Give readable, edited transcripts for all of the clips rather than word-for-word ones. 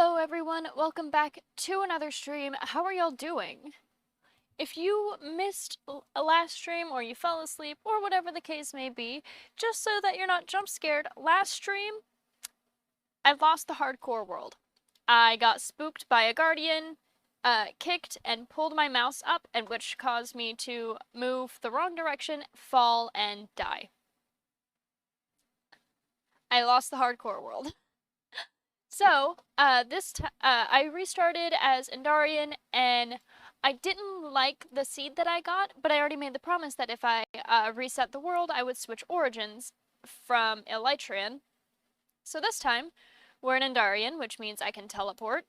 Hello everyone, welcome back to another stream. How are y'all doing? If you missed a last stream or you fell asleep or whatever the case may be, just so that you're not jump scared, last stream I lost the hardcore world. I got spooked by a guardian, kicked and pulled my mouse up, and which caused me to move the wrong direction, fall, and die. I lost the hardcore world. So, I restarted as Endarian, and I didn't like the seed that I got, but I already made the promise that if I reset the world, I would switch origins from Elytrian. So this time, we're an Endarian, which means I can teleport,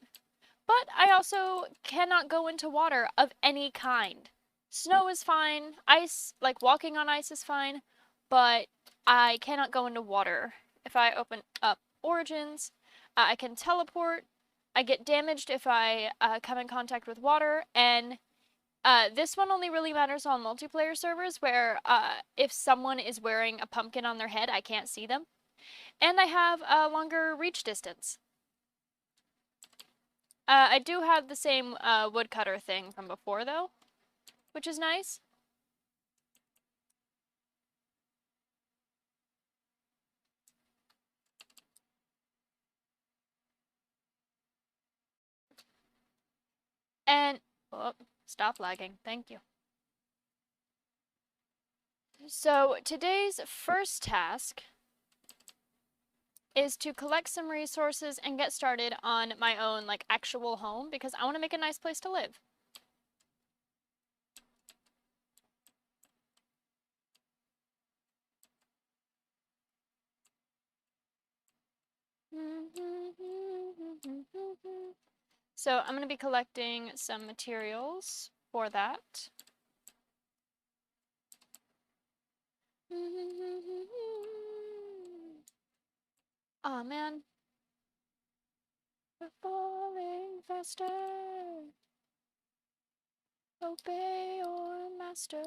but I also cannot go into water of any kind. Snow is fine, ice, like walking on ice is fine, but I cannot go into water. If I open up origins, I can teleport. I get damaged if I come in contact with water, and this one only really matters on multiplayer servers where if someone is wearing a pumpkin on their head, I can't see them. And I have a longer reach distance. I do have the same woodcutter thing from before, though, which is nice. And, oh, stop lagging, thank you. So today's first task is to collect some resources and get started on my own, like, actual home, because I want to make a nice place to live. So I'm going to be collecting some materials for that. Aw, man. We're falling faster. Obey your master.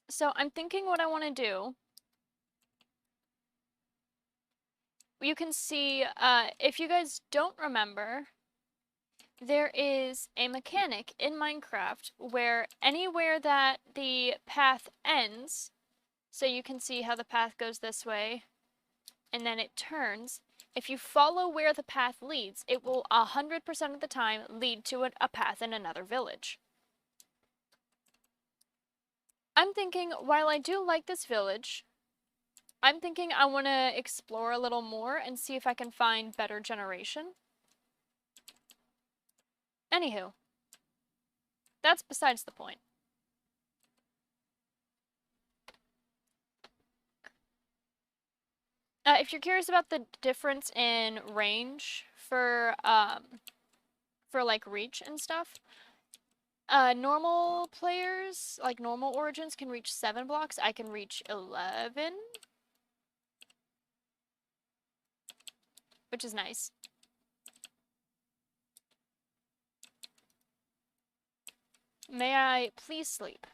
So I'm thinking what I want to do. You can see, if you guys don't remember, there is a mechanic in Minecraft where anywhere that the path ends, so you can see how the path goes this way, and then it turns. If you follow where the path leads, it will 100% of the time lead to a path in another village. I'm thinking, while I do like this village, I'm thinking I want to explore a little more and see if I can find better generation. Anywho, that's besides the point. If you're curious about the difference in range for like reach and stuff, normal players, like normal origins, can reach 7 blocks. I can reach 11, which is nice. May I please sleep?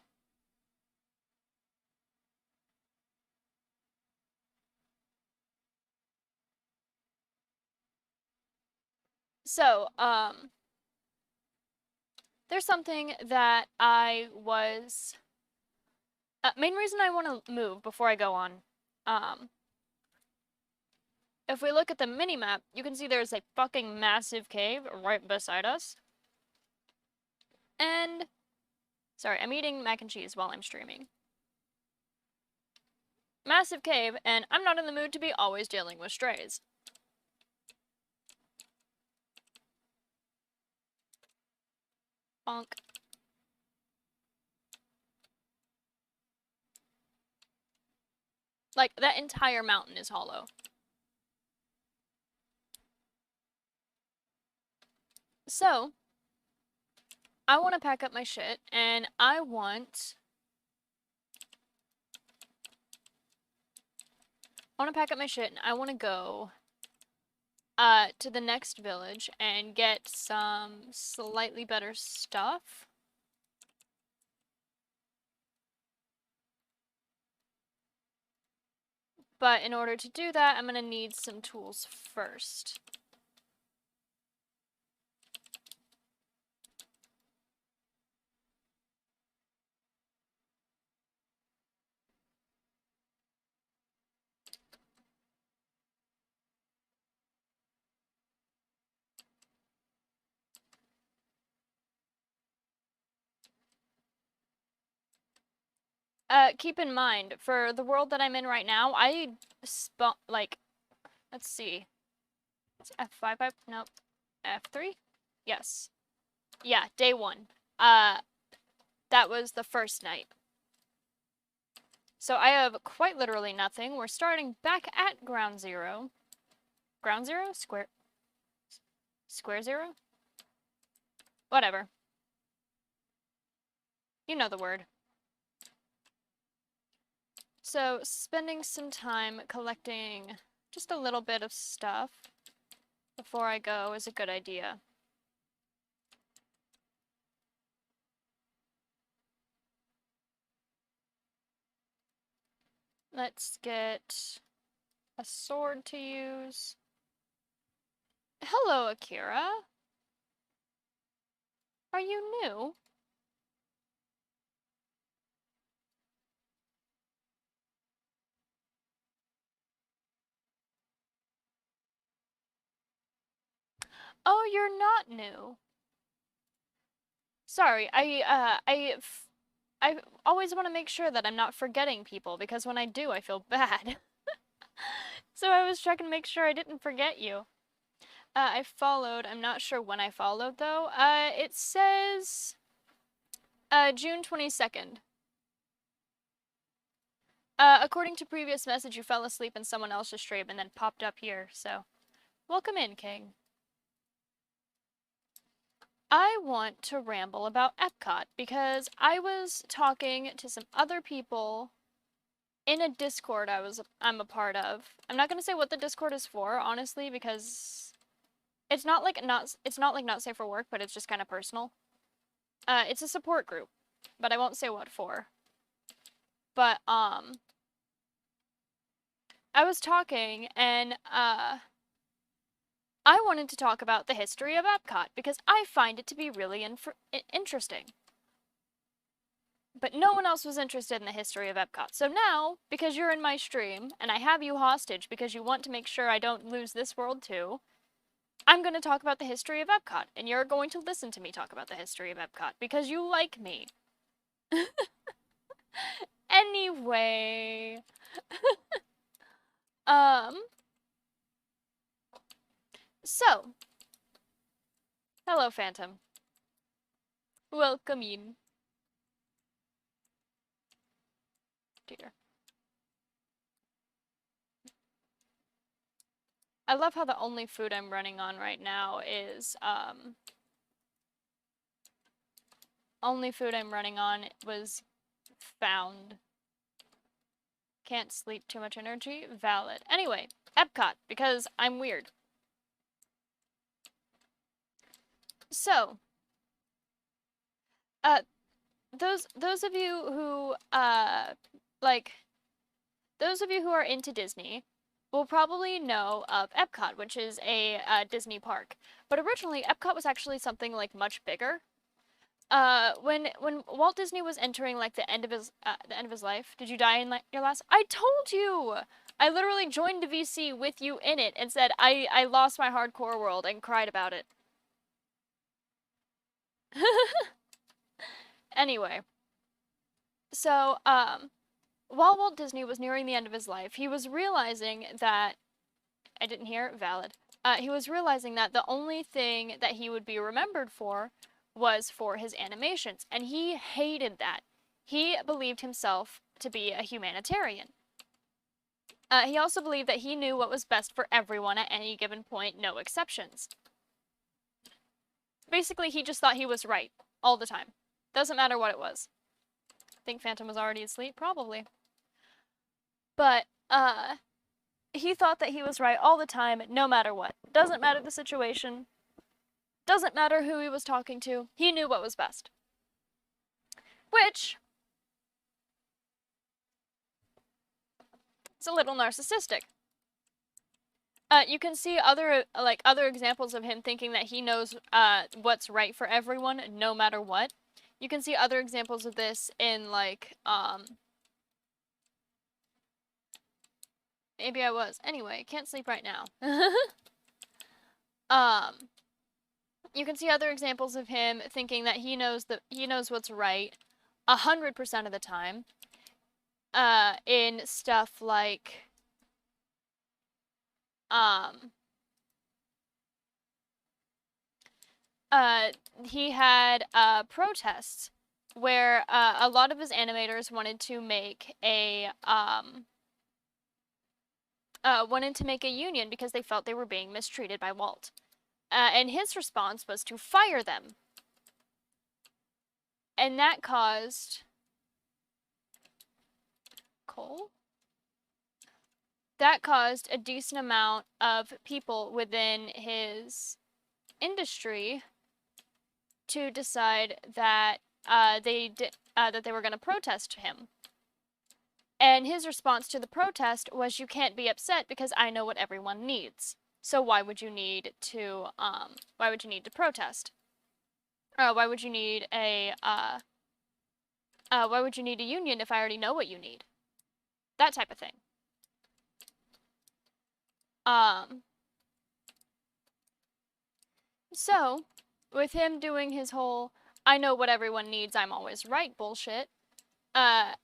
So, there's something that I was... main reason I want to move before I go on, if we look at the mini-map, you can see there's a fucking massive cave right beside us. And... sorry, I'm eating mac and cheese while I'm streaming. Massive cave, and I'm not in the mood to be always dealing with strays. Bonk. Like, that entire mountain is hollow. So, I want to pack up my shit, and I want to pack up my shit, and I want to go to the next village and get some slightly better stuff. But in order to do that, I'm going to need some tools first. Keep in mind, for the world that I'm in right now, like, let's see. It's F5, nope. F3? Yes. Yeah, day 1. That was the first night. So I have quite literally nothing. We're starting back at ground zero. Ground zero? Square zero? Whatever. You know the word. So, spending some time collecting just a little bit of stuff before I go is a good idea. Let's get a sword to use. Hello, Akira. Are you new? Oh, you're not new. Sorry, I always want to make sure that I'm not forgetting people, because when I do, I feel bad. So I was checking to make sure I didn't forget you. I followed. I'm not sure when I followed, though. It says June 22nd. According to previous message, you fell asleep in someone else's stream and then popped up here, so welcome in, King. I want to ramble about Epcot because I was talking to some other people in a Discord I'm a part of. I'm not gonna say what the Discord is for, honestly, because it's not not safe for work, but it's just kind of personal. It's a support group, but I won't say what for. But I was talking and I wanted to talk about the history of Epcot because I find it to be really interesting. But no one else was interested in the history of Epcot. So now, because you're in my stream, and I have you hostage because you want to make sure I don't lose this world too, I'm going to talk about the history of Epcot, and you're going to listen to me talk about the history of Epcot because you like me. Anyway. So. Hello, Phantom. Welcome in. Dear. I love how the only food I'm running on right now is, only food I'm running on was found. Can't sleep, too much energy. Valid. Anyway, Epcot, because I'm weird. So, those of you who, those of you who are into Disney will probably know of Epcot, which is a Disney park. But originally, Epcot was actually something, like, much bigger. When Walt Disney was entering, like, the end of his life, did you die in, like, your last? I told you! I literally joined the VC with you in it and said I lost my hardcore world and cried about it. Anyway. So, while Walt Disney was nearing the end of his life, he was realizing that, I didn't hear, valid, he was realizing that the only thing that he would be remembered for was for his animations, and he hated that. He believed himself to be a humanitarian. He also believed that he knew what was best for everyone at any given point, no exceptions. Basically, he just thought he was right all the time. Doesn't matter what it was. Think Phantom was already asleep? Probably. But, he thought that he was right all the time, no matter what. Doesn't matter the situation. Doesn't matter who he was talking to. He knew what was best. Which a little narcissistic. You can see other examples of him thinking that he knows what's right for everyone, no matter what. You can see other examples of this in maybe I was. Anyway, can't sleep right now. You can see other examples of him thinking that he knows what's right 100% of the time. In stuff like he had protests where a lot of his animators wanted to make a union because they felt they were being mistreated by Walt. And his response was to fire them. And that caused a decent amount of people within his industry to decide that they were going to protest him. And his response to the protest was, "You can't be upset because I know what everyone needs. So why would you need to protest? Why would you need a union if I already know what you need?" That type of thing. So, with him doing his whole "I know what everyone needs, I'm always right" bullshit,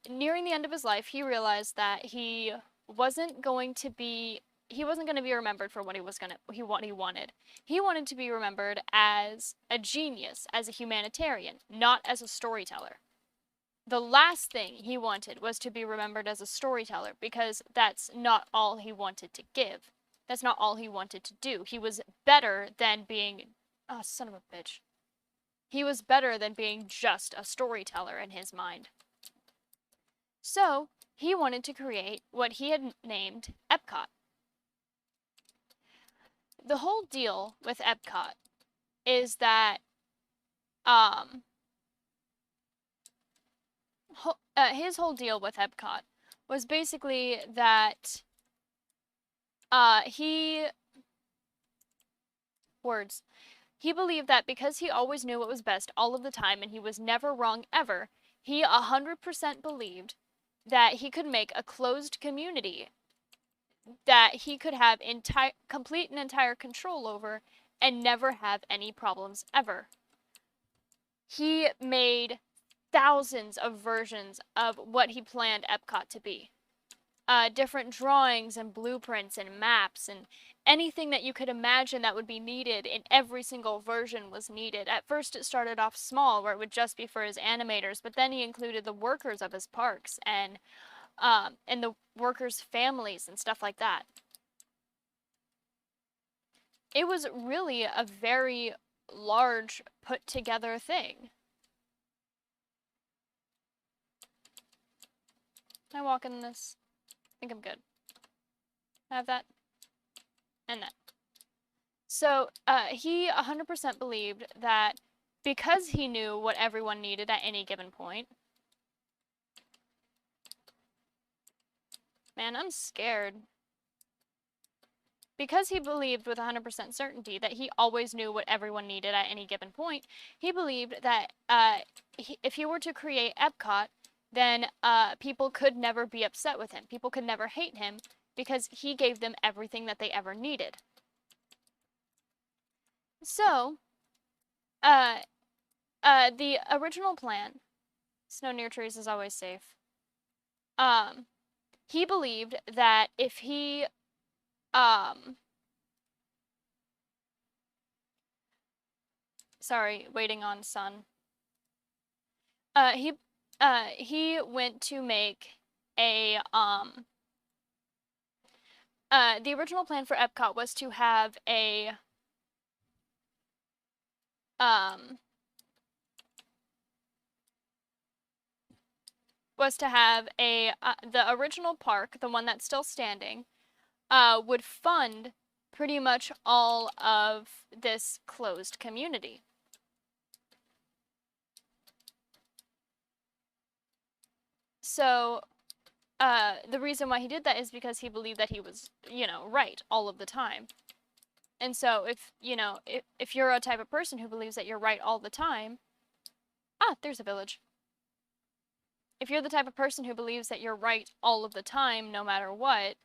nearing the end of his life, he realized that he wasn't going to be remembered for what he wanted. He wanted to be remembered as a genius, as a humanitarian, not as a storyteller. The last thing he wanted was to be remembered as a storyteller, because that's not all he wanted to give. That's not all he wanted to do. He was better than being... Oh, son of a bitch. He was better than being just a storyteller in his mind. So, he wanted to create what he had named Epcot. The whole deal with Epcot is that his whole deal with Epcot was basically that he believed that because he always knew what was best all of the time and he was never wrong ever, he 100% believed that he could make a closed community that he could have complete and entire control over and never have any problems ever. He made thousands of versions of what he planned Epcot to be. Different drawings and blueprints and maps and anything that you could imagine that would be needed in every single version was needed. At first it started off small, where it would just be for his animators, but then he included the workers of his parks and the workers' families and stuff like that. It was really a very large, put-together thing. Can I walk in this? I think I'm good. I have that. And that. So, he 100% believed that because he knew what everyone needed at any given point... Man, I'm scared. Because he believed with 100% certainty that he always knew what everyone needed at any given point, he believed that if he were to create Epcot, then people could never be upset with him. People could never hate him because he gave them everything that they ever needed. So, the original plan, snow near trees is always safe, he believed that if he, sorry, waiting on sun. He went to make a, the original plan for Epcot was to have a, the original park, the one that's still standing, would fund pretty much all of this closed community. So, the reason why he did that is because he believed that he was, you know, right all of the time. And so if you're a type of person who believes that you're right all the time, there's a village. If you're the type of person who believes that you're right all of the time, no matter what,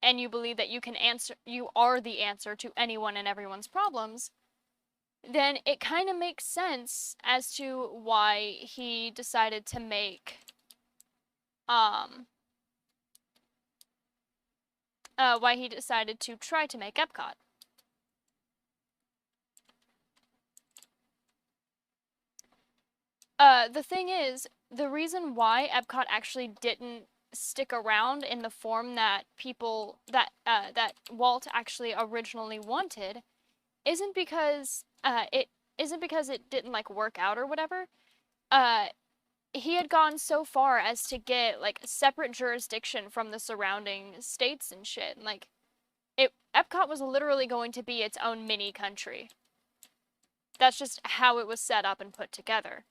and you believe that you are the answer to anyone and everyone's problems, then it kind of makes sense as to why he decided to make, why he decided to try to make Epcot. The thing is, the reason why Epcot actually didn't stick around in the form that that Walt actually originally wanted isn't because it didn't like work out or whatever. He had gone so far as to get like separate jurisdiction from the surrounding states and shit. And, like, Epcot was literally going to be its own mini country. That's just how it was set up and put together.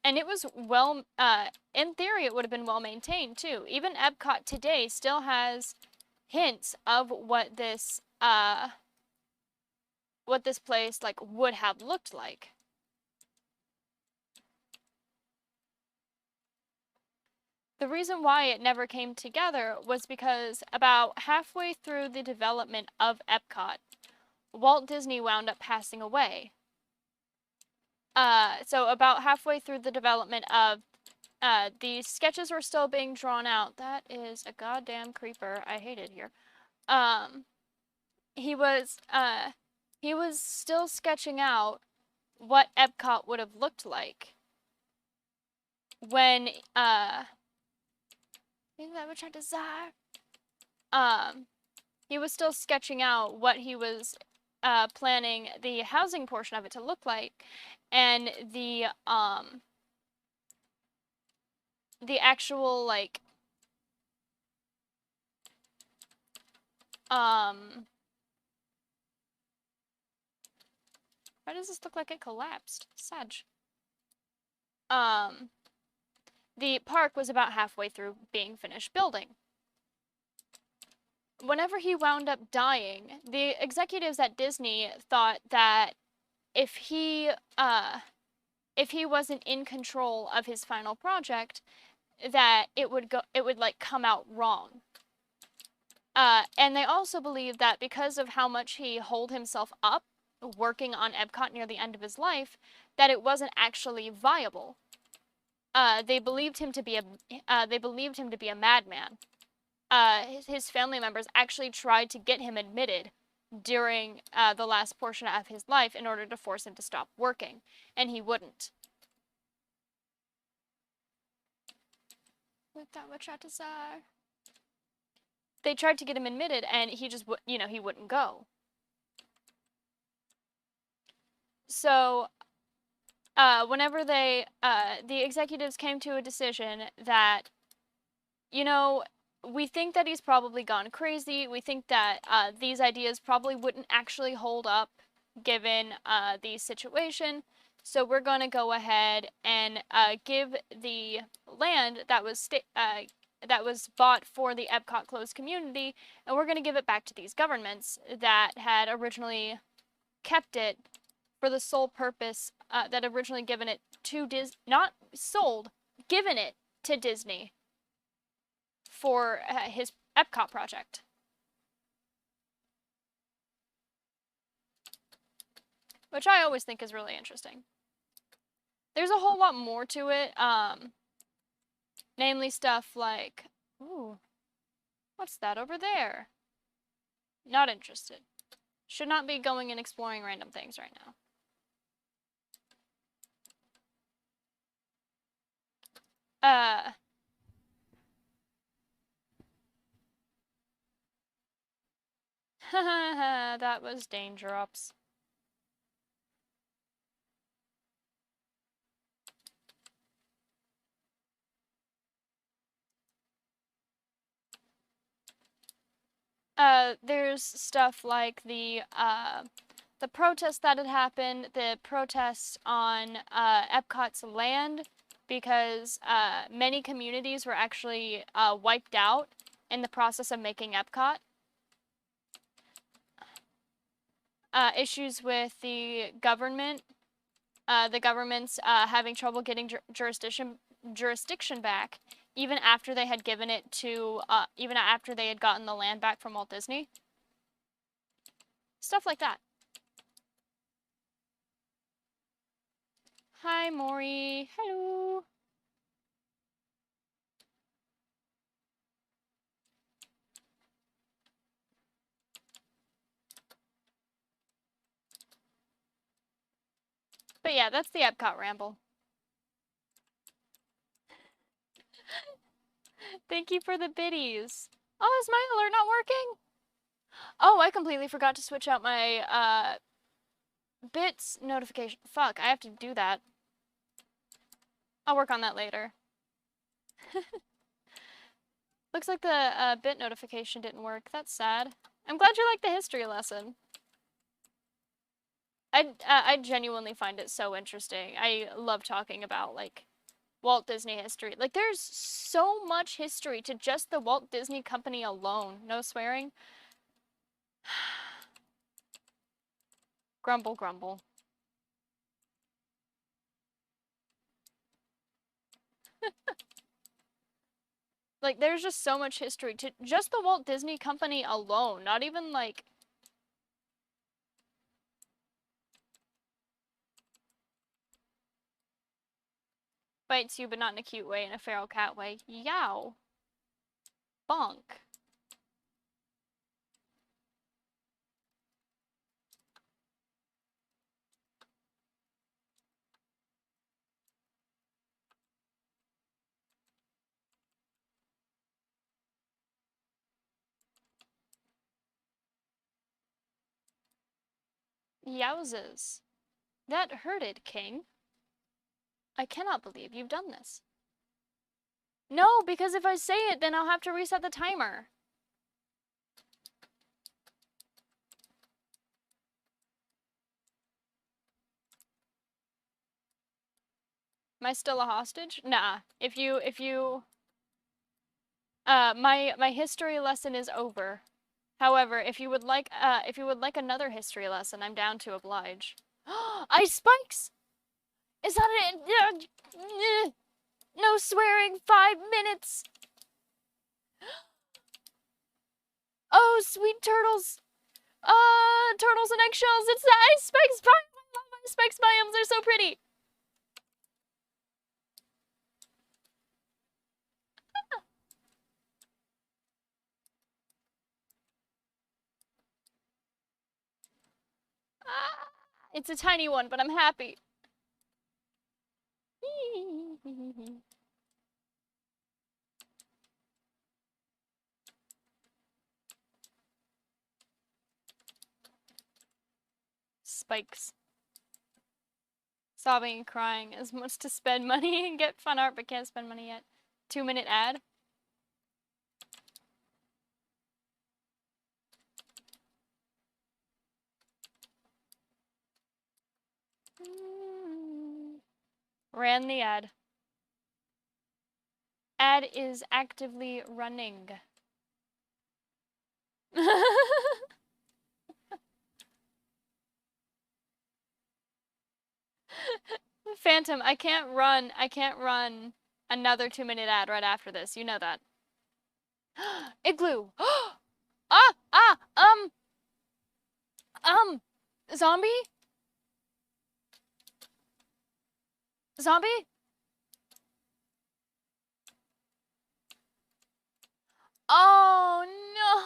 And it was in theory, it would have been well maintained too. Even Epcot today still has hints of what this place like would have looked like. The reason why it never came together was because about halfway through the development of Epcot, Walt Disney wound up passing away. So about halfway through the development of the sketches were still being drawn out. That is a goddamn creeper. I hate it here. He was still sketching out what Epcot would have looked like when is that what I desire? He was still sketching out what he was planning the housing portion of it to look like, and the actual like why does this look like it collapsed? Sadge. The park was about halfway through being finished building. Whenever he wound up dying, the executives at Disney thought that if he wasn't in control of his final project, that it would like come out wrong. And they also believed that because of how much he holed himself up working on Epcot near the end of his life, that it wasn't actually viable. They believed him to be a madman. His family members actually tried to get him admitted during the last portion of his life in order to force him to stop working, and he wouldn't. They tried to get him admitted, and he just he wouldn't go. So whenever the executives came to a decision that, we think that he's probably gone crazy. We think that these ideas probably wouldn't actually hold up given the situation. So we're going to go ahead and give the land that was bought for the Epcot closed community, and we're going to give it back to these governments that had originally kept it for the sole purpose that originally given it to Disney, not sold, given it to Disney for his Epcot project. Which I always think is really interesting. There's a whole lot more to it, namely stuff like, ooh, what's that over there? Not interested. Should not be going and exploring random things right now. That was dangerous. There's stuff like the protest that had happened, the protest on Epcot's land because many communities were actually wiped out in the process of making Epcot. Issues with the government's having trouble getting jurisdiction back, even after they had given it to, even after they had gotten the land back from Walt Disney. Stuff like that. Hi, Maury. Hello. But yeah, that's the Epcot ramble. Thank you for the biddies. Oh, is my alert not working? Oh, I completely forgot to switch out my bits notification. Fuck, I have to do that. I'll work on that later. Looks like the bit notification didn't work. That's sad. I'm glad you liked the history lesson. I genuinely find it so interesting. I love talking about, like, Walt Disney history. Like, there's so much history to just the Walt Disney Company alone. No swearing. Grumble, grumble. Like, there's just so much history to just the Walt Disney Company alone. Not even, like... Bites you, but not in a cute way, in a feral cat way. Yow. Bonk. Yowzes. That hurted, King. I cannot believe you've done this. No, because if I say it, then I'll have to reset the timer. Am I still a hostage? Nah. My history lesson is over. However, if you would like another history lesson, I'm down to oblige. Ice spikes! Is that it? No swearing, 5 minutes! Oh, sweet turtles! Turtles and eggshells, it's the ice spikes biome! I love ice spikes biomes, they're so pretty! It's a tiny one, but I'm happy. Spikes. Sobbing and crying as much to spend money and get fun art, but can't spend money yet. 2-minute ad. Ran the ad. Ad is actively running. Phantom, I can't run another 2-minute ad right after this. You know that. Igloo. Zombie? Zombie? Oh no.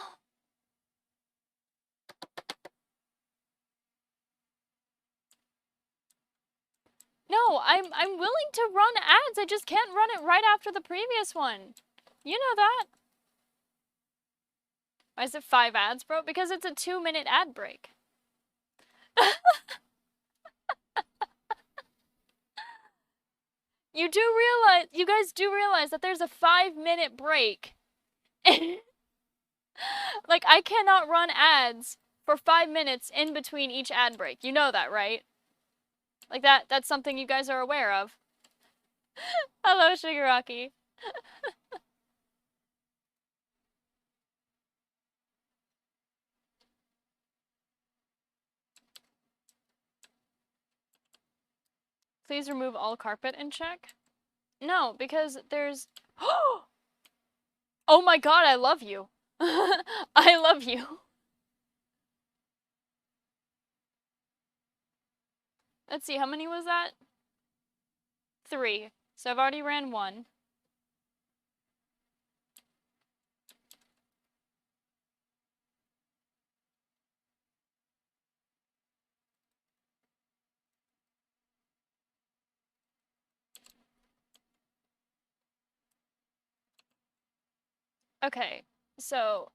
No, I'm willing to run ads. I just can't run it right after the previous one. You know that. Why is it 5 ads, bro? Because it's a 2-minute ad break. You guys do realize that there's a 5-minute break. Like, I cannot run ads for 5 minutes in between each ad break. You know that, right? Like, that's something you guys are aware of. Hello, Shigaraki. Please remove all carpet and check. No, because there's... Oh my god, I love you. I love you. Let's see, how many was that? 3. So I've already ran 1. Okay, so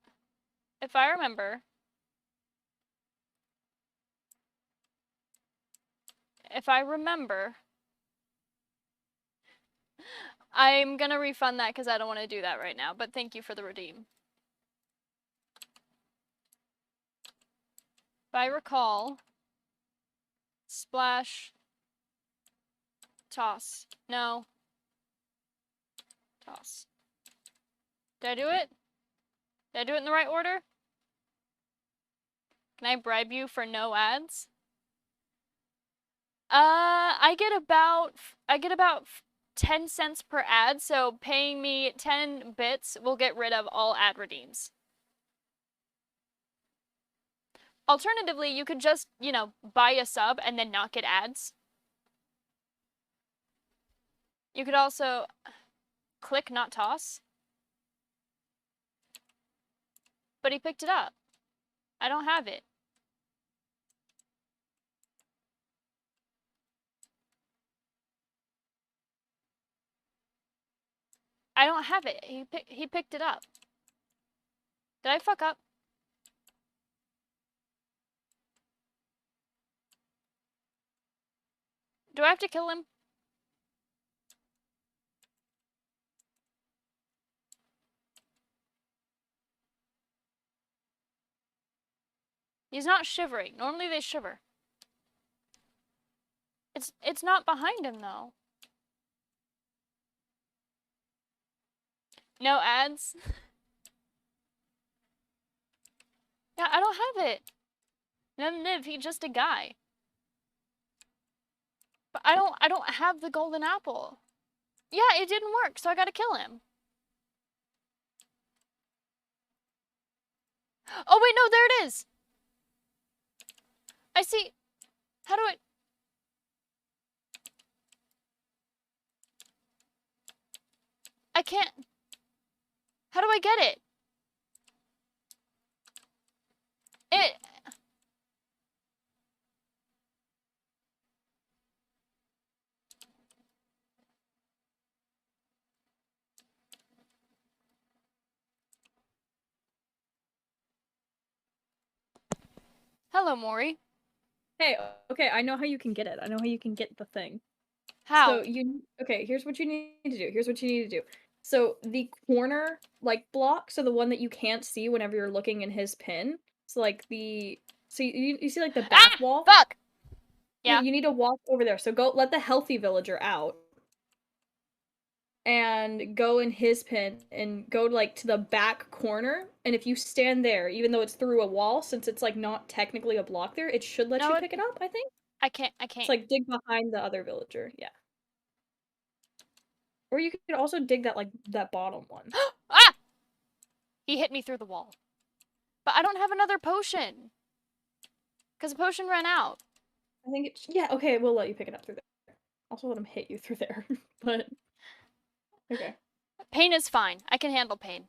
if I remember, I'm gonna refund that because I don't want to do that right now, but thank you for the redeem. If I recall, splash, toss. No. Toss. Did I do it? Did I do it in the right order? Can I bribe you for no ads? I get about 10 cents per ad, so paying me 10 bits will get rid of all ad redeems. Alternatively, you could just, buy a sub and then not get ads. You could also click not toss. But he picked it up. I don't have it. I don't have it. He picked it up. Did I fuck up? Do I have to kill him? He's not shivering. Normally they shiver. It's not behind him though. No ads? Yeah, I don't have it. Let him live, he's just a guy. But I don't have the golden apple. Yeah, it didn't work, so I gotta kill him. Oh wait, no, there it is! I see. How do I... I can't... How do I get it? It... Hello, Mori. Hey, okay, I know how you can get it. I know how you can get the thing. How? Okay, here's what you need to do. Here's what you need to do. So the corner, block, so the one that you can't see whenever you're looking in his pin. So you see the back wall? Fuck! Yeah. You need to walk over there. So go let the healthy villager out. And go in his pin and go to the back corner, and if you stand there, even though it's through a wall, since it's not technically a block there, it should let you pick it up, I think. I can't. It's dig behind the other villager, yeah. Or you could also dig that bottom one. Ah! He hit me through the wall. But I don't have another potion. Because the potion ran out. I think yeah, okay, we'll let you pick it up through there. Also let him hit you through there, but... Okay. Pain is fine. I can handle pain.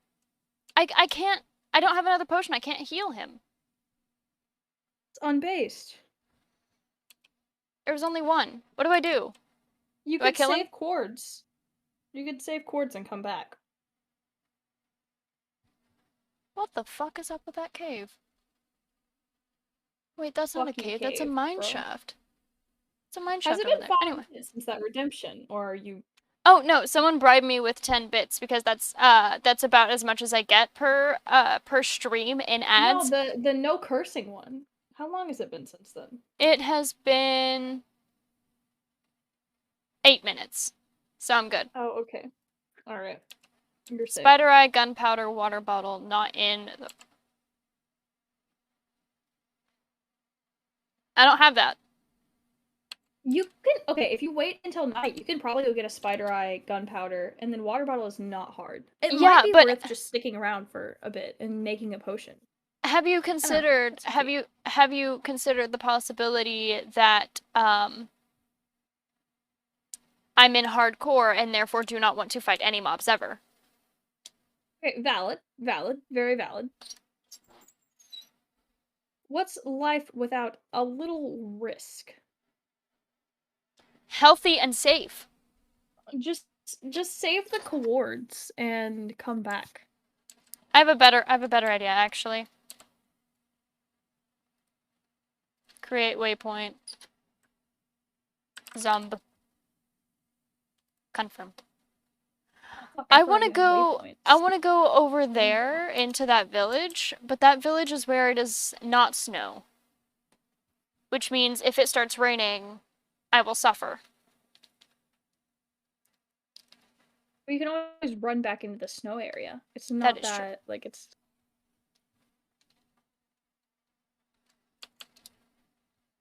I can't... I don't have another potion. I can't heal him. It's unbased. There was only one. What do I do? You could save cords. You could save cords and come back. What the fuck is up with that cave? Wait, that's not a cave. That's a mine shaft. It's a mine shaft over there. Anyway. Since that redemption, or are you... Oh, no, someone bribed me with 10 bits because that's about as much as I get per stream in ads. No, the no cursing one. How long has it been since then? It has been 8 minutes. So I'm good. Oh, okay. All right. You're safe. Spider eye, gunpowder, water bottle, not in the... I don't have that. You can okay, if you wait until night, you can probably go get a spider eye, gunpowder, and then water bottle is not hard. It might Yeah, be but worth just sticking around for a bit and making a potion. have you I don't know. considered It's up to you. have you considered the possibility that I'm in hardcore and therefore do not want to fight any mobs ever? Okay, valid, valid, very valid. What's life without a little risk? Healthy and safe. Just just save the coords and come back. I have a better idea actually. Create waypoint. Zomb. Confirm. Fuck, I I forgot want to you had go I waypoints. want to go over there into that village, but that village is where it is not snow, which means if it starts raining, I will suffer. But you can always run back into the snow area. It's That not is true. that like it's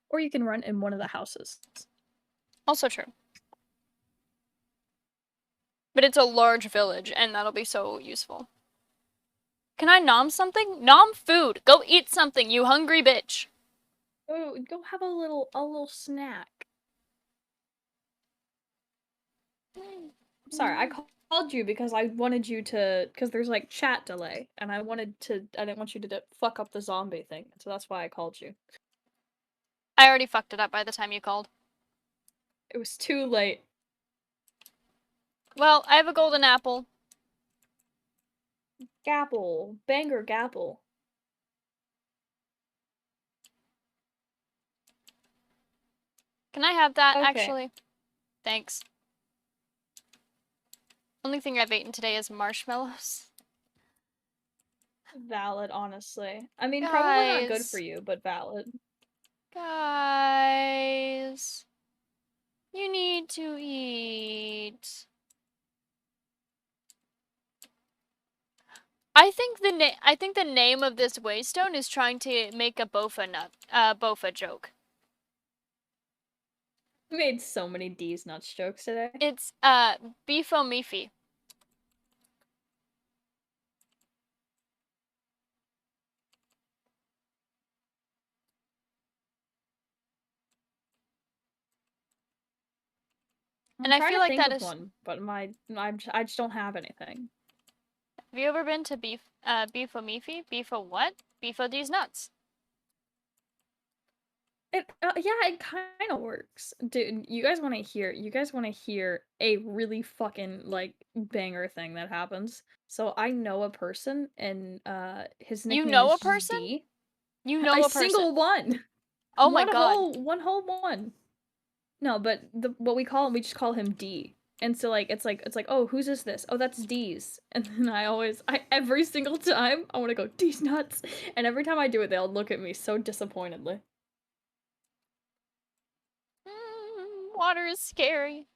or you can run in one of the houses. Also true. But it's a large village and that'll be so useful. Can I nom something? Nom food. Go eat something, you hungry bitch. Oh, go have a little snack. Sorry, I called you because I wanted you to because there's like chat delay and I didn't want you to fuck up the zombie thing. So that's why I called you. I already fucked it up by the time you called. It was too late. Well, I have a golden apple. Gapple, banger gapple. Can I have that, Okay, actually? Thanks. Only thing I've eaten today is marshmallows. valid, honestly. I mean, probably not good for Guys. you, but valid. Guys. You need to eat. I think the name of this waystone is trying to make a bofa joke. Made so many D's nuts jokes today. It's beefo meefy. I'm And I trying feel to like think that of is... one, but I just don't have anything. Have you ever been to beefo meefy? Beefo what? Beefo these nuts. Yeah, it kind of works. Dude, you guys want to hear? You guys want to hear a really fucking like banger thing that happens? So I know a person, and his You nickname know is a just person? D. You A know a person. single one, Oh my god. one whole one. No, but the what we call him, we just call him D. And so like it's like oh whose is this? Oh that's D's. And then I every single time I want to go D's nuts, and every time I do it they'll look at me so disappointedly. Water is scary.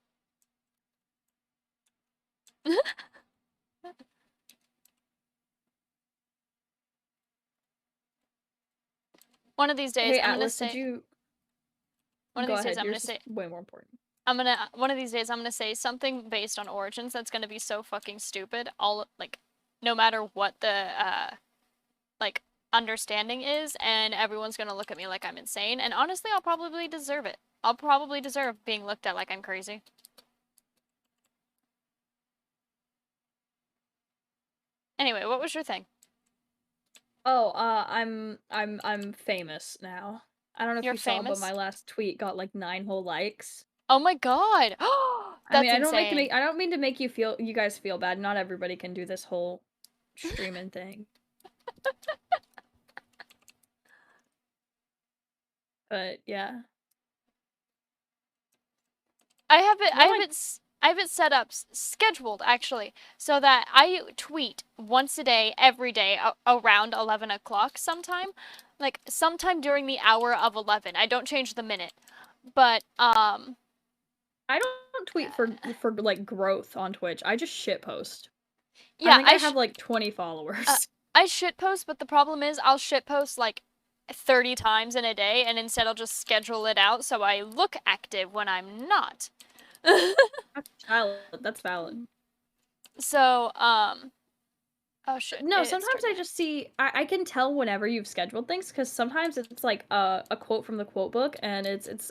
One of these days Hey I'm gonna Atlas, did say you one of go these days ahead? I'm gonna Yours is say way more important. one of these days I'm gonna say something based on origins that's gonna be so fucking stupid. All like no matter what the like understanding is, and everyone's gonna look at me like I'm insane. And honestly, I'll probably deserve it. I'll probably deserve being looked at like I'm crazy. Anyway, what was your thing? Oh, I'm famous now. I don't know if You're you saw, but famous? my last tweet got like 9 whole likes. Oh my god! I mean, That's insane. I don't mean to make you guys feel bad. Not everybody can do this whole streaming thing. But yeah. One of my I have it set up, scheduled actually, so that I tweet once a day, every day, around 11 o'clock sometime. Like, sometime during the hour of 11. I don't change the minute. But, I don't tweet for like growth on Twitch. I just shitpost. I Yeah, think I have like 20 followers. I shitpost, but the problem is I'll shitpost like 30 times in a day, and instead I'll just schedule it out so I look active when I'm not. That's valid. That's valid. So, oh shit, No, it's sometimes starting I to. just see I can tell whenever you've scheduled things because sometimes it's like a quote from the quote book and it's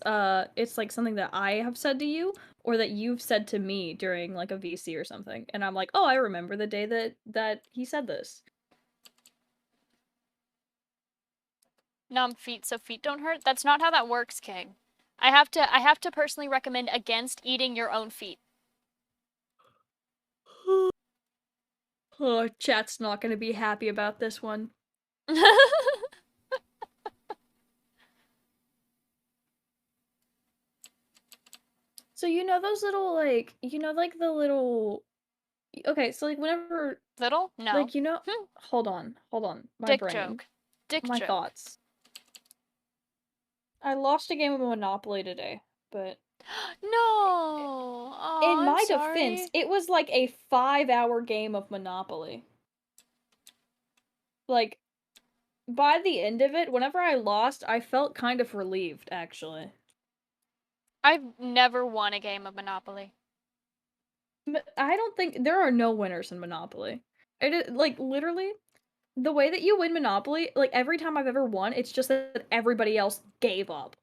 like something that I have said to you or that you've said to me during like a VC or something and I'm like, "Oh, I remember the day that he said this." Numb feet so feet don't hurt. That's not how that works, King. I have to personally recommend against eating your own feet. Oh, chat's not going to be happy about this one. So you know those little like like the little okay, so like whenever Little? No. like hold on, my Dick brain, joke. Dick my joke. thoughts. I lost a game of Monopoly today, but No. Oh, in I'm my defense, sorry. it was like a 5-hour game of Monopoly. Like, by the end of it, whenever I lost, I felt kind of relieved, actually. I've never won a game of Monopoly. I don't think there are no winners in Monopoly. It is, like, literally, the way that you win Monopoly, like, every time I've ever won, it's just that everybody else gave up.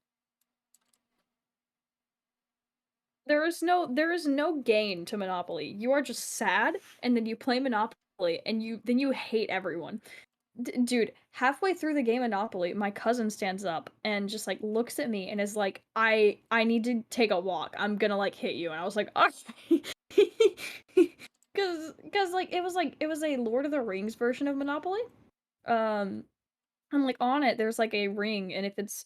There is no gain to Monopoly. You are just sad, and then you play Monopoly, and you hate everyone. Dude, halfway through the game Monopoly, my cousin stands up and just like looks at me and is like, I need to take a walk. I'm gonna like hit you." And I was like, "Okay." Cause like it was a Lord of the Rings version of Monopoly. Um and like on it there's like a ring and if it's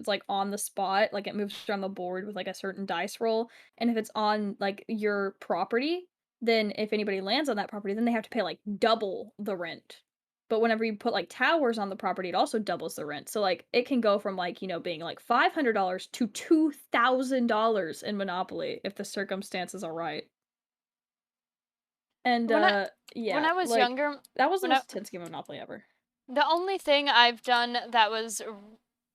like on the spot, like it moves around the board with like a certain dice roll, and if it's on like your property, then if anybody lands on that property, then they have to pay like double the rent. But whenever you put like towers on the property, it also doubles the rent. So like it can go from like, being like $500 to $2,000 in Monopoly if the circumstances are right. And When I when yeah, I was like younger, that was the when I most intense game of Monopoly ever. the only thing I've done that was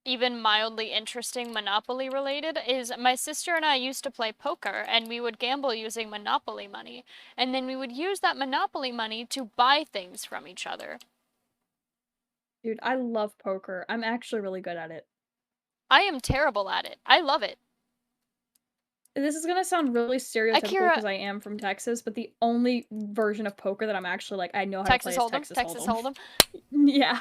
even mildly interesting Monopoly related is my sister and I used to play poker and we would gamble using Monopoly money. And then we would use that Monopoly money to buy things from each other. Dude, I love poker. I'm actually really good at it. I am terrible at it. I love it. This is gonna sound really stereotypical Akira, because I am from Texas, but the only version of poker that I'm actually like I know how to play Texas is Hold'em, Texas Texas Hold'em. Hold'em. Yeah,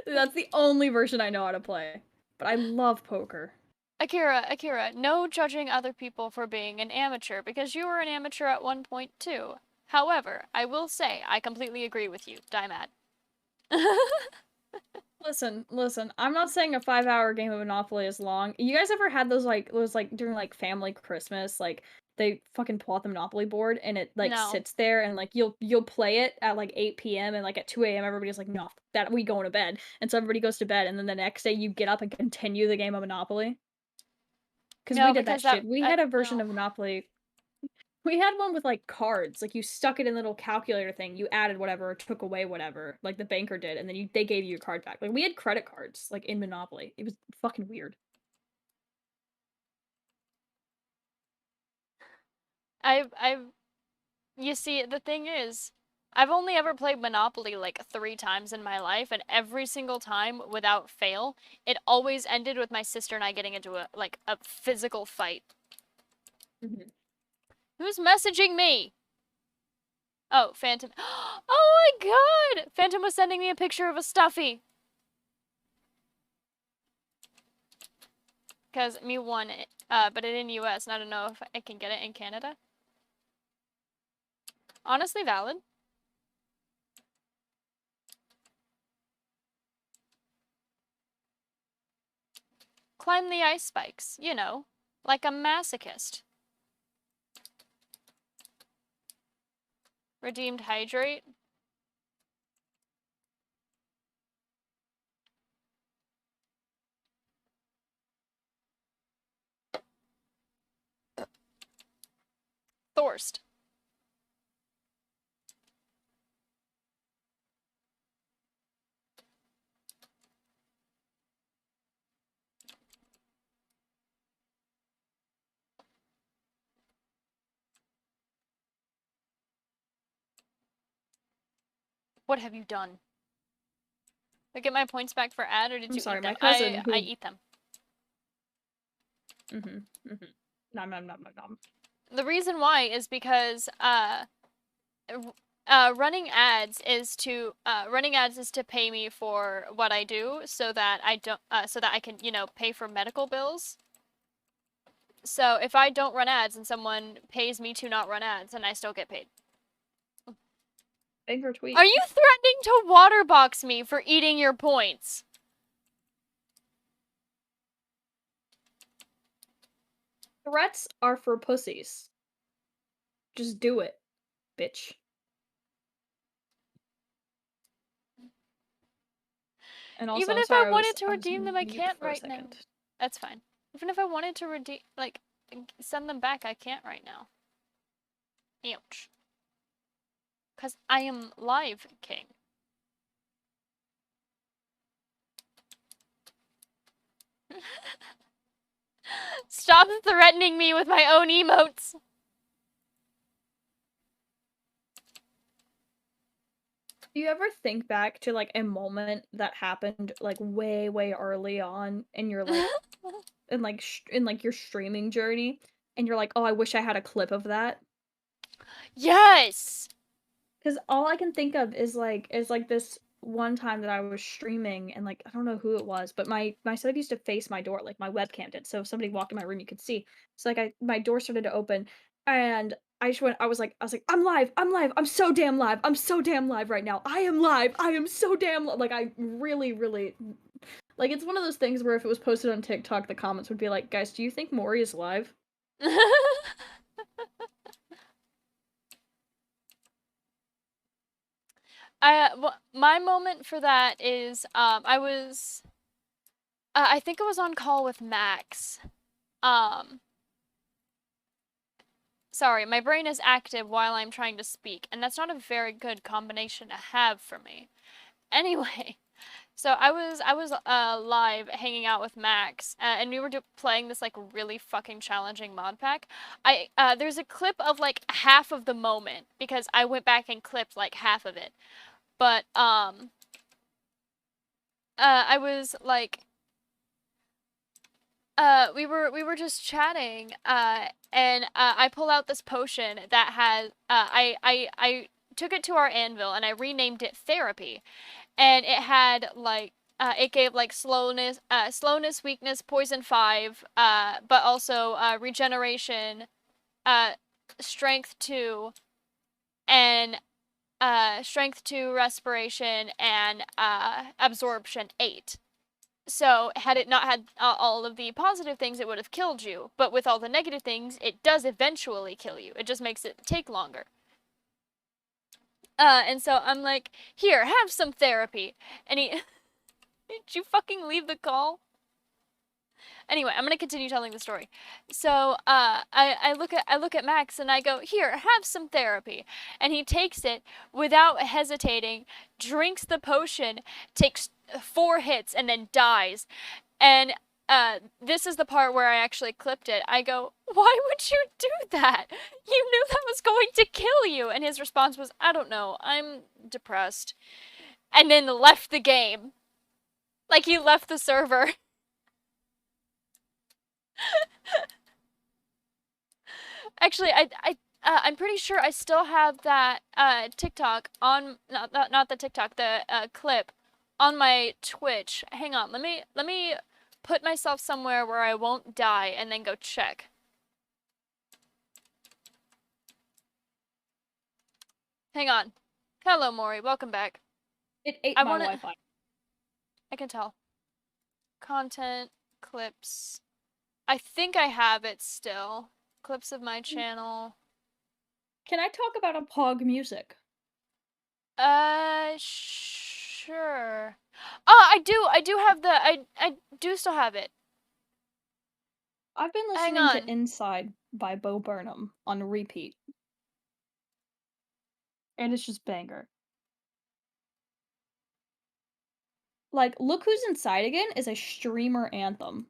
that's the only version I know how to play. But I love poker. Akira, no judging other people for being an amateur because you were an amateur at one point too. However, I will say I completely agree with you. Die mad. Listen. I'm not saying a 5-hour game of Monopoly is long. You guys ever had those like during like family Christmas, like they fucking pull out the Monopoly board and it like No. sits there and like you'll play it at like 8 p.m. and like at 2 a.m. everybody's like, no, that we going to bed. And so everybody goes to bed and then the next day you get up and continue the game of Monopoly. Because we No, did that because that shit. We had a version no. of Monopoly. We had one with like cards. Like you stuck it in a little calculator thing. You added whatever or took away whatever, like the banker did, and then they gave you your card back. Like we had credit cards like in Monopoly. It was fucking weird. I've you see, the thing is, I've only ever played Monopoly like 3 times in my life, and every single time, without fail, it always ended with my sister and I getting into a physical fight. Mhm. Who's messaging me? Oh, Phantom. Oh my god! Phantom was sending me a picture of a stuffy. Because me won it, but it in US, and I don't know if I can get it in Canada. Honestly valid. Climb the ice spikes, like a masochist. Redeemed hydrate. What have you done? I get my points back for ad, or did I'm you sorry, eat my them? cousin I who eat them. nom nom nom nom nom. The reason why is because running ads is to pay me for what I do, so that I don't so that I can pay for medical bills. So if I don't run ads and someone pays me to not run ads, then I still get paid. Banger tweet. Are you threatening to waterbox me for eating your points? Threats are for pussies. Just do it, bitch. And also, Even I'm if I sorry, wanted to I was redeem them, I mute can't for a right now. second. That's fine. Even if I wanted to send them back, I can't right now. Ouch. Because I am live king. Stop threatening me with my own emotes. Do you ever think back to like a moment that happened like way, way early on in your like in like your streaming journey, and you're like, oh, I wish I had a clip of that? Yes! Because all I can think of is like this one time that I was streaming and like I don't know who it was, but my setup used to face my door, like my webcam did. So if somebody walked in my room, you could see. So like my door started to open, and I just went. I was like, I'm live. I'm live. I'm so damn live. I'm so damn live right now. I am live. I am so damn like I really really like it's one of those things where if it was posted on TikTok, the comments would be like, guys, do you think Maury is live? My moment for that is I think I was on call with Max. Um, Sorry, my brain is active while I'm trying to speak, and that's not a very good combination to have for me. Anyway, so I was live hanging out with Max, and we were playing this like really fucking challenging mod pack. There's a clip of like half of the moment because I went back and clipped like half of it. But I was like we were just chatting, and I pull out this potion that has I took it to our anvil and I renamed it therapy, and it had like it gave like slowness, weakness, poison 5, but also regeneration, uh, strength 2, and strength 2, respiration, and absorption 8. So, had it not had all of the positive things, it would have killed you. But with all the negative things, it does eventually kill you. It just makes it take longer. And so I'm like, here, have some therapy. And he, did you fucking leave the call? Anyway, I'm gonna continue telling the story. So, I look at Max and I go, here, have some therapy. And he takes it without hesitating, drinks the potion, takes 4 hits, and then dies. And this is the part where I actually clipped it. I go, why would you do that? You knew that was going to kill you. And his response was, I don't know, I'm depressed. And then left the game. Like he left the server. Actually, I'm pretty sure I still have that TikTok on not the TikTok, the clip on my Twitch. Hang on, let me put myself somewhere where I won't die and then go check. Hang on. Hello, Maury. Welcome back. It ate I my want to. Wi-Fi. I can tell. Content clips. I think I have it still. Clips of my channel. Can I talk about a Pog music? Sure. Oh, I do have I do still have it. I've been Hang listening to on. Inside by Bo Burnham on repeat, and it's just banger. Like, Look Who's Inside Again is a streamer anthem.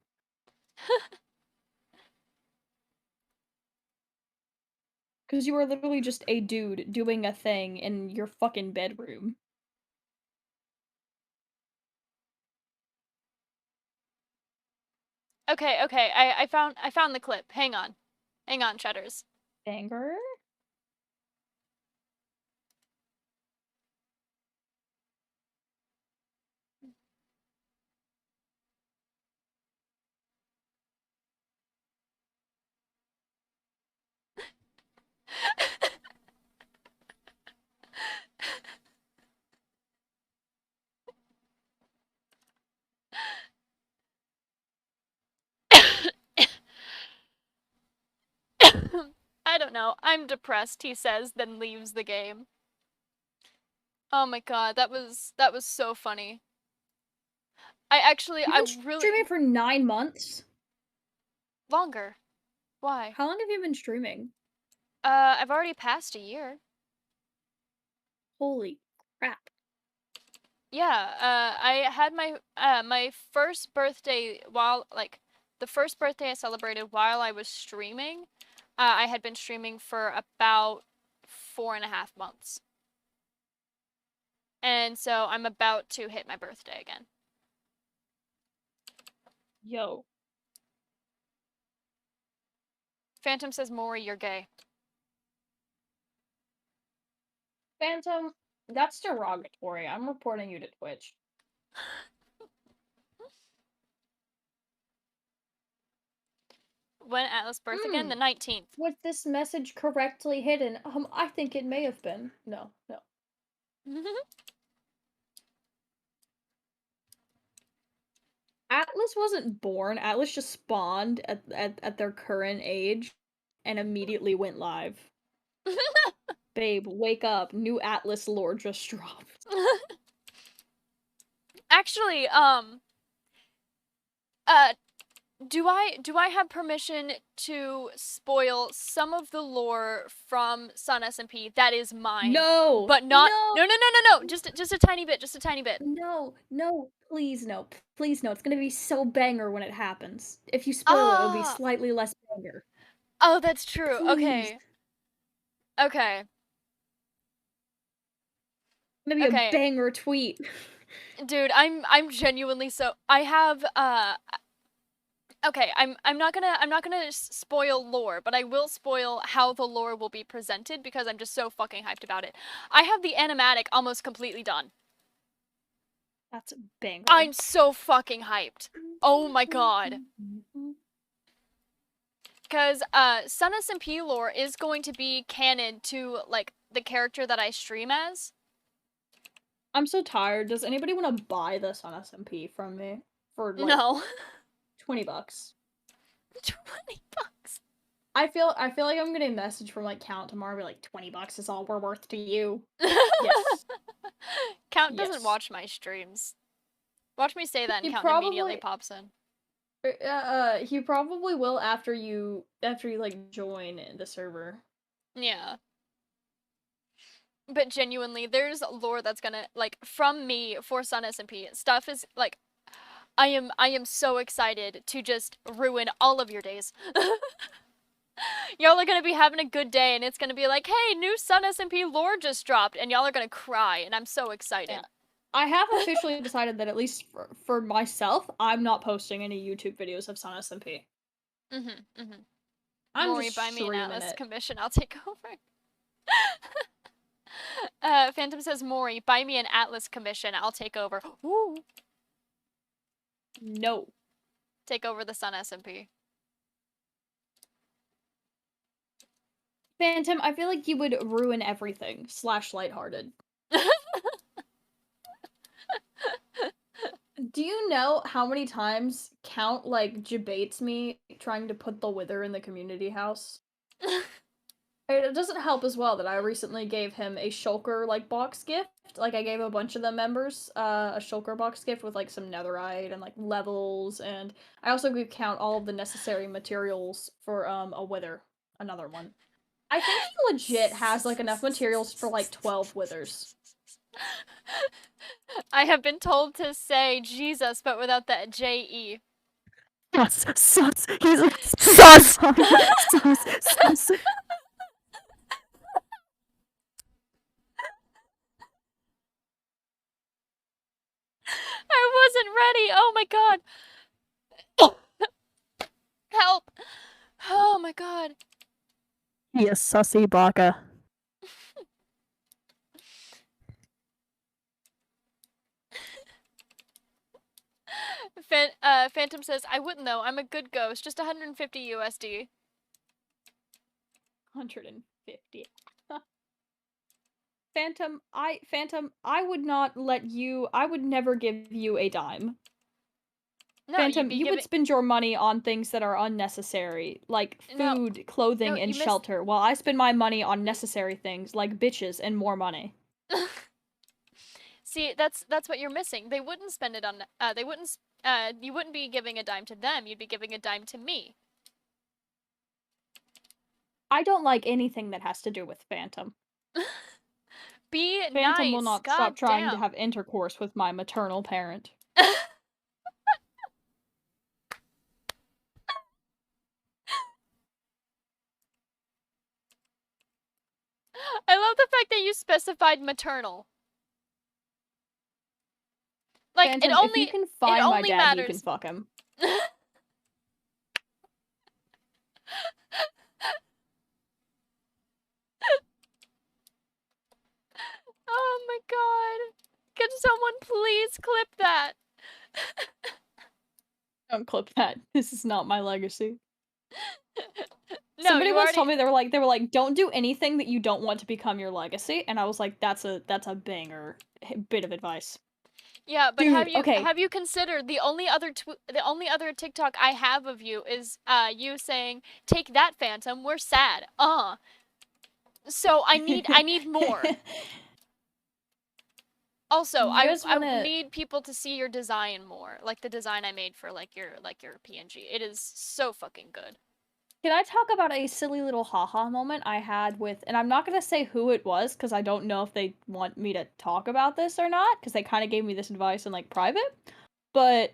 Because you are literally just a dude doing a thing in your fucking bedroom. Okay, okay. I found the clip. Hang on. Hang on, Cheddars. Banger. I don't know. I'm depressed, he says, then leaves the game. Oh my god, that was so funny. You've I been really streaming for 9 months. longer. Why? How long have you been streaming? I've already passed a year. Holy crap. Yeah, I had my first birthday while like the first birthday I celebrated while I was streaming. I had been streaming for about 4.5 months. And so I'm about to hit my birthday again. Yo. Phantom says, Maury, you're gay. Phantom, that's derogatory. I'm reporting you to Twitch. When Atlas' birth again? Hmm. The 19th. Was this message correctly hidden? I think it may have been. No, no. Atlas wasn't born. Atlas just spawned at their current age and immediately went live. Babe, wake up. New Atlas lore just dropped. Actually, uh, do I have permission to spoil some of the lore from Sun SMP that is mine, No! but not No! no, just a tiny bit, just a tiny bit. No, no, please no. Please no. It's gonna be so banger when it happens. If you spoil it, it'll be Ah, slightly less banger. oh, that's true. Please. Okay, okay, It's gonna be a okay, banger tweet. dude, I'm genuinely so I have okay, I'm not gonna spoil lore, but I will spoil how the lore will be presented because I'm just so fucking hyped about it. I have the animatic almost completely done. That's a banger. I'm so fucking hyped. Oh my god. Because Sun SMP lore is going to be canon to like the character that I stream as. I'm so tired. Does anybody want to buy this on SMP from me for like No. $20? 20 bucks. I feel like I'm getting a message from like Count tomorrow, be like $20 is all we're worth to you. Yes. Count doesn't Yes. watch my streams. Watch me say that and He Count immediately probably pops in. he probably will after you like join the server. Yeah. But genuinely, there's lore that's gonna like from me for Sun SMP. Stuff is like I am so excited to just ruin all of your days. Y'all are gonna be having a good day and it's gonna be like, hey, new Sun SMP lore just dropped, and y'all are gonna cry, and I'm so Yeah. excited. I have officially decided that at least for myself, I'm not posting any YouTube videos of Sun SMP. Mm-hmm. I'm Maury, just buy me an streaming Atlas it. commission, I'll take over. Phantom says, Maury, buy me an Atlas commission, I'll take over. Ooh. No. Take over the Sun SMP. Phantom, I feel like you would ruin everything. / lighthearted. Do you know how many times Count like debates me trying to put the Wither in the community house? It doesn't help as well that I recently gave him a shulker like box gift. Like I gave a bunch of the members a shulker box gift with like some netherite and like levels, and I also gave Count all of the necessary materials for a wither, another one. I think he legit has like enough materials for like 12 withers. I have been told to say Jesus, but without that J-E. Sus. He's like Sus! sus. I wasn't ready. Oh my god. god. You sussy baka. Phantom says, I wouldn't though. I'm a good ghost. Just 150 USD. 150. Phantom, I would not let you. I would never give you a dime. No, you'd Phantom, be you would giving. spend your money on things that are unnecessary, like No, food, no, clothing, and you missed. shelter, while I spend my money on necessary things like bitches and more money. See, that's what you're missing. They wouldn't spend it on. They wouldn't. You wouldn't be giving a dime to them. You'd be giving a dime to me. I don't like anything that has to do with Phantom. Be Phantom will nice. not stop God trying to damn. have intercourse with my maternal parent. I love the fact that you specified maternal. Like Phantom, if you can it find my only dad, you can matters. fuck him. Oh my god. Can someone please clip that? Don't clip that. This is not my legacy. No, Somebody you once already. told me they were like, don't do anything that you don't want to become your legacy, and I was like, that's a banger bit of advice. Yeah, but Dude, okay. have you considered the only other TikTok I have of you is you saying, "Take that, Phantom. We're sad." So I need more. Also, You guys I wanna need people to see your design more, like the design I made for like your PNG. It is so fucking good. Can I talk about a silly little haha moment I had with, and I'm not gonna say who it was because I don't know if they want me to talk about this or not because they kind of gave me this advice in like private, but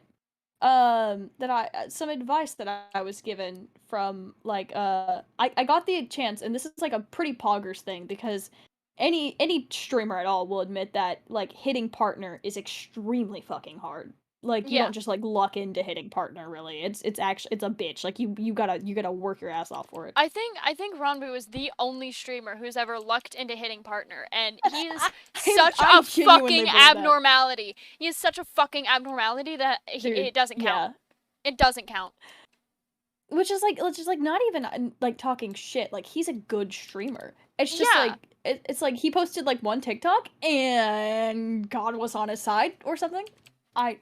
that I some advice that I was given from like I got the chance, and this is like a pretty poggers thing because any streamer at all will admit that like hitting partner is extremely fucking hard. Like you Yeah. don't just like luck into hitting partner really. It's actually it's a bitch. Like you gotta work your ass off for it. I think Ronbu is the only streamer who's ever lucked into hitting partner, and he is I such I a genuinely fucking believe that. abnormality. He is such a fucking abnormality that Dude, it doesn't count. yeah. It doesn't count. Which is like not even like talking shit. Like he's a good streamer. It's just Yeah. like it's like he posted like one TikTok and God was on his side or something. I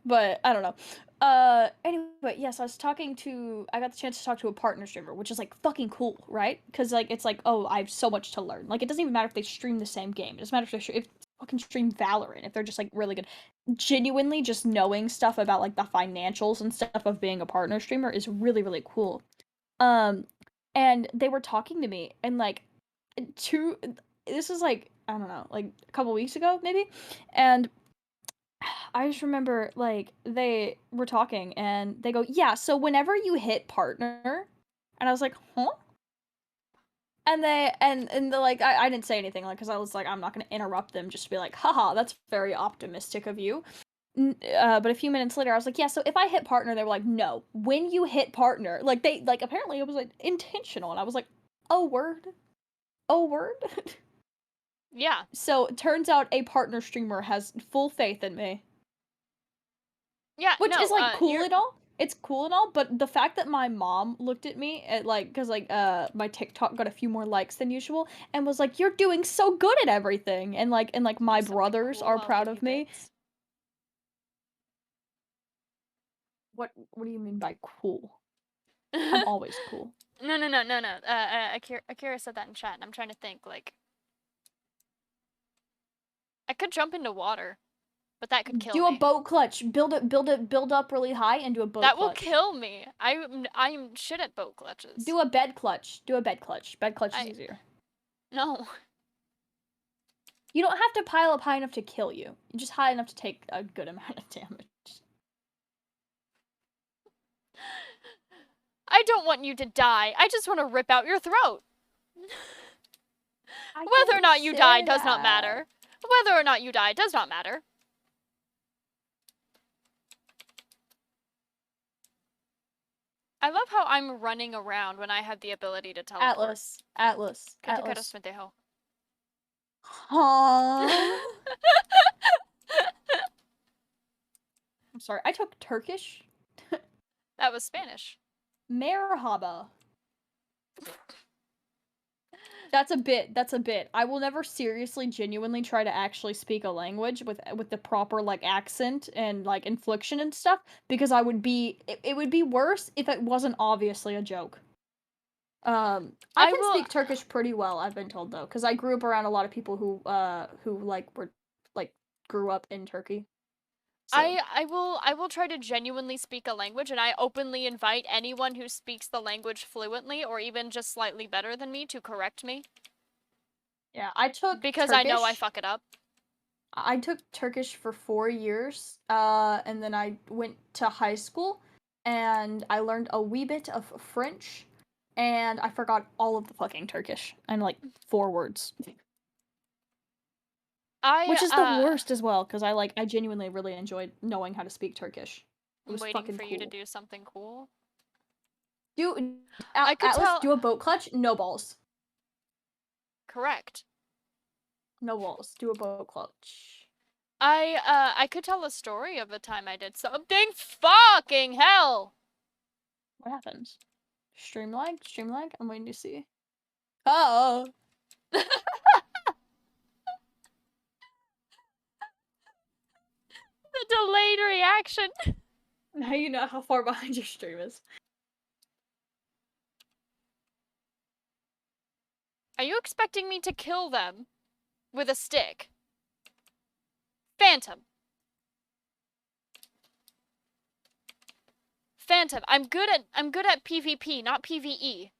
but I don't know. Anyway, yes, I got the chance to talk to a partner streamer, which is like fucking cool, right? Because like it's like, oh, I have so much to learn. Like it doesn't even matter if they stream the same game. It doesn't matter if fucking stream Valorant, if they're just like really good. Genuinely just knowing stuff about like the financials and stuff of being a partner streamer is really, really cool. Um and they were talking to me and like two this was like, I don't know, like a couple weeks ago maybe. And I just remember like they were talking and they go, "Yeah, so whenever you hit partner," and I was like, "Huh?" And they're like, I didn't say anything like because I was like, I'm not gonna interrupt them just to be like, haha, that's very optimistic of you. But a few minutes later, I was like, yeah, so if I hit partner, they were like, no, when you hit partner, like they like apparently it was like intentional, and I was like, oh word, oh word. Yeah. So it turns out a partner streamer has full faith in me. Yeah, Which is no, like cool you're and all. It's cool and all, but the fact that my mom looked at me at like cuz like my TikTok got a few more likes than usual and was like, "You're doing so good at everything." And like my there's something brothers cool are I'll proud give of you me. bits. What do you mean by cool? I'm always cool. No, no, no, no, no. Akira said that in chat, and I'm trying to think. Like, I could jump into water, but that could kill Do a me. boat clutch. Build up really high and do a boat That will clutch. kill me. I'm shit at boat clutches. Do a bed clutch. Do a bed clutch. Bed clutch is I easier. no. You don't have to pile up high enough to kill you. You're just high enough to take a good amount of damage. I don't want you to die. I just want to rip out your throat. I Whether or didn't not you die say does not that. matter. Whether or not you die does not matter. I love how I'm running around when I have the ability to teleport. Atlas. Atlas. Que te quedas, Atlas. pendejo? Huh? I'm sorry. I took Turkish. That was Spanish. Merhaba. That's a bit. That's a bit. I will never seriously, genuinely try to actually speak a language with the proper like accent and like inflection and stuff because I would be. It would be worse if it wasn't obviously a joke. I I can will speak Turkish pretty well. I've been told though, because I grew up around a lot of people who like were like grew up in Turkey. So I will try to genuinely speak a language, and I openly invite anyone who speaks the language fluently or even just slightly better than me to correct me yeah, I took because I know I Turkish. fuck it up. I took Turkish for 4 years, and then I went to high school, and I learned a wee bit of French, and I forgot all of the fucking Turkish and like 4 words, which I is the worst as well, because I genuinely really enjoyed knowing how to speak Turkish. It am was waiting fucking for you to cool. do something cool. Do I could Atlas tell do a boat clutch? No balls. correct. No balls. Do a boat clutch. I could tell a story of a time I did something fucking hell. What happens? Stream lag? Stream lag? I'm waiting to see. Oh, The delayed reaction. now you know how far behind your stream is. Are you expecting me to kill them with a stick? Phantom. Phantom. I'm good at PvP, not PvE.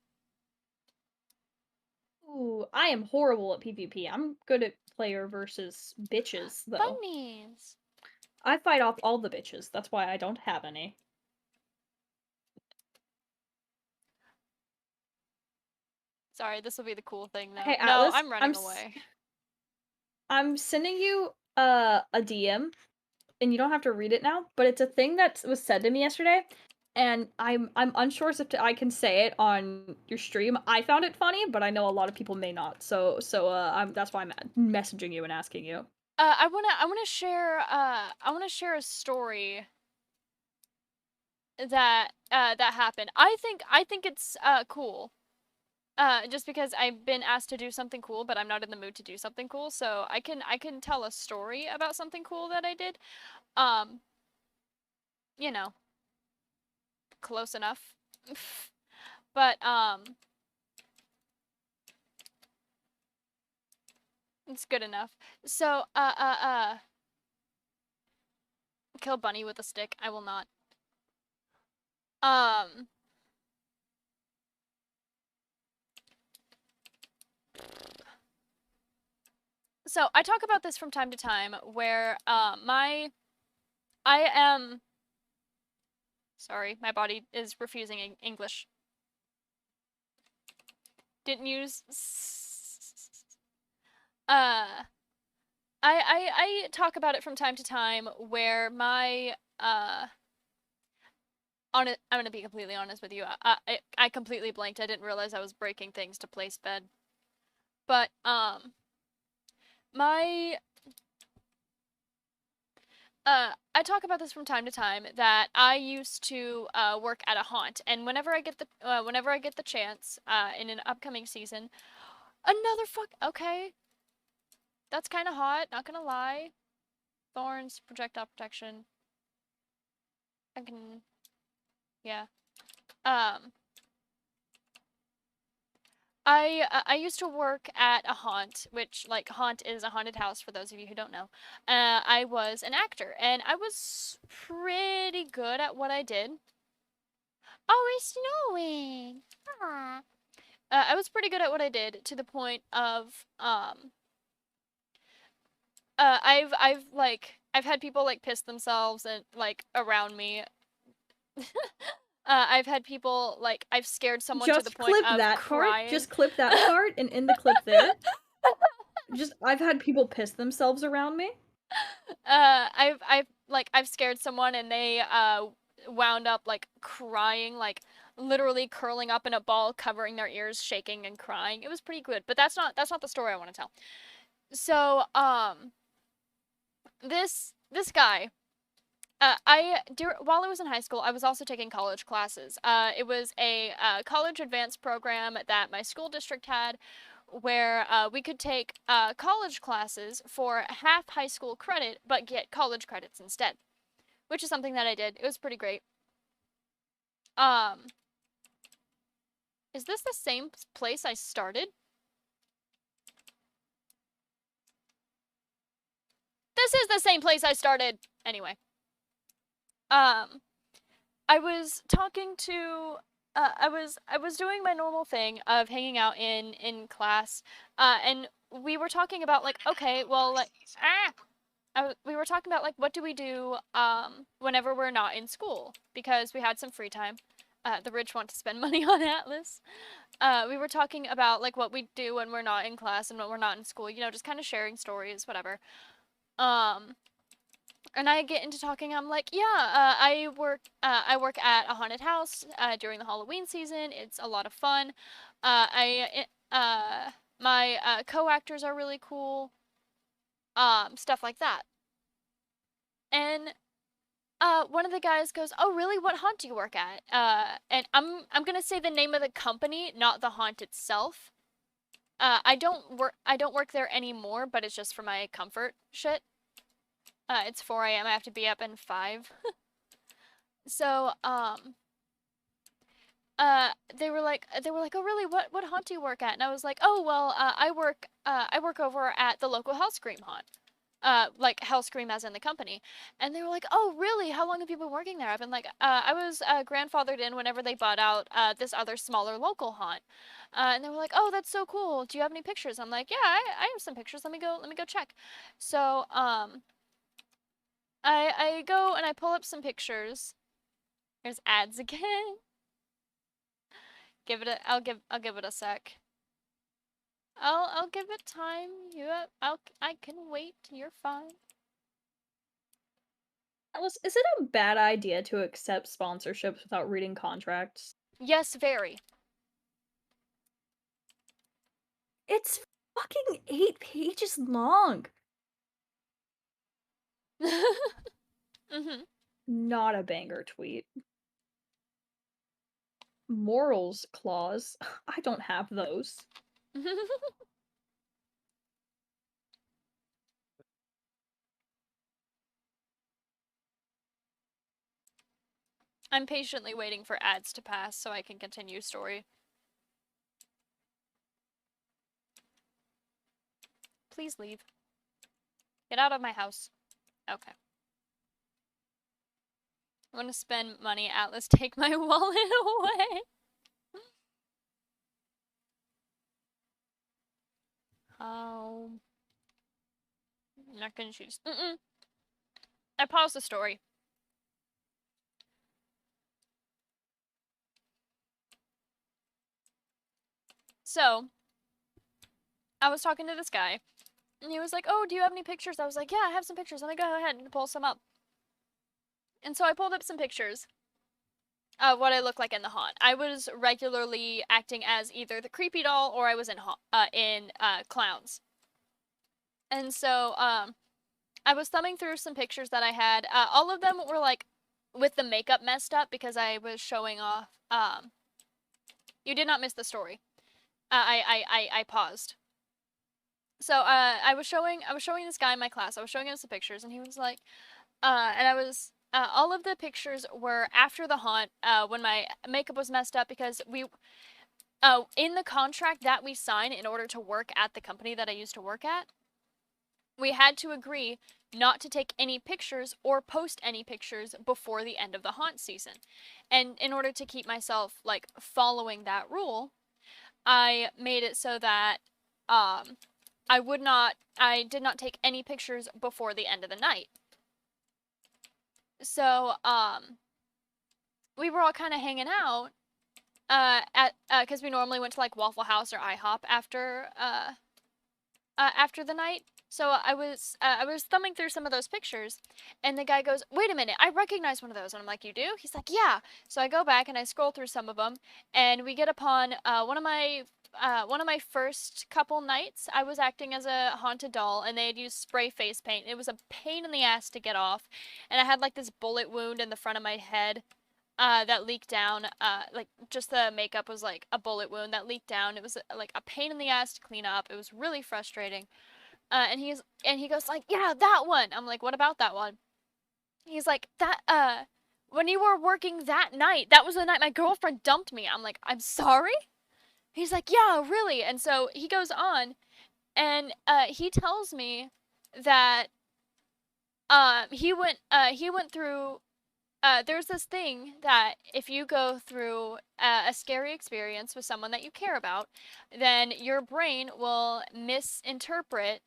Ooh, I am horrible at PvP. I'm good at player versus bitches, though. Bunnies. I fight off all the bitches. That's why I don't have any. Sorry, this will be the cool thing though. Hey, No, Atlas, I'm running away. I'm sending you a DM, and you don't have to read it now, but it's a thing that was said to me yesterday, and I'm unsure as if I can say it on your stream. I found it funny, but I know a lot of people may not. I'm that's why I'm messaging you and asking you. I wanna share a story that happened. I think it's cool. Just because I've been asked to do something cool, but I'm not in the mood to do something cool, so I can tell a story about something cool that I did. Um, you know, close enough. But it's good enough. So kill bunny with a stick. I will not. Um, so I talk about this from time to time where I am sorry, my body is refusing English. Didn't use uh I talk about it from time to time where my on it, I'm gonna be completely honest with you. I completely blanked. I didn't realize I was breaking things to place bed. But my I talk about this from time to time that I used to work at a haunt, and whenever I get the chance in an upcoming season, another fuck. Okay, that's kind of hot. Not gonna lie. Thorns, projectile protection. I can, yeah. Um, I used to work at a haunt, which like haunt is a haunted house for those of you who don't know. I was an actor, and I was pretty good at what I did. Oh, it's snowing. Aw. I was pretty good at what I did to the point of I've had people like piss themselves and like around me. I've had people like I've scared someone to the Just point clip of that part. crying. Just clip that part and end the clip there. Just I've had people piss themselves around me. I've scared someone and they wound up like crying literally curling up in a ball, covering their ears, shaking and crying. It was pretty good, but that's not the story I want to tell. So, this guy, while I was in high school, I was also taking college classes. It was a college advanced program that my school district had, where we could take college classes for half high school credit, but get college credits instead, which is something that I did. It was pretty great. Um, is this the same place I started? This is the same place I started. Anyway, um, I was talking to I was doing my normal thing of hanging out in class, and we were talking about like, okay, well, like, we were talking about like what do we do whenever we're not in school, because we had some free time. The rich want to spend money on Atlas. We were talking about like what we do when we're not in class and when we're not in school. You know, just kind of sharing stories, whatever. Um, and I get into talking. I'm like, yeah, I work at a haunted house during the Halloween season. It's a lot of fun. My co-actors are really cool. Stuff like that. And one of the guys goes, "Oh, really? What haunt do you work at?" And I'm gonna say the name of the company, not the haunt itself. I don't work there anymore, but it's just for my comfort shit. It's 4 a.m. I have to be up in 5. So, they were like, "Oh, really? What haunt do you work at?" And I was like, "Oh, well, I work over at the local Hellscream haunt." Like Hellscream as in the company. And they were like, "Oh, really? How long have you been working there?" I've been like, I was grandfathered in whenever they bought out this other smaller local haunt. And they were like, "Oh, that's so cool. Do you have any pictures?" I'm like, "Yeah, I have some pictures. Let me go check." So, I go and I pull up some pictures. There's ads again. I'll give it a sec. I'll give it time. I can wait. You're fine. Alice, is it a bad idea to accept sponsorships without reading contracts? Yes, very. It's fucking 8 pages long. Mhm. Not a banger tweet. Morals clause. I don't have those. I'm patiently waiting for ads to pass so I can continue story. Please leave. Get out of my house. Okay. I'm gonna spend money. Atlas, take my wallet away. Oh. I'm not gonna choose. I paused the story. So, I was talking to this guy, and he was like, "Oh, do you have any pictures?" I was like, "Yeah, I have some pictures. Let me go ahead and pull some up." And so I pulled up some pictures of what I look like in the haunt. I was regularly acting as either the creepy doll or I was in clowns. And so I was thumbing through some pictures that I had. All of them were like with the makeup messed up because I was showing off. You did not miss the story. I paused. So I was showing this guy in my class. I was showing him some pictures, and he was like, and I was. All of the pictures were after the haunt, when my makeup was messed up because in the contract that we signed in order to work at the company that I used to work at, we had to agree not to take any pictures or post any pictures before the end of the haunt season. And in order to keep myself like following that rule, I made it so that um I did not take any pictures before the end of the night. So we were all kind of hanging out at because we normally went to like Waffle House or IHOP after the night. So I was thumbing through some of those pictures, and the guy goes, "Wait a minute, I recognize one of those." And I'm like, "You do?" He's like, "Yeah." So I go back and I scroll through some of them, and we get upon one of my first couple nights. I was acting as a haunted doll, and they had used spray face paint. It was a pain in the ass to get off, and I had like this bullet wound in the front of my head that leaked down. Like just the makeup was like a bullet wound that leaked down. It was like a pain in the ass to clean up. It was really frustrating. And he goes like, "Yeah, that one." I'm like, "What about that one?" He's like, "That when you were working that night, that was the night my girlfriend dumped me." I'm like, "I'm sorry?" He's like, "Yeah, really." And so he goes on, and he tells me that he went through there's this thing that if you go through a scary experience with someone that you care about, then your brain will misinterpret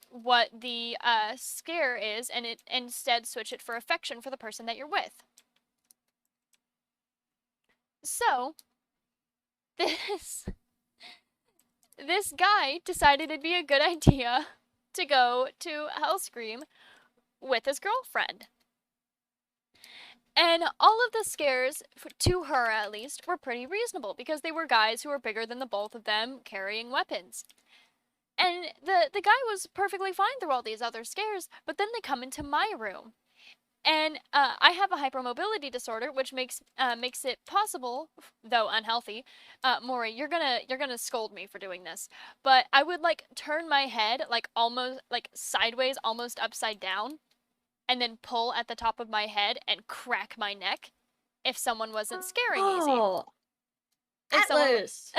what the scare is, and it instead switch it for affection for the person that you're with. So this this guy decided it'd be a good idea to go to Hellscream with his girlfriend. And all of the scares, to her at least, were pretty reasonable because they were guys who were bigger than the both of them carrying weapons. And the guy was perfectly fine through all these other scares, but then they come into my room. And I have a hypermobility disorder, which makes it possible, though unhealthy. Maury, you're gonna scold me for doing this, but I would like turn my head like almost like sideways, almost upside down, and then pull at the top of my head and crack my neck if someone wasn't scaring easy. Oh, If someone Atlas.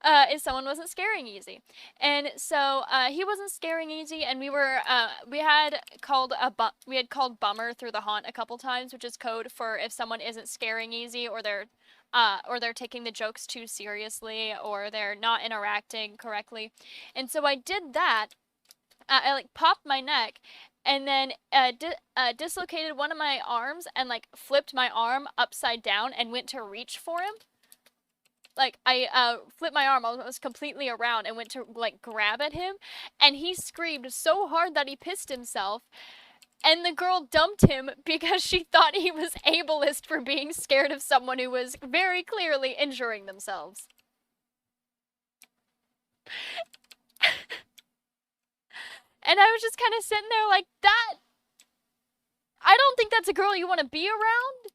if someone wasn't scaring easy. And so he wasn't scaring easy, and we had called bummer through the haunt a couple times, which is code for if someone isn't scaring easy, or they're taking the jokes too seriously, or they're not interacting correctly. And so I did that. I like popped my neck, and then dislocated one of my arms, and like flipped my arm upside down and went to reach for him. Like I flipped my arm almost completely around and went to like grab at him, and he screamed so hard that he pissed himself, and the girl dumped him because she thought he was ableist for being scared of someone who was very clearly injuring themselves. And I was just kind of sitting there like, that I don't think that's a girl you want to be around,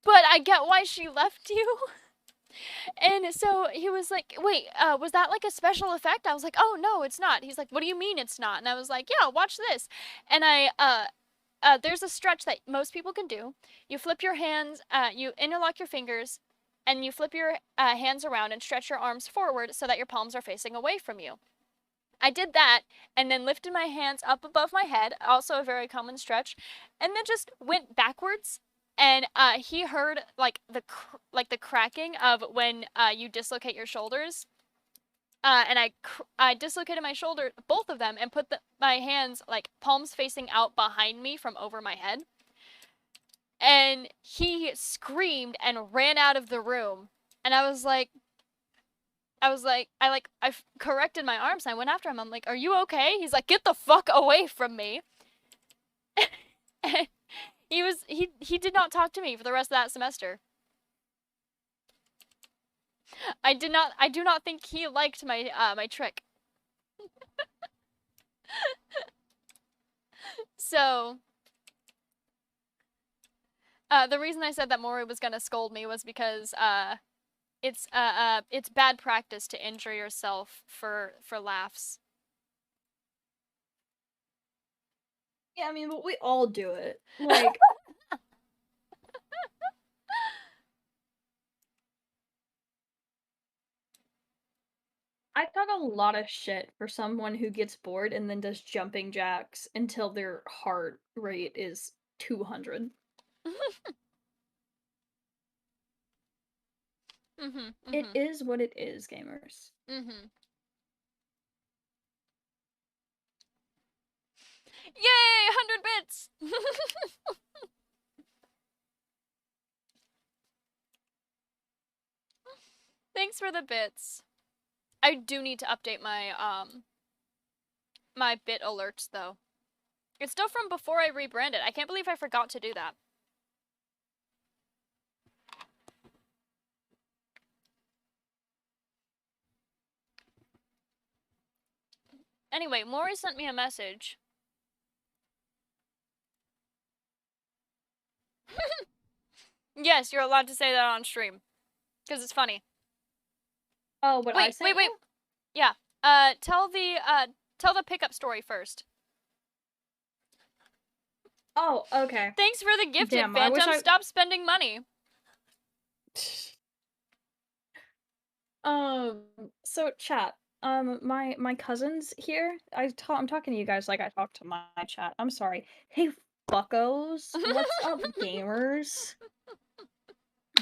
but I get why she left you. And so he was like, "Wait, was that like a special effect?" I was like, "Oh no, it's not." He's like, "What do you mean it's not?" And I was like, "Yeah, watch this." And there's a stretch that most people can do. You flip your hands, you interlock your fingers, and you flip your hands around and stretch your arms forward so that your palms are facing away from you. I did that, and then lifted my hands up above my head, also a very common stretch, and then just went backwards. And he heard like the cracking of when you dislocate your shoulders. And I dislocated my shoulder, both of them, and put my hands like palms facing out behind me from over my head. And he screamed and ran out of the room. And I corrected my arms. And I went after him. I'm like, "Are you okay?" He's like, "Get the fuck away from me." And he did not talk to me for the rest of that semester. I do not think he liked my trick. So the reason I said that Maury was gonna scold me was because it's bad practice to injure yourself for laughs. Yeah, I mean, but we all do it. Like, I talk a lot of shit for someone who gets bored and then does jumping jacks until their heart rate is 200. Mhm. It Mhm. is what it is, gamers. Mhm. Yay, 100 bits. Thanks Thanks for the bits. I do need to update my bit alerts though. It's still from before I rebranded. I can't believe I forgot to do that. Anyway, Maury sent me a message. Yes, you're allowed to say that on stream. Because it's funny. Oh, what I Wait, sent you? Yeah. Tell the pickup story first. Oh, okay. Thanks for the gifted, Damn, I wish Phantom. I. Stop spending money. Um. So chat. My cousins here. I'm talking to you guys like I talk to my chat. I'm sorry. Hey, fuckos. What's up, gamers?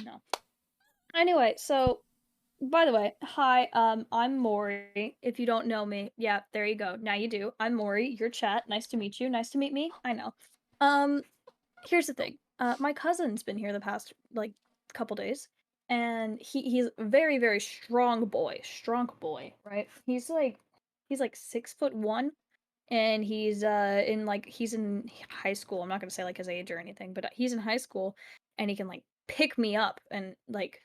No. Anyway, so by the way, hi. I'm Maury. If you don't know me, yeah, there you go. Now you do. I'm Maury. Your chat. Nice to meet you. Nice to meet me. I know. Um. Here's the thing. My cousin's been here the past like couple days, and he's a very very strong boy, right? He's like 6'1", and he's in high school. I'm not gonna say like his age or anything, but he's in high school, and he can like pick me up and like.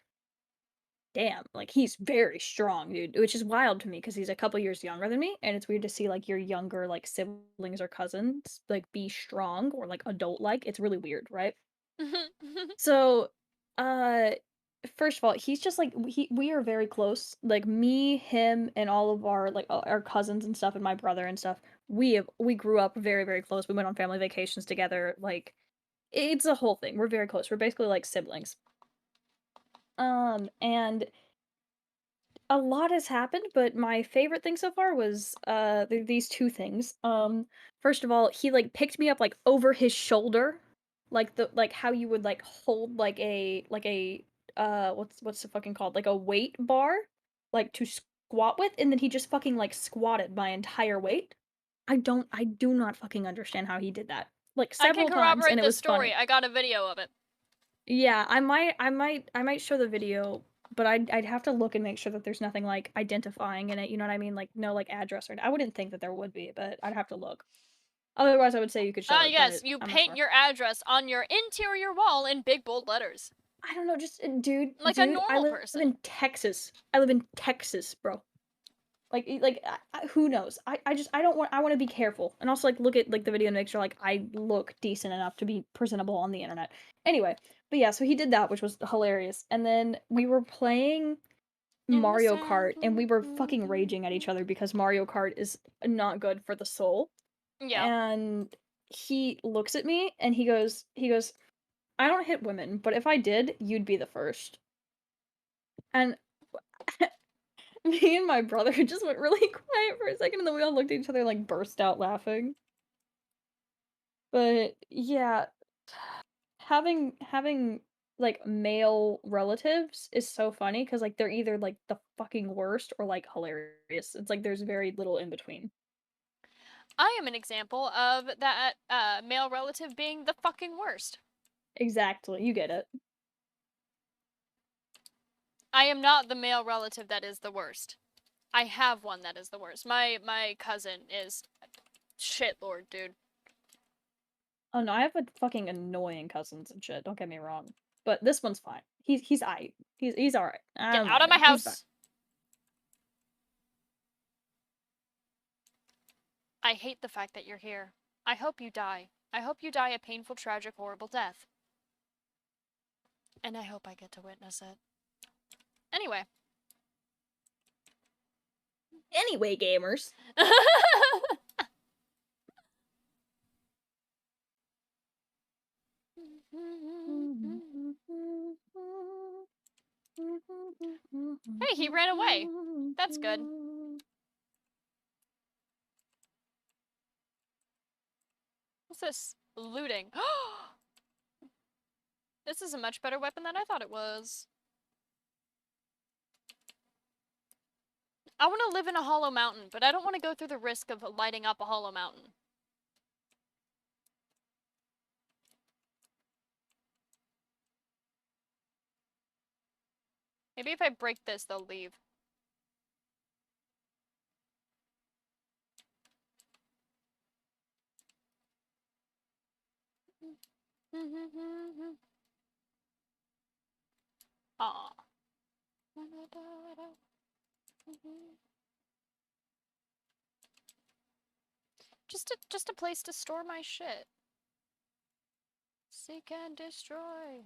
Damn, like he's very strong, dude, which is wild to me because he's a couple years younger than me, and it's weird to see like your younger like siblings or cousins like be strong or like adult like. It's really weird, right? So, uh, first of all, he's just like we are very close. Like me, him, and all of our like our cousins and stuff, and my brother and stuff. We grew up very very close. We went on family vacations together. Like it's a whole thing. We're very close. We're basically like siblings. And a lot has happened, but my favorite thing so far was these two things. First of all, he like picked me up like over his shoulder, like how you would like hold like a what's it fucking called, like a weight bar, like to squat with, and then he just fucking like squatted my entire weight. I do not fucking understand how he did that. Like I can several times, and corroborate it this was story. funny. I got a video of it. Yeah, I might show the video, but I'd have to look and make sure that there's nothing like identifying in it. You know what I mean? Like no like address or I wouldn't think that there would be, but I'd have to look. Otherwise, I would say you could show Ah, it, yes, but you I'm not paint sure. your address on your interior wall in big bold letters. I don't know, just Like a dude, I normal live person. in Texas. I live in Texas, bro. Like who knows? I don't want I want to be careful and also like look at like the video and make sure like I look decent enough to be presentable on the internet. Anyway, but yeah, so he did that, which was hilarious. And then we were playing In the Mario sand. Kart and we were fucking raging at each other because Mario Kart is not good for the soul. Yeah. And he looks at me and he goes, "I don't hit women, but if I did, you'd be the first." And me and my brother just went really quiet for a second and then we all looked at each other like burst out laughing. But yeah, having like male relatives is so funny because like they're either like the fucking worst or like hilarious. It's like there's very little in between. I am an example of that male relative being the fucking worst. Exactly, you get it. I am not the male relative that is the worst. I have one that is the worst. My cousin is shit lord, dude. Oh no, I have a fucking annoying cousins and shit. Don't get me wrong, but this one's fine. He's aight. He's all right. I Get don't out mind of my him. He's fine. house. I hate the fact that you're here. I hope you die. I hope you die a painful, tragic, horrible death. And I hope I get to witness it. Anyway. Anyway, gamers. Hey, he ran away. That's good. What's this? Looting. This is a much better weapon than I thought it was. I want to live in a hollow mountain, but I don't want to go through the risk of lighting up a hollow mountain. Maybe if I break this, they'll leave. Aw. Just a place to store my shit. Seek and destroy.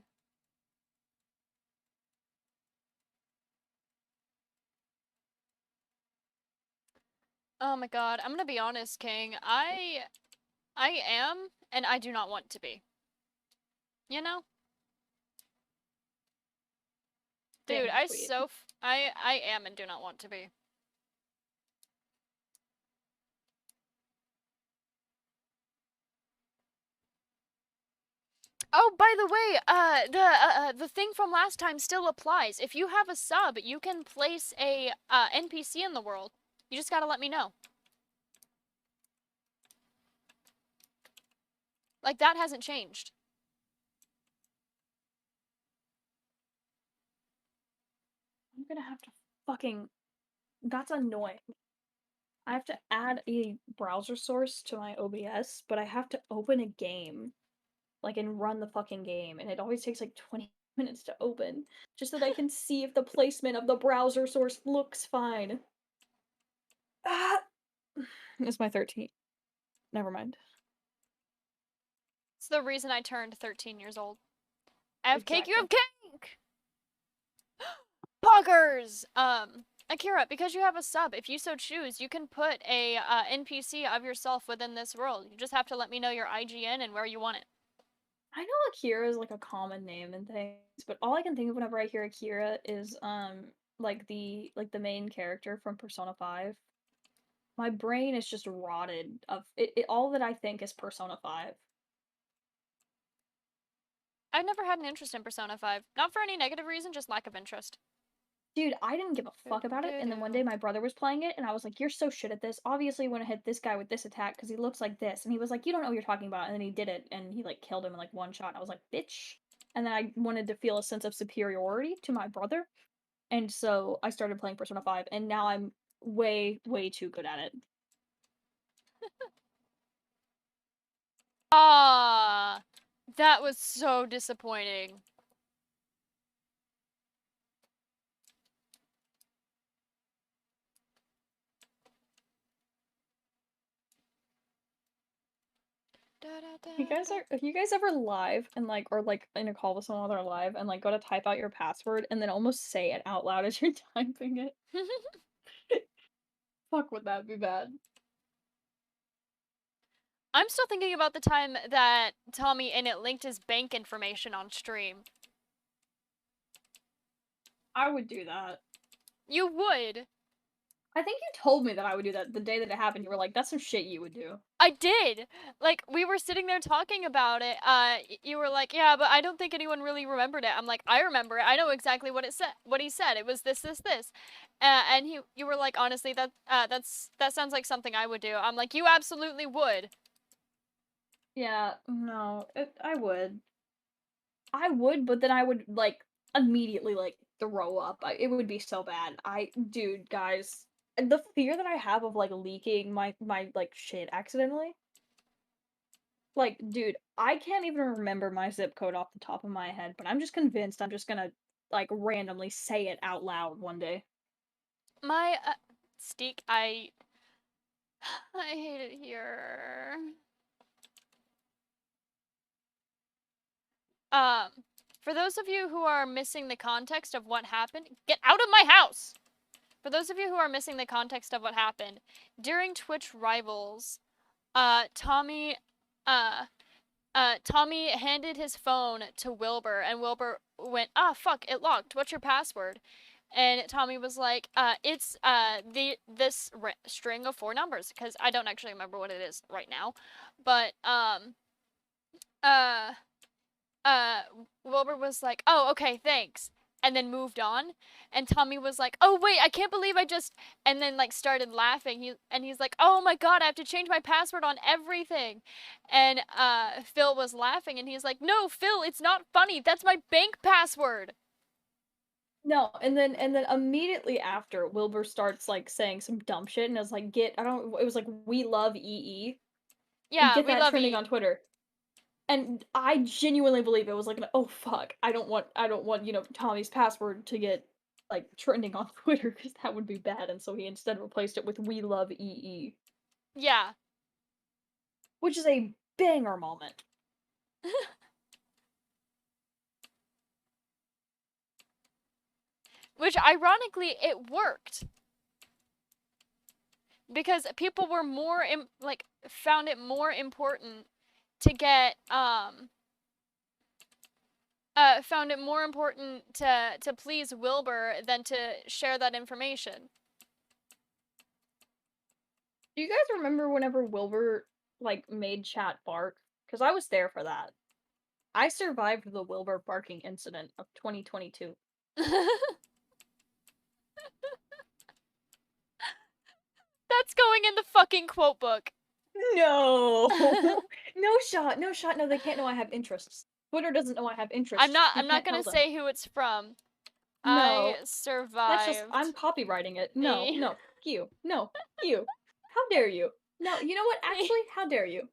Oh my god, I'm gonna be honest, King. I am, and I do not want to be. You know? Dude, Dang, sweet. I am and do not want to be. Oh, by the way, the thing from last time still applies. If you have a sub, you can place a NPC in the world. You just gotta let me know. Like, that hasn't changed. I'm gonna have to fucking. That's annoying. I have to add a browser source to my OBS, but I have to open a game, like, and run the fucking game, and it always takes like 20 minutes to open, just so that I can see if the placement of the browser source looks fine. Ah! It's my 13th. Never mind. It's the reason I turned 13 years old. I have cake, you Exactly. have cake! Poggers! Akira, because you have a sub, if you so choose, you can put a NPC of yourself within this world. You just have to let me know your IGN and where you want it. I know Akira is like a common name and things, but all I can think of whenever I hear Akira is like the main character from Persona 5. My brain is just rotted of it all that I think is Persona 5. I've never had an interest in Persona 5. Not for any negative reason, just lack of interest. Dude, I didn't give a fuck about it, and then one day my brother was playing it, and I was like, "You're so shit at this. Obviously, you want to hit this guy with this attack because he looks like this." And he was like, "You don't know what you're talking about." And then he did it, and he like killed him in like one shot. And I was like, "Bitch!" And then I wanted to feel a sense of superiority to my brother, and so I started playing Persona 5, and now I'm way, way too good at it. Ah, that was so disappointing. If you guys ever live and like or like in a call with someone while they're live and like go to type out your password and then almost say it out loud as you're typing it, fuck would that be bad? I'm still thinking about the time that Tommy Innit linked his bank information on stream. I would do that. You would. I think you told me that I would do that the day that it happened. You were like, "That's some shit you would do." I did. Like, we were sitting there talking about it. You were like, "Yeah, but I don't think anyone really remembered it." I'm like, "I remember it. I know exactly what it said. What he said. It was this, this, this." And you were like, "Honestly, that sounds like something I would do." I'm like, "You absolutely would." Yeah, no, I would. I would, but then I would like immediately like throw up. It would be so bad. Dude, guys, the fear that I have of like leaking my like shit accidentally. Like, dude, I can't even remember my zip code off the top of my head, but I'm just convinced I'm just gonna like randomly say it out loud one day. My Steak, I hate it here. Um, for those of you who are missing the context of what happened, get out of my house! For those of you who are missing the context of what happened, during Twitch Rivals, Tommy, uh, Tommy handed his phone to Wilbur, and Wilbur went, "Ah, fuck, it locked. What's your password?" And Tommy was like, "It's this string of 4 numbers," because I don't actually remember what it is right now, but uh, uh, Wilbur was like, "Oh, okay, thanks," and then moved on. And Tommy was like, "Oh wait, I can't believe I just," and then like started laughing. He's like, "Oh my god, I have to change my password on everything," and Phil was laughing, and he's like, "No, Phil, it's not funny. That's my bank password." No, and then immediately after, Wilbur starts, like, saying some dumb shit, and I was like, "Get" I don't it was like, "We love EE." Yeah, Get we that love trending E. on Twitter. And I genuinely believe it was like, "Oh, fuck. I don't want, you know, Tommy's password to get, like, trending on Twitter because that would be bad," and so he instead replaced it with "We love EE," Yeah. which is a banger moment. Which ironically it worked because people were more like found it more important to get found it more important to please Wilbur than to share that information. Do you guys remember whenever Wilbur, like, made chat bark? Because I was there for that. I survived the Wilbur barking incident of 2022. That's going in the fucking quote book. No! No shot, no, they can't know I have interests. Twitter doesn't know I have interests. You I'm not can't going tell to them. say who it's from. I No. That's just I'm survived copywriting it. No, the no, you. No, you. How dare you? No, you know what? the Actually, how dare you?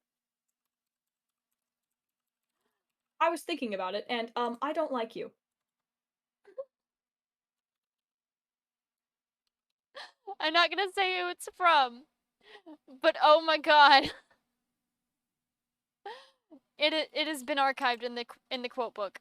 I was thinking about it, and I don't like you. I'm not going to say who it's from. But oh my god. It has been archived in the quote book.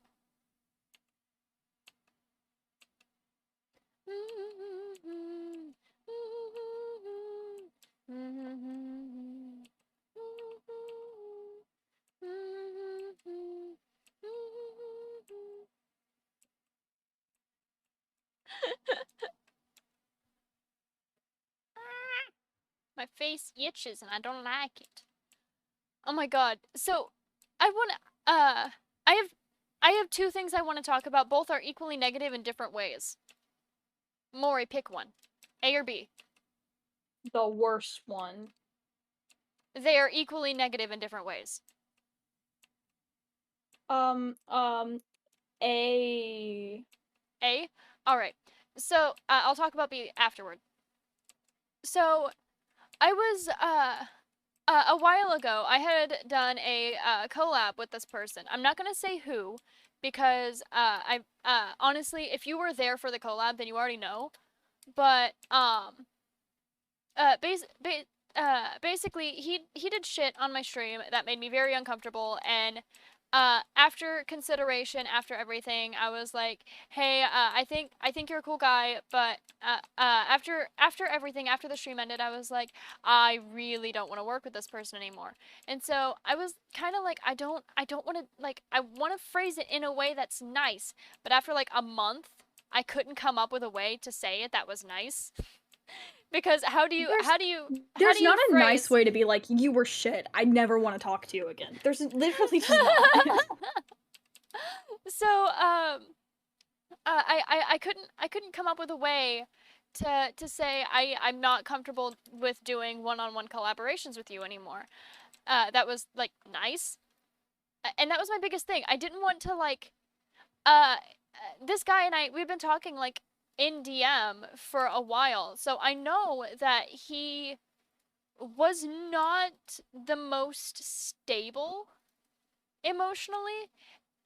My face itches and I don't like it. Oh my god. So, I want to I have I have two things I want to talk about. Both are equally negative in different ways. Maury, pick one. A or B. The worst one. They are equally negative in different ways. Um, um, a A? Alright. So, I'll talk about B afterward. So, I was, a while ago, I had done a collab with this person. I'm not gonna say who, because honestly, if you were there for the collab, then you already know. But uh, bas- ba- basically, he did shit on my stream that made me very uncomfortable, and after consideration, after everything, I was like, hey, I think you're a cool guy, but after everything, after the stream ended, I was like, I really don't want to work with this person anymore. And so I was kind of like, I don't want to like I want to phrase it in a way that's nice, but after like a month, I couldn't come up with a way to say it that was nice. Because there's how do there's not you a nice phrase way to be like, "You were shit. I never want to talk to you again." There's literally just not. so I couldn't come up with a way to say I'm not comfortable with doing one-on-one collaborations with you anymore. That was like nice. And that was my biggest thing. I didn't want to like uh this guy and I we've been talking like in DM for a while. So I know that he was not the most stable emotionally.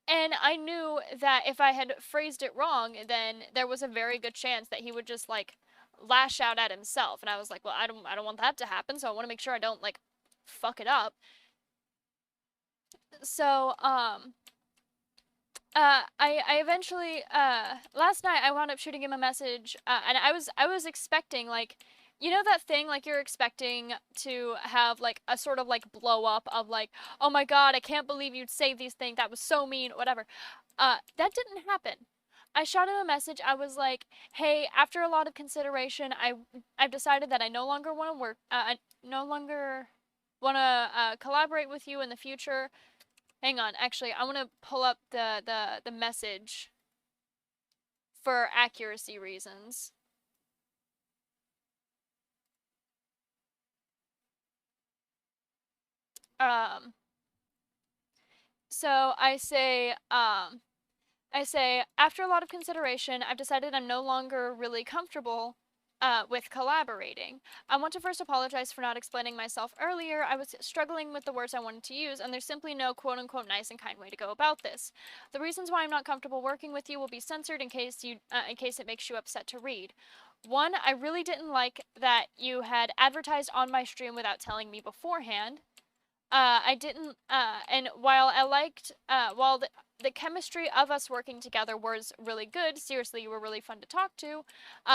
And I knew that if I had phrased it wrong, then there was a very good chance that he would just like lash out at himself. And I was like, well, I don't want that to happen, so I want to make sure I don't like fuck it up. So I eventually last night I wound up shooting him a message, and I was expecting like, you know that thing like you're expecting to have like a sort of like blow up of like, oh my god, I can't believe you'd say these things, that was so mean, whatever. That didn't happen. I shot him a message. I was like, hey, after a lot of consideration, I've decided that I no longer want to work. I no longer want to collaborate with you in the future. Hang on, actually, I want to pull up the message for accuracy reasons. Um, so I say, I say, after a lot of consideration, I've decided I'm no longer really comfortable with collaborating. I want to first apologize for not explaining myself earlier. I was struggling with the words I wanted to use, and there's simply no quote unquote nice and kind way to go about this. The reasons why I'm not comfortable working with you will be censored in case it makes you upset to read. One, I really didn't like that you had advertised on my stream without telling me beforehand. I didn't, and while I liked, while the chemistry of us working together was really good, seriously, you were really fun to talk to,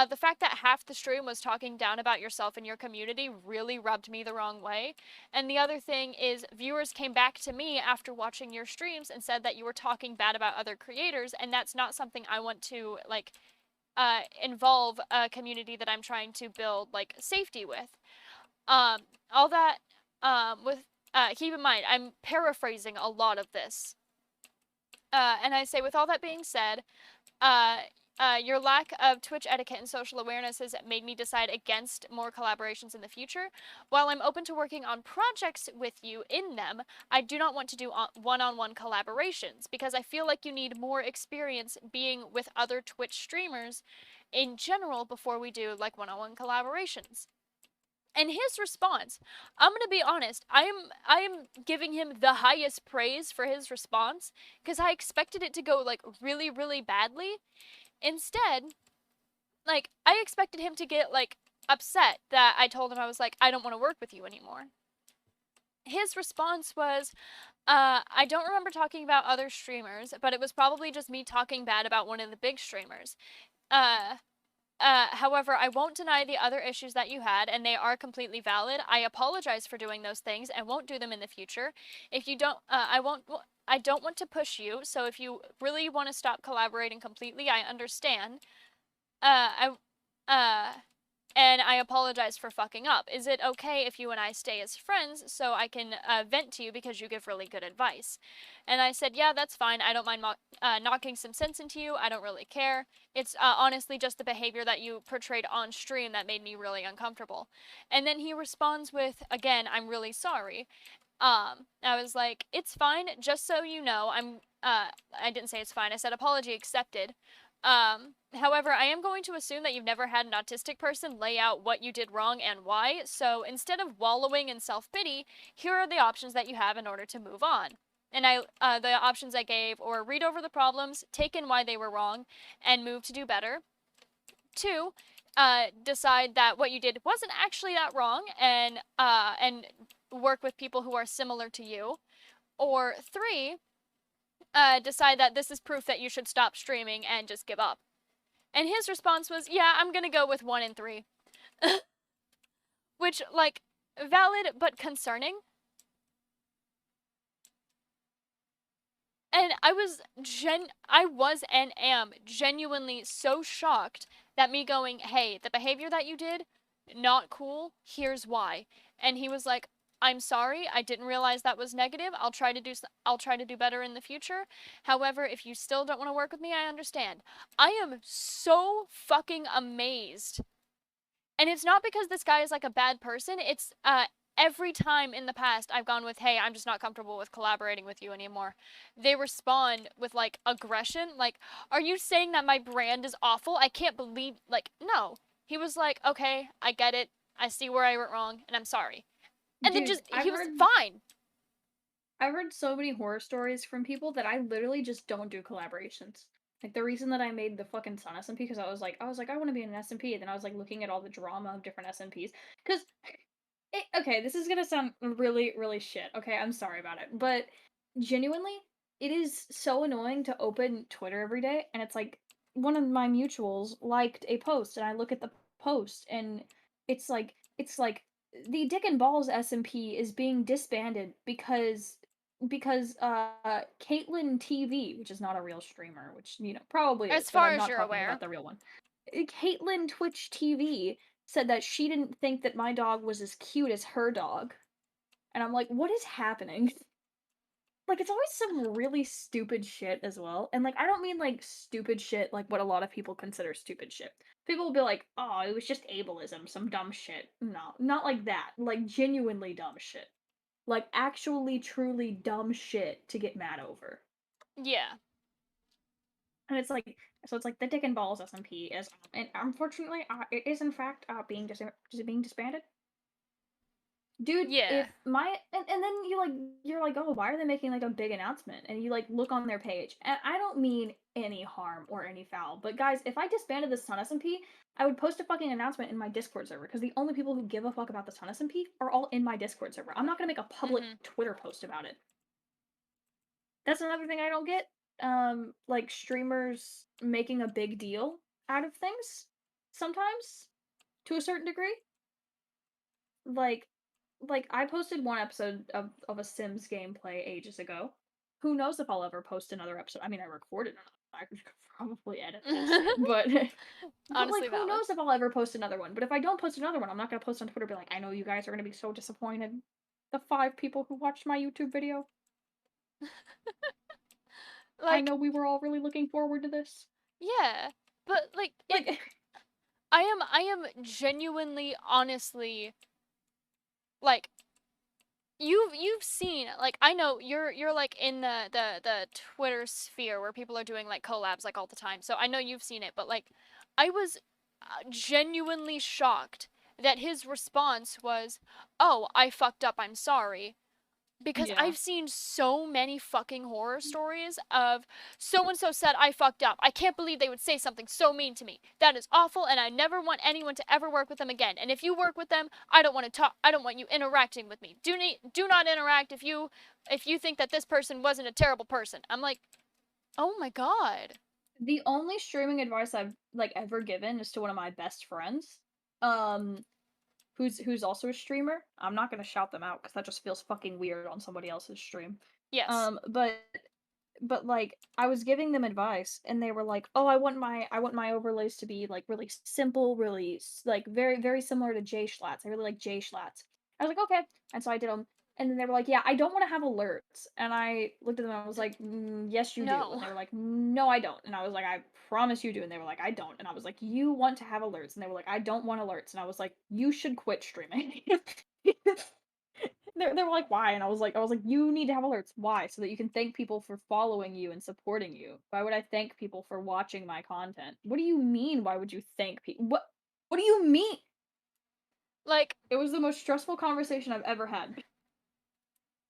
the fact that half the stream was talking down about yourself and your community really rubbed me the wrong way. And the other thing is, viewers came back to me after watching your streams and said that you were talking bad about other creators, and that's not something I want to, like, involve a community that I'm trying to build, like, safety with. Um, all that, with keep in mind, I'm paraphrasing a lot of this. And I say, with all that being said, uh, your lack of Twitch etiquette and social awareness has made me decide against more collaborations in the future. While I'm open to working on projects with you in them, I do not want to do one-on-one collaborations because I feel like you need more experience being with other Twitch streamers in general before we do like one-on-one collaborations. And his response, I'm gonna be honest, I am giving him the highest praise for his response because I expected it to go like really really badly. Instead, like I expected him to get like upset that I told him I was like I don't want to work with you anymore. His response was, I don't remember talking about other streamers, but it was probably just me talking bad about one of the big streamers. Uh, however, I won't deny the other issues that you had, and they are completely valid. I apologize for doing those things and won't do them in the future. If you don't, I won't. I don't want to push you, so if you really want to stop collaborating completely, I understand. I, and I apologize for fucking up. Is it okay if you and I stay as friends so I can vent to you because you give really good advice? And I said, yeah, that's fine. I don't mind knocking some sense into you. I don't really care. It's honestly just the behavior that you portrayed on stream that made me really uncomfortable. And then he responds with, again, I'm really sorry. I was like, it's fine. Just so you know, I didn't say it's fine. I said apology accepted. However, I am going to assume that you've never had an autistic person lay out what you did wrong and why, so instead of wallowing in self-pity, here are the options that you have in order to move on. And the options I gave were read over the problems, take in why they were wrong, and move to do better. Two, decide that what you did wasn't actually that wrong, and work with people who are similar to you. Or three, decide that this is proof that you should stop streaming and just give up. And his response was, yeah, I'm gonna go with 1 and 3. Which, like, valid but concerning. And I was and am genuinely so shocked that me going, hey, the behavior that you did, not cool, here's why. And he was like, I'm sorry, I didn't realize that was negative. I'll try to do better in the future. However, if you still don't want to work with me, I understand. I am so fucking amazed. And it's not because this guy is like a bad person. It's every time in the past I've gone with, hey, I'm just not comfortable with collaborating with you anymore. They respond with like aggression, like, are you saying that my brand is awful? I can't believe, like, no. He was like, okay, I get it. I see where I went wrong, and I'm sorry. And then Dude, just, he was fine. I've heard so many horror stories from people that I literally just don't do collaborations. Like the reason that I made the fucking Sun SMP because I was like I want to be in an SMP, and then I was like looking at all the drama of different SMPs because okay, this is gonna sound really really shit. Okay, I'm sorry about it, but genuinely, it is so annoying to open Twitter every day, and it's like one of my mutuals liked a post, and I look at the post, and it's like the Dick and Balls SMP is being disbanded because Caitlyn TV, which is not a real streamer, which probably is, As but far I'm as not you're talking aware. about the real one. Caitlyn Twitch TV said that she didn't think that my dog was as cute as her dog. And I'm like, what is happening? Like, it's always some really stupid shit as well. And, like, I don't mean, like, stupid shit like what a lot of people consider stupid shit. People will be like, oh, it was just ableism, some dumb shit. No, not like that. Like, genuinely dumb shit. Like, actually, truly dumb shit to get mad over. Yeah. And it's like, so it's like the Dick and Balls SMP is, and unfortunately, it is in fact being disbanded. Dude, Yeah. if my and then you're like, oh, why are they making like a big announcement? And you like look on their page, and I don't mean any harm or any foul, but guys, if I disbanded the Sun SMP, I would post a fucking announcement in my Discord server because the only people who give a fuck about the Sun SMP are all in my Discord server. I'm not gonna make a public Mhm. Twitter post about it. That's another thing I don't get. Like streamers making a big deal out of things sometimes to a certain degree. Like I posted one episode of a Sims gameplay ages ago. Who knows if I'll ever post another episode? I mean, I recorded it. I could probably edit that shit, but like, Honestly who valid. knows if I'll ever post another one? But if I don't post another one, I'm not gonna post on Twitter. Be like, I know you guys are gonna be so disappointed. The 5 people who watched my YouTube video. I Like, know we were all really looking forward to this. yeah. But like it Like, I am genuinely honestly like you've seen, like, I know you're like in the Twitter sphere where people are doing like collabs like all the time. So I know you've seen it, but like I was genuinely shocked that his response was, "Oh, I fucked up. I'm sorry." Because yeah. I've seen so many fucking horror stories of so and so said I fucked up. I can't believe they would say something so mean to me. That is awful, and I never want anyone to ever work with them again. And if you work with them, I don't want to talk. I don't want you interacting with me. Do not interact if you think that this person wasn't a terrible person. I'm like, oh my god. The only streaming advice I've like ever given is to one of my best friends. Um, who's also a streamer. I'm not gonna shout them out because that just feels fucking weird on somebody else's stream. Yes. But like I was giving them advice and they were like, "Oh, I want my overlays to be like really simple, really like very similar to J Schlats. I really like J Schlats." I was like, "Okay." And so I did them. And then they were like, "Yeah, I don't want to have alerts." And I looked at them and I was like, "Yes, you do." And No. they were like, "No, I don't." And I was like, "I promise you do." And they were like, "I don't." And I was like, "You want to have alerts." And they were like, "I don't want alerts." And I was like, "You should quit streaming." They were like, why? And I was like, you need to have alerts. Why? So that you can thank people for following you and supporting you. Why would I thank people for watching my content? What do you mean? Why would you thank people? What do you mean? Like, It was the most stressful conversation I've ever had.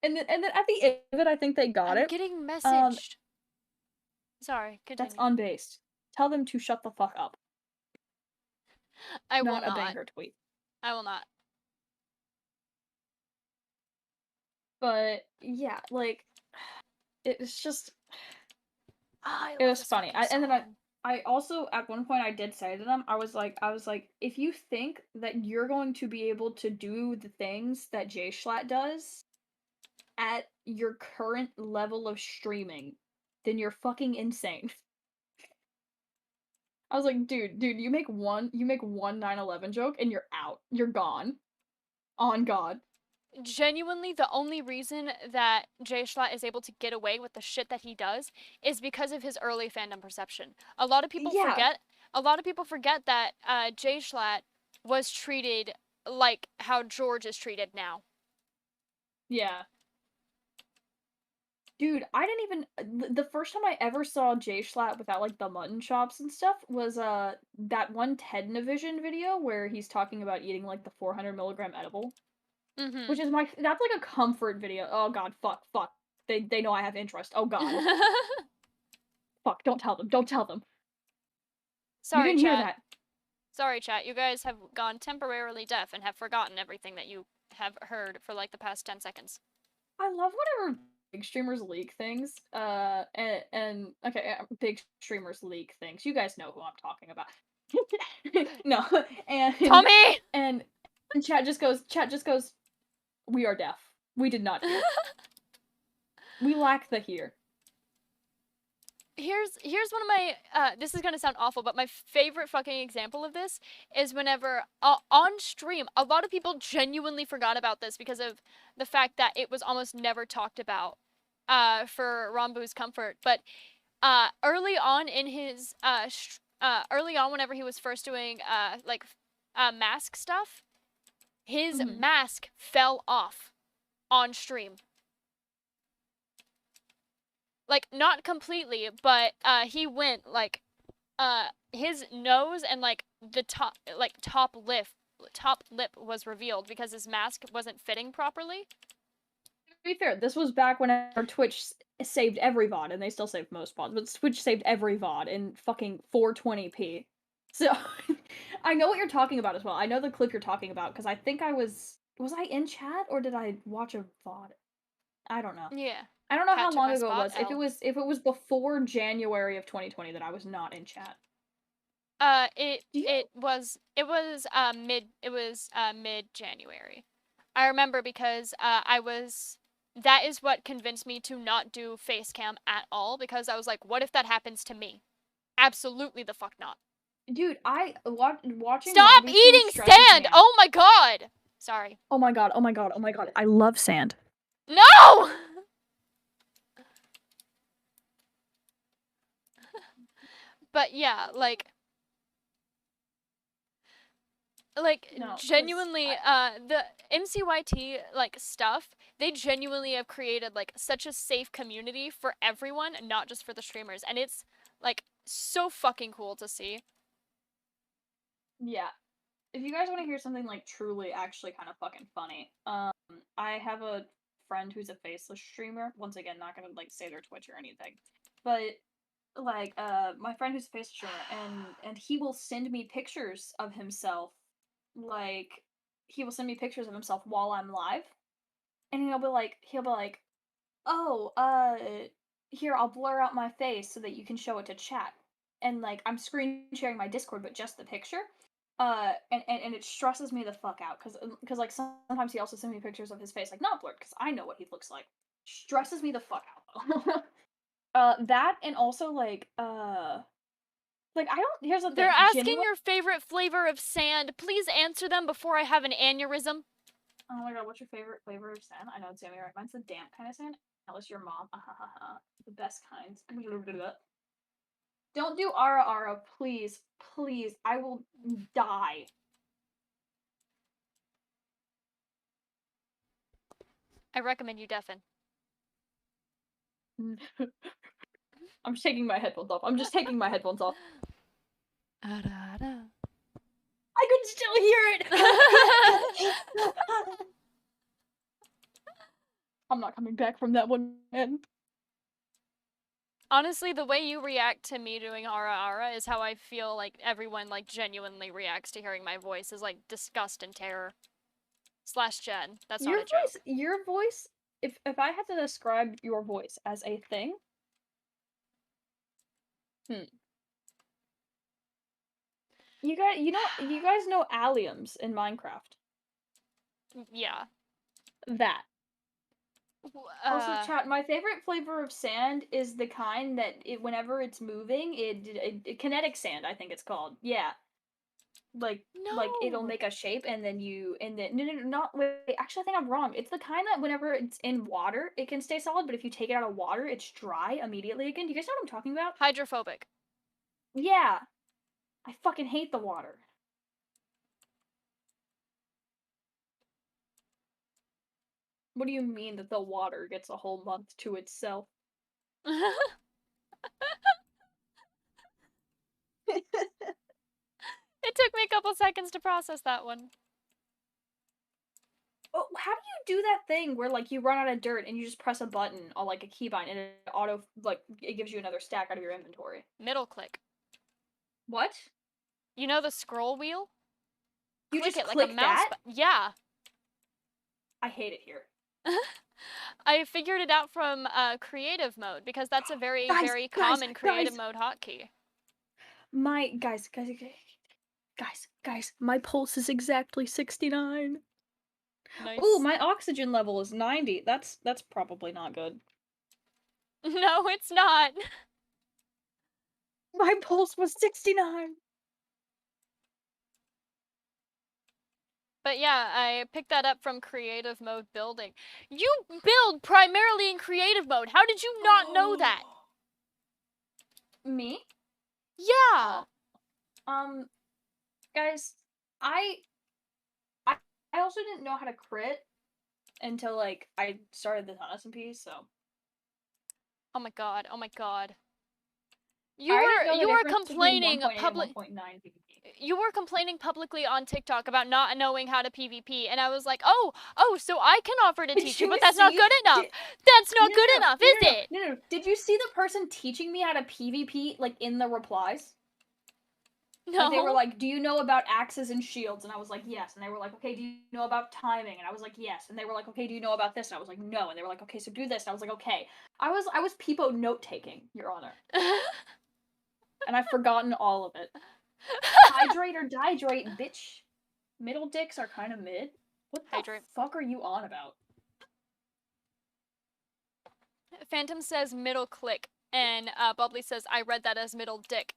And then at the end of it, I think they got I'm it. getting Um, messaged. Sorry, that's continue. unbased. Tell them to shut the fuck up. I will Not a not. banger tweet. I will not. But yeah, like it's just I it love was this funny. fucking And then song. I also at one point I did say to them, I was like, if you think that you're going to be able to do the things that Jay Schlatt does at your current level of streaming, then you're fucking insane. I was like, dude, you make one 9/11 joke and you're out. You're gone. On God. Genuinely, the only reason that Jay Schlatt is able to get away with the shit that he does is because of his early fandom perception. A lot of people Yeah. forget. A lot of people forget that Jay Schlatt was treated like how George is treated now. Yeah. Dude, I didn't even the first time I ever saw Jay Schlatt without like the mutton chops and stuff was that one Tednavision video where he's talking about eating like the 400 milligram edible, Mm-hmm. which is that's like a comfort video. Oh God, fuck. They know I have interest. Oh God, fuck. Don't tell them. You Sorry, didn't hear chat. that. Sorry, chat. You guys have gone temporarily deaf and have forgotten everything that you have heard for like the past 10 seconds. I love whenever big streamers leak things. And okay, big streamers leak things. You guys know who I'm talking about. No, and Tommy! and and chat just goes, we are deaf. We did not hear. We lack the hear. Here's one of my this is gonna sound awful, but my favorite fucking example of this is whenever on stream, a lot of people genuinely forgot about this because of the fact that it was almost never talked about for Rambu's comfort. But early on in his early on whenever he was first doing like mask stuff, his Mm-hmm. mask fell off on stream. like not completely, but he went like his nose and like the top lip was revealed because his mask wasn't fitting properly. To be fair, this was back when Twitch saved every VOD, and they still save most VODs, but Twitch saved every VOD in fucking 420p. So, I know what you're talking about as well. I know the clip you're talking about, because I think I was I in chat, or did I watch a VOD? I don't know. Yeah. I don't know Cat how took long my ago it spot. was. L. If it was before January of 2020 that I was not in chat. Do you Mid January. I remember because that is what convinced me to not do face cam at all because I was like, what if that happens to me? Absolutely the fuck not. Dude, watching Stop zombie streams eating stresses me sand! out. Oh my god! Sorry. Oh my god, oh my god, oh my god. I love sand. No! But yeah, No, because genuinely the MCYT like stuff, they genuinely have created like such a safe community for everyone, not just for the streamers, and it's like so fucking cool to see. yeah. If you guys want to hear something like truly actually kind of fucking funny, I have a friend who's a faceless streamer. Once again, not gonna like say their Twitch or anything. But like my friend who's a faceless streamer, and he will send me pictures of himself, like he will send me pictures of himself while I'm live, and he'll be like, oh, here, I'll blur out my face so that you can show it to chat. And like I'm screen sharing my Discord, but just the picture. And it stresses me the fuck out because like sometimes he also sends me pictures of his face, like not blurred, because I know what he looks like. Stresses me the fuck out though. That and also like I don't. Here's the They're thing, asking genuine. your favorite flavor of sand. Please answer them before I have an aneurysm. Oh my god, what's your favorite flavor of sand? I know it's Sammy, right? Mine's the damp kind of sand. Unless your mom. The best kinds. Don't do Ara Ara, please. Please. I will die. I recommend you deafen. I'm just taking my headphones off. I'm just taking my headphones off. Ah-da-da. I could still hear it! I'm not coming back from that one, man. Honestly, the way you react to me doing Ara Ara is how I feel like everyone like genuinely reacts to hearing my voice is like disgust and terror. Slash Jen. That's not a joke. Your voice, if I had to describe your voice as a thing, hmm. You guys know alliums in Minecraft. Yeah. That. Also, Uh, chat. My favorite flavor of sand is the kind that whenever it's moving, kinetic sand. I think it's called. Yeah, like it'll no. make a shape, and then no, not wait. Actually, I think I'm wrong. It's the kind that whenever it's in water, it can stay solid, but if you take it out of water, it's dry immediately again. Do you guys know what I'm talking about? Hydrophobic. Yeah, I fucking hate the water. What do you mean that the water gets a whole month to itself? It took me a couple seconds to process that one. Oh, how do you do that thing where like you run out of dirt and you just press a button on like a keybind and it gives you another stack out of your inventory? Middle click. What? You know the scroll wheel? You Click just it like a click mouse that? button. Yeah. I hate it here. I figured it out from creative mode because that's a very, Guys, very guys, common creative guys. mode hotkey. My guys, my pulse is exactly 69. Ooh, Nice. my oxygen level is 90. That's probably not good. No, it's not. My pulse was 69. But yeah, I picked that up from creative mode building. You build primarily in creative mode. How did you not know that? Me? Yeah. Oh. Guys, I I I also didn't know how to crit until like I started this on SMP, so Oh my god. Oh my god. You I didn't were know the you were difference between complaining 1.8 and 1.9 PvP. you were complaining publicly on TikTok about not knowing how to PvP, and I was like, oh, so I can offer to Did teach you, you but that's not see? good enough. Did, That's not no, good no, no, enough, no, is no, no, it? no, no. Did you see the person teaching me how to PvP, like, in the replies? Like, they were No. like, do you know about axes and shields? And I was like, yes. And they were like, okay, do you know about timing? And I was like, yes. And they were like, okay, do you know about this? And I was like, no. And they were like, okay, so do this. And I was like, okay. I was peepo note taking, Your Honor. And I've forgotten all of it. Hydrate or dihydrate, bitch. Middle dicks are kind of mid. What the Hydrate. fuck are you on about? Phantom says middle click, and Bubbly says I read that as middle dick.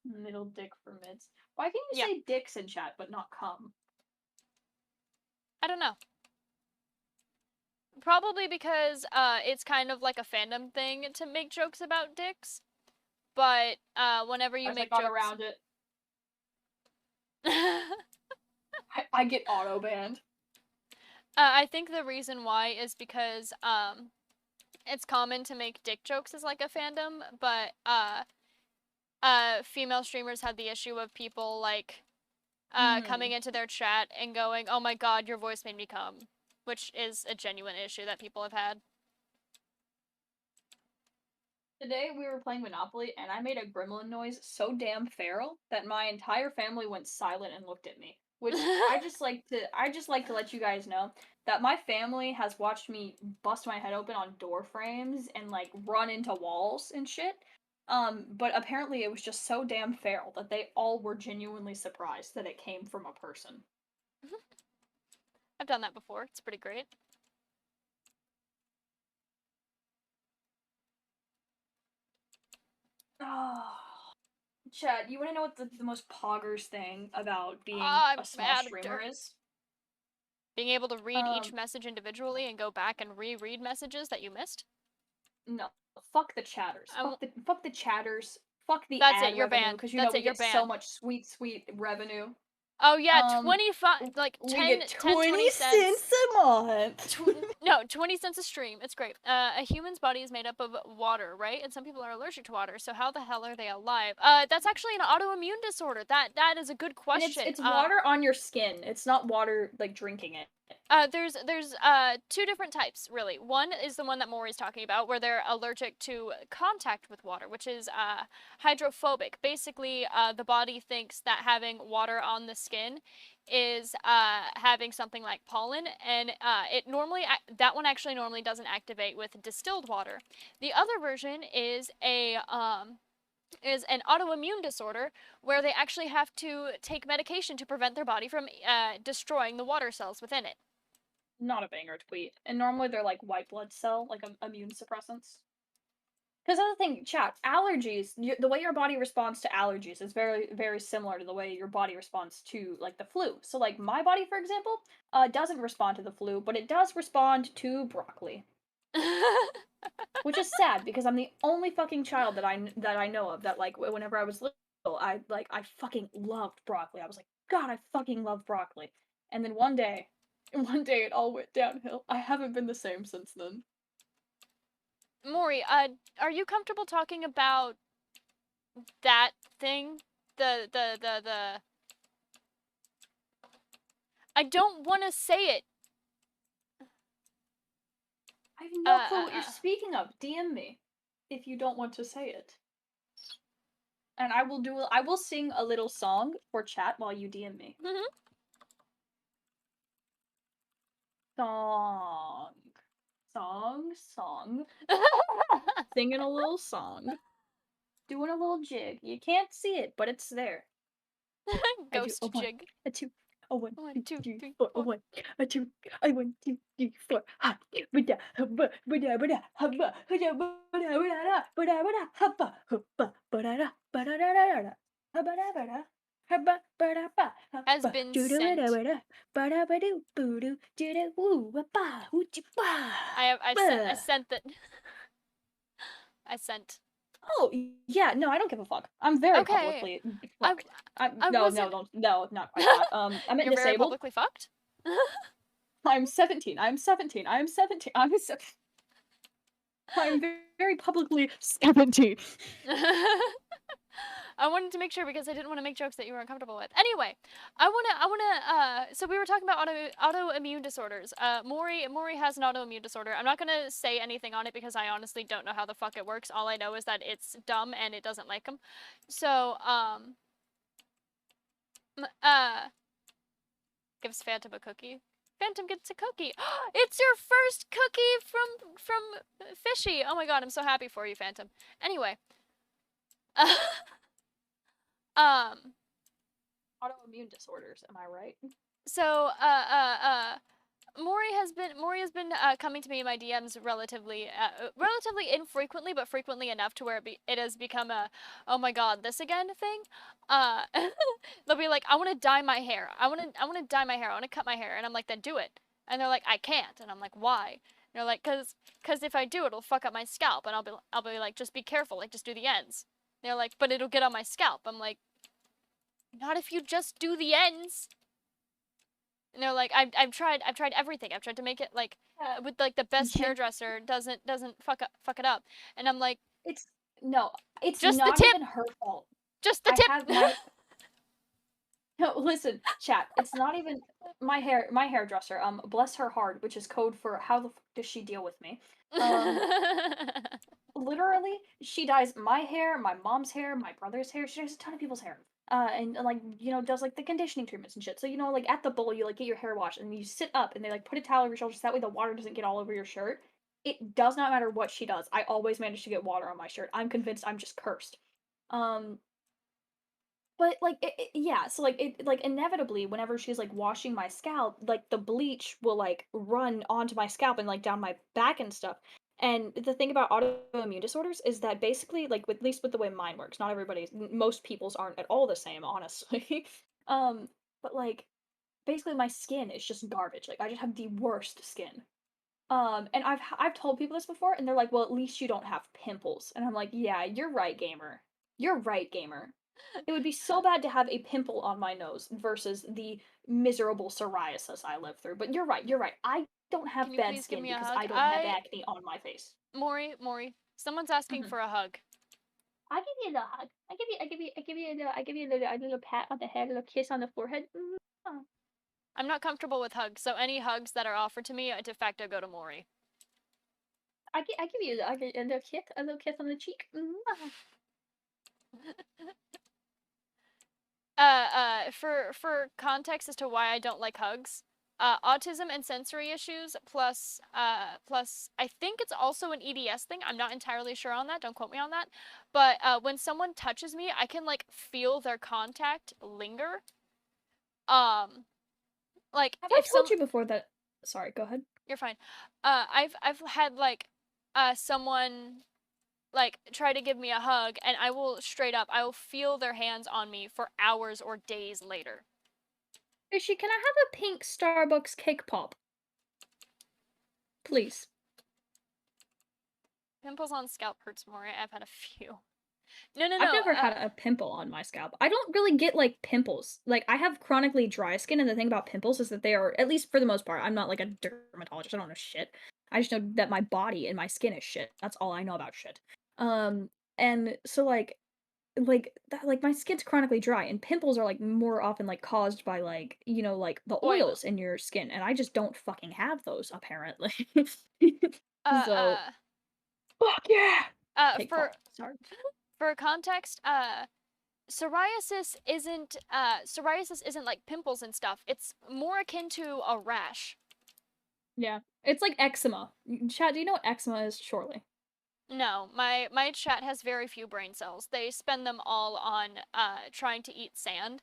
Middle dick for mids. Why can't you Yeah, say dicks in chat but not cum? I don't know. Probably because it's kind of like a fandom thing to make jokes about dicks. But whenever you As I make got jokes, around it, I get auto banned. I think the reason why is because it's common to make dick jokes as like a fandom, but female streamers had the issue of people like coming into their chat and going, "Oh my god, your voice made me come," which is a genuine issue that people have had. Today we were playing Monopoly and I made a gremlin noise so damn feral that my entire family went silent and looked at me. Which I just like to let you guys know that my family has watched me bust my head open on door frames and like run into walls and shit. But apparently it was just so damn feral that they all were genuinely surprised that it came from a person. I've done that before. It's pretty great. Oh, Chad, you want to know what the most poggers thing about being I'm a small mad. streamer is? Being able to read each Um, message individually and go back and reread messages that you missed. No, fuck the chatters. Um, Fuck the chatters. Fuck the that's it. ad You're revenue banned. because you know That's we it. You're get so banned. much sweet, sweet revenue. Oh yeah, Um, 25, like we 10, get 10, 20 20 cents. cents a month. No, 20 cents a stream. It's great. A human's body is made up of water, right? And some people are allergic to water, so how the hell are they alive? That's actually an autoimmune disorder. That is a good And it's question. it's water on your skin. It's not water like drinking it. There's two different types really. One is the one that Maury's talking about, where they're allergic to contact with water, which is hydrophobic. Basically, the body thinks that having water on the skin is having something like pollen, and it normally that one actually normally doesn't activate with distilled water. The other version is an autoimmune disorder where they actually have to take medication to prevent their body from destroying the water cells within it. Not a banger tweet. And normally they're like white blood cell, like immune suppressants. Because other thing, chat, allergies, the way your body responds to allergies is very, very similar to the way your body responds to, like, the flu. So, like, my body, for example, doesn't respond to the flu, but it does respond to broccoli. Which is sad, because I'm the only fucking child that I know of that, like, whenever I was little, I fucking loved broccoli. I was like, God, I fucking love broccoli. And then one day it all went downhill. I haven't been the same since then. Maury, are you comfortable talking about that thing? The. I don't want to say it. I have no clue what you're speaking of. DM me if you don't want to say it. And I will sing a little song for chat while you DM me. Song. Song. Singing a little song. Doing a little jig. You can't see it, but it's there. Ghost jig. A two, a one, 1, two, 2, three, 3, four, a 4. one, a two, a 1, 2, 3, 4. Ha, bada, hubba, bada, bada, hubba, bada, bada, bada, bada, bada, hubba, hubba, bada, da, bada, da, da, da, da, hubba, da, bada, hubba, bada, ba, Has hubba, been doo doo bada, sent. bada, bada, ba doo, boo doo, doo doo, woo, ba ba, hoo chee ba. I sent that. I sent. Oh yeah, no, I don't give a fuck. I'm very Okay. publicly I fucked. I No, wasn't. no, don't, no, not quite that. I meant You're very disabled. publicly fucked. I'm 17. I'm 17. I'm 17. I'm 17. I'm very publicly 70. I wanted to make sure because I didn't want to make jokes that you were uncomfortable with. Anyway, so we were talking about autoimmune disorders. Maury has an autoimmune disorder. I'm not gonna say anything on it because I honestly don't know how the fuck it works. All I know is that it's dumb and it doesn't like him. So, gives Phantom a cookie. Phantom gets a cookie. It's your first cookie from Fishy. Oh my god, I'm so happy for you, Phantom. Anyway, um, Autoimmune disorders, am I right? so Maury has been coming to me in my DMs relatively infrequently, but frequently enough to where it has become a oh my god this again thing. Uh, they'll be like, I want to dye my hair. I want to dye my hair. I want to cut my hair, and I'm like, then do it. And they're like, I can't, and I'm like, why? And they're like, cause if I do, it'll fuck up my scalp, and I'll be like, just be careful, like just do the ends. And they're like, but it'll get on my scalp. I'm like, not if you just do the ends. And they're like, I've tried everything. I've tried to make it like Yeah. with like the best Gen- hairdresser doesn't fuck it up. And I'm like, it's no, it's just the not tip, even her fault. just the I have tip. my no, listen, chat. It's not even my hairdresser. Bless her heart, which is code for how the fuck does she deal with me? Um, literally, she dyes my hair, my mom's hair, my brother's hair. She dyes a ton of people's hair. And like does like the conditioning treatments and shit. So like at the bowl, you like get your hair washed and you sit up and they like put a towel over your shoulders so that way the water doesn't get all over your shirt. It does not matter what she does. I always manage to get water on my shirt. I'm convinced I'm just cursed. Um, but, like, yeah, so, like, like, inevitably, whenever she's, like, washing my scalp, like, the bleach will, like, run onto my scalp and, like, down my back and stuff, and the thing about autoimmune disorders is that basically, like, with at least with the way mine works, not everybody's most people's aren't at all the same, honestly, um, but, like, basically my skin is just garbage, like, I just have the worst skin, and I've told people this before, and they're like, "Well, at least you don't have pimples." And I'm like, "Yeah, you're right, gamer. You're right, gamer. It would be so bad to have a pimple on my nose versus the miserable psoriasis I live through. But you're right. You're right. I don't Can have you bad please give skin me a because hug? I don't have acne on my face. Maury, someone's asking Mhm. for a hug. I give you a little hug. I give you a little pat on the head, a little kiss on the forehead. Mwah. I'm not comfortable with hugs, so any hugs that are offered to me de facto go to Maury. I give you a little kiss on the cheek. Mwah. For context as to why I don't like hugs, autism and sensory issues plus I think it's also an EDS thing. I'm not entirely sure on that. Don't quote me on that. But when someone touches me, I can like feel their contact linger. Um, like Have I if told some you before that? Sorry, go ahead. you're fine. I've had like someone like try to give me a hug and I will straight up I will feel their hands on me for hours or days later. Fishy, can I have a pink Starbucks cake pop? Please. Pimples on scalp hurts more. I've had a few. No, no, I've no. never had a pimple on my scalp. I don't really get like pimples. Like I have chronically dry skin, and the thing about pimples is that they are, at least for the most part, I'm not like a dermatologist. I don't know shit. I just know that my body and my skin is shit. That's all I know about shit. Um, and so like my skin's chronically dry, and pimples are like more often like caused by like like the Oil. oils in your skin, and I just don't fucking have those apparently. Uh, So uh, fuck yeah, uh. cake For pop. Sorry. for context, psoriasis isn't like pimples and stuff. It's more akin to a rash. Yeah. It's like eczema. Chat, do you know what eczema is? Surely. No, my chat has very few brain cells. They spend them all on trying to eat sand,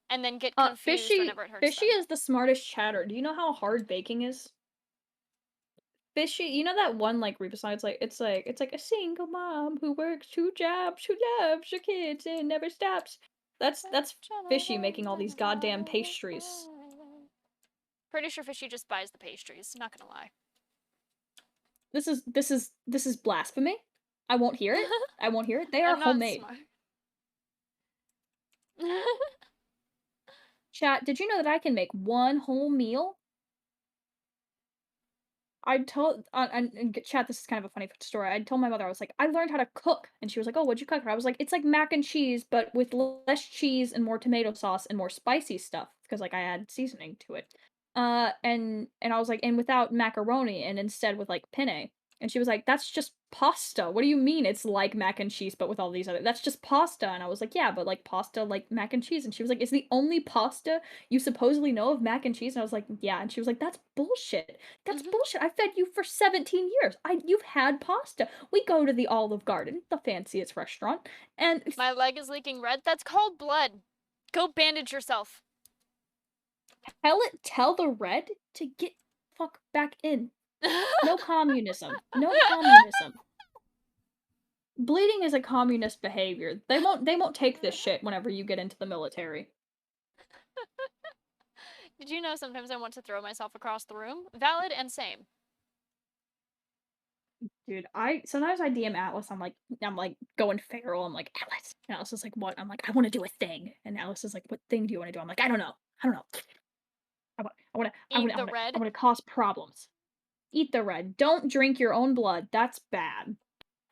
and then get confused Fishy whenever it hurts Fishy them. is the smartest chatter. Do you know how hard baking is? Fishy, you know that one like Rebus like it's like a single mom who works two jobs, who loves her kids and never stops. That's Fishy making all these goddamn pastries. Pretty sure Fishy just buys the pastries. Not gonna lie. This is blasphemy. I won't hear it. I won't hear it. They are I'm not homemade. smart. Chat, did you know that I can make one whole meal? I told and chat, this is kind of a funny story. I told my mother, I was like, "I learned how to cook." And she was like, "Oh, what'd you cook?" And I was like, "It's like mac and cheese, but with less cheese and more tomato sauce and more spicy stuff because like I add seasoning to it." And I was like, "And without macaroni and instead with like penne." And she was like, "That's just pasta. What do you mean it's like mac and cheese but with all these other That's just pasta." And I was like, "Yeah, but like pasta like mac and cheese." And she was like, "Is the only pasta you supposedly know of mac and cheese?" And I was like, "Yeah." And she was like, "That's bullshit. That's bullshit. I fed you for 17 years. You've had pasta. We go to the Olive Garden, the fanciest restaurant, and My leg is leaking red. That's called blood. Go bandage yourself. tell the red to get fuck back in. No communism. No communism. Bleeding is a communist behavior. They won't take this shit whenever you get into the military. Did you know sometimes I want to throw myself across the room? Valid and same. Dude, I sometimes I DM Atlas, I'm like going feral. I'm like, "Atlas." And Atlas is like, "What?" I'm like, "I want to do a thing." And Atlas is like, "What thing do you want to do?" I'm like, "I don't know. I don't know. Eat the I red. wanna cause problems. Eat the red. Don't drink your own blood. That's bad."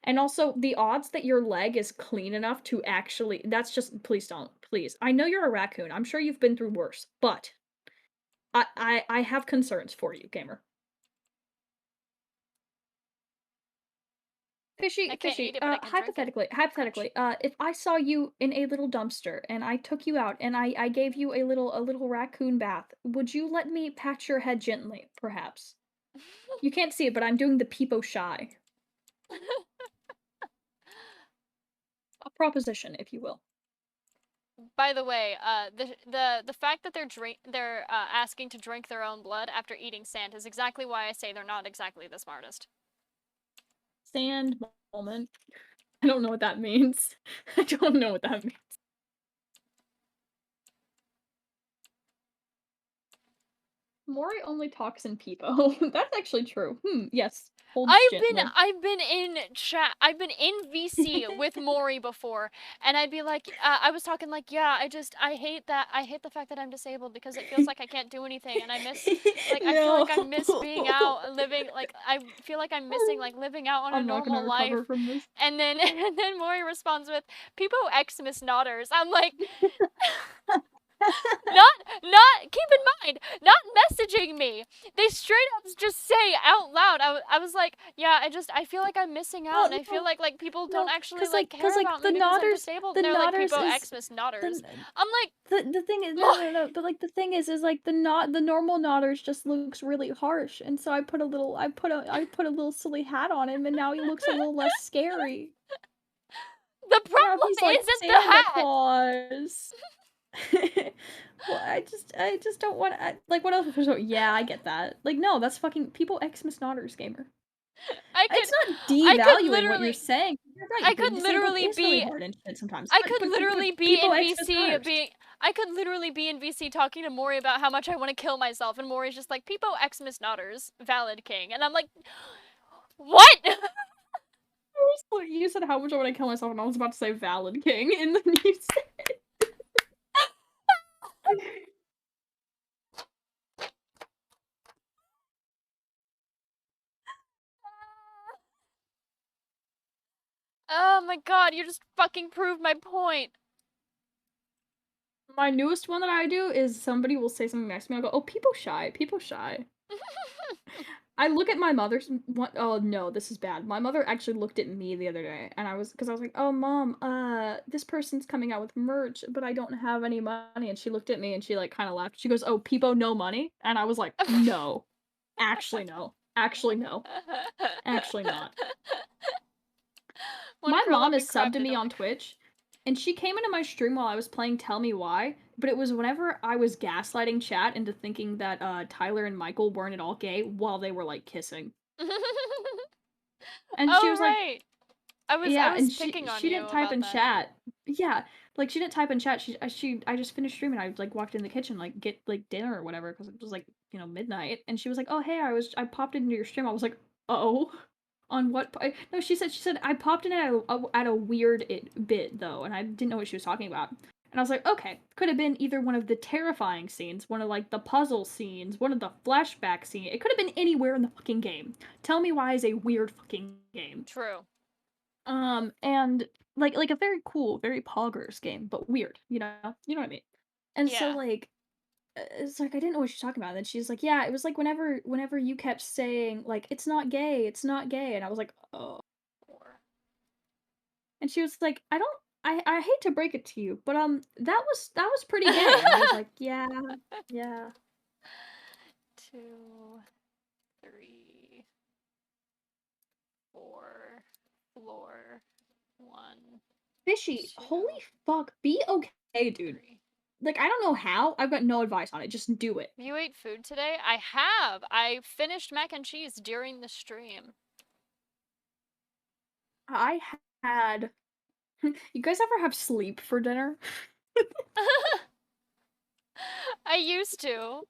And also, the odds that your leg is clean enough to actually that's just please don't. Please. I know you're a raccoon. I'm sure you've been through worse, but I have concerns for you, gamer. I Fishy, can't fishy. eat it, but I can drink it. Crunch. Hypothetically, if I saw you in a little dumpster and I took you out and I gave you a little raccoon bath, would you let me pat your head gently, perhaps? You can't see it, but I'm doing the peepo shy. A proposition, if you will. By the way, the fact that they're asking to drink their own blood after eating sand is exactly why I say they're not exactly the smartest. Sand moment. I don't know what that means. I don't know what that means. Mori only talks in peepo. That's actually true. Yes. Holds gently. I've been in chat. I've been in VC with Maury before, and I'd be like, I was talking like, yeah, I hate the fact that I'm disabled because it feels like I can't do anything, and I feel No. like I miss being out, living, like, I feel like I'm missing, like, living out on a I'm not gonna normal recover life. from this. And then, and then Maury responds with, "People Xmas Nodders." I'm like, keep in mind, not messaging me. They straight up just say out loud. I was like, yeah, I feel like I'm missing out, Well, and I feel no, like people don't no, actually cause like like, cause care like about me because I'm disabled. the And they're like, nodders people is Xmas Nodders. the I'm like, the thing is Maury. no, but like the thing is like the normal nodders just looks really harsh, and so I put a little silly hat on him, and now he looks a little less scary. The Now problem he's like isn't the Santa hat. Claus. Well, I just don't want like what else? Yeah, I get that. Like no, that's fucking people Xmas Nodders gamer. I It's could, not I could devaluing what you're literally, saying. You're right. I Being could disabled literally is really be hard and shit sometimes. I But could but but but literally be people in Xmas VC Nodders. being I could literally be in VC talking to Maury about how much I want to kill myself, and Maury's just like, "Peepo Xmas Nodders, valid king," and I'm like, what? You said how much I want to kill myself, and I was about to say valid king, and then you said. Oh my god, you just fucking proved my point. My newest one that I do is somebody will say something next to me. I'll go, "Oh, people shy, people shy." I look at my mother's what oh no, this is bad. My mother actually looked at me the other day and because I was like, "Oh mom, this person's coming out with merch, but I don't have any money." And she looked at me and she like kind of laughed. She goes, "Oh, Peepo no money?" And I was like, "No. Actually no. Actually no. Actually not." One My curl mom up is and subbed craft to it me over. on Twitch, and she came into my stream while I was playing Tell Me Why, but it was whenever I was gaslighting chat into thinking that Tyler and Michael weren't at all gay while they were like kissing. And she Oh was like, right. I yeah, was and picking on she you didn't type about in that. chat. Yeah, like she didn't type in chat. I just finished streaming. I like walked in the kitchen like get like dinner or whatever because it was like midnight. And she was like, "Oh hey, I popped into your stream." I was like, "Oh, on what?" No, she said I popped in at a weird bit though, and I didn't know what she was talking about. And I was like, okay, could have been either one of the terrifying scenes, one of like the puzzle scenes, one of the flashback scenes. It could have been anywhere in the fucking game. Tell me why is a weird fucking game. True. And like a very cool, very poggers game, but weird, you know? You know what I mean? And so Yeah. like it's like I didn't know what she's talking about. And then she's like, "Yeah, it was like whenever you kept saying like it's not gay," and I was like, "Oh." Four. And she was like, I hate to break it to you, but that was pretty gay." And I was like, "Yeah, yeah." Two, three, four, floor, one, Fishy, holy two, fuck, be okay, dude. three. Like I don't know how. I've got no advice on it. Just do it. You ate food today? I have. I finished mac and cheese during the stream. I had You guys ever have sleep for dinner? I used to.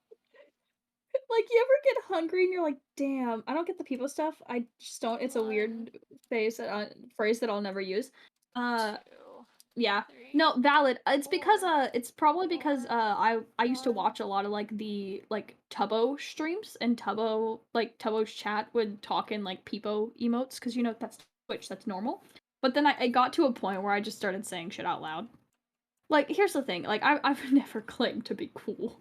Like, you ever get hungry and you're like, "Damn, I don't get the people stuff." I just don't. It's a One, weird phrase that I'll never use. Uh, two, yeah. No, three, valid. It's because four, it's probably because four, I used to one. watch a lot of like the like Tubbo streams, and Tubbo's chat would talk in like peepo emotes because you know that's Twitch, that's normal. But then I got to a point where I just started saying shit out loud. Like, here's the thing. Like, I've never claimed to be cool.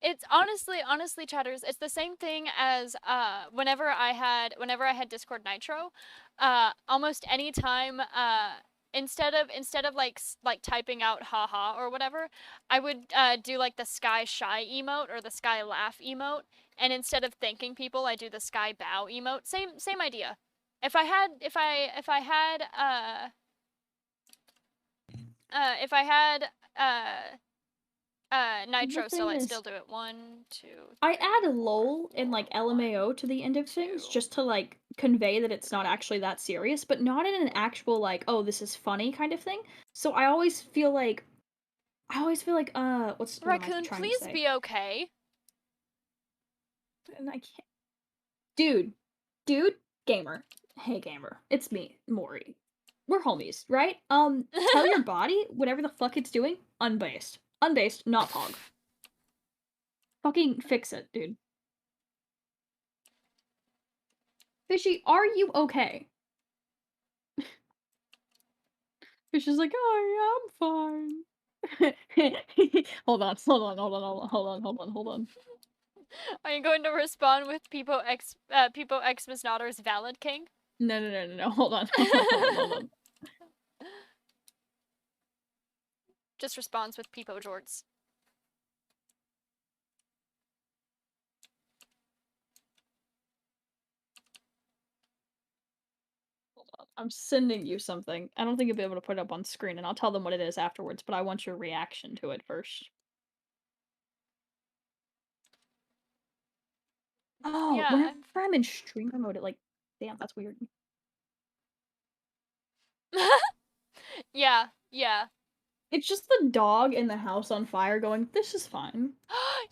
It's honestly, chatters. It's the same thing as whenever I had Discord Nitro, almost any time instead of like typing out haha or whatever, I would do like the sky shy emote or the sky laugh emote, and instead of thanking people, I do the sky bow emote. Same idea. If I had The Nitro still, thing I'd still is, do it. One, two, I three, add a four, lol and four, like one, LMAO to the end of things two, just to like convey that it's not three, actually that serious, but not in an four. actual like, oh, this is funny kind of thing. So I always feel like what am I Raccoon, trying to please say? be okay. And I can't. Dude, dude, gamer. Hey gamer, it's me, Maury. We're homies, right? Tell your body whatever the fuck it's doing, unbased. Unbased, not pog. Fucking fix it, dude. Fishy, are you okay? Fish is like, "Oh, yeah, I'm fine." Hold on, hold on, hold on, hold on, hold on, hold on, hold on. Are you going to respond with People Xmas Daughter's Valid King? No, no, no, no, no. Hold on, hold on, hold on, hold on. Just responds with Peepo Jorts. I'm sending you something. I don't think you'll be able to put it up on screen, and I'll tell them what it is afterwards, but I want your reaction to it first. Oh, Yeah, whenever I'm in streamer mode, it like, damn, that's weird. yeah, yeah. It's just the dog in the house on fire going, "This is fine."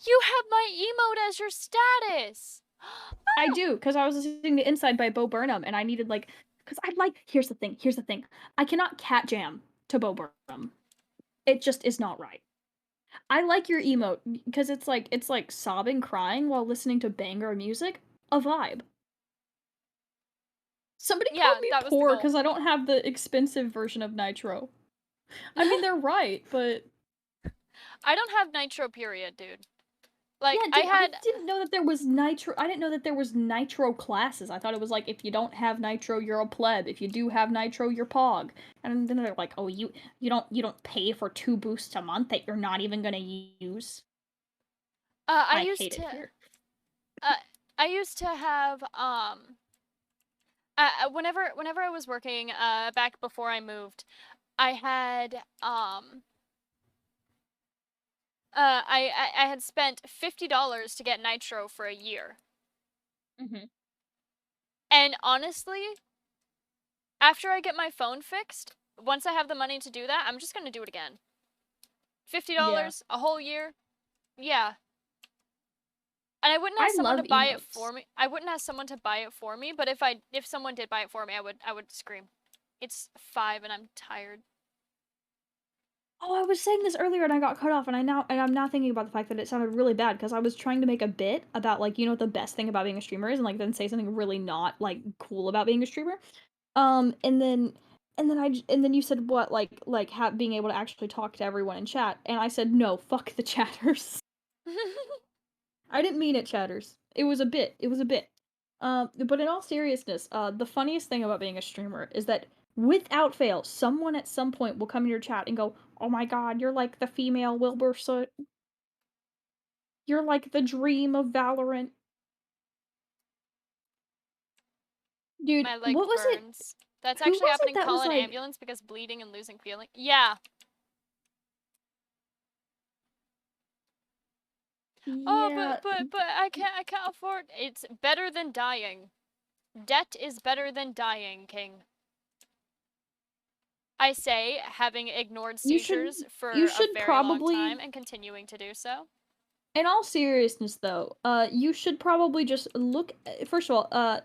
You have my emote as your status. I do, because I was listening to Inside by Bo Burnham, and I needed like, because I like. Here's the thing. I cannot cat jam to Bo Burnham. It just is not right. I like your emote because it's like sobbing, crying while listening to banger music. A vibe. Somebody called Yeah, me that was the poor goal. because I don't have the expensive version of Nitro. I mean, they're right, but I don't have Nitro period, dude. Like, yeah, I dude, I had didn't know that there was Nitro. I didn't know that there was Nitro classes. I thought it was like if you don't have Nitro, you're a pleb. If you do have Nitro, you're Pog. And then they're like, "Oh, you don't pay for 2 boosts a month that you're not even gonna use." I I used hate it to here. uh I used to have whenever I was working back before I moved, I had I had spent $50 to get Nitro for a year. Hmm. And honestly, after I get my phone fixed, once I have the money to do that, I'm just gonna do it again. Yeah, $50 a whole year? Yeah. And I wouldn't I ask someone love to buy it emotes. for me. I wouldn't ask someone to buy it for me, but if someone did buy it for me, I would scream. It's 5 and I'm tired. Oh, I was saying this earlier and I got cut off, and I'm now thinking about the fact that it sounded really bad because I was trying to make a bit about, like, you know what the best thing about being a streamer is, and, like, then say something really not, like, cool about being a streamer. And then and then you said what, being able to actually talk to everyone in chat, and I said, "No, fuck the chatters." I didn't mean it, chatters. It was a bit. It was a bit. But in all seriousness, the funniest thing about being a streamer is that without fail, someone at some point will come in your chat and go, "Oh my god, you're like the female Wilbur Soot. You're like the dream of Valorant." Dude, My leg what was it? burns. That's Who actually was it happening. that Call was an like, ambulance because bleeding and losing feeling. Yeah. Oh, yeah, but I can't afford. It's better than dying. Debt is better than dying, King. I say, having ignored you should seizures you for a should very long probably time and continuing to do so. in all seriousness though, you should probably just look first of all,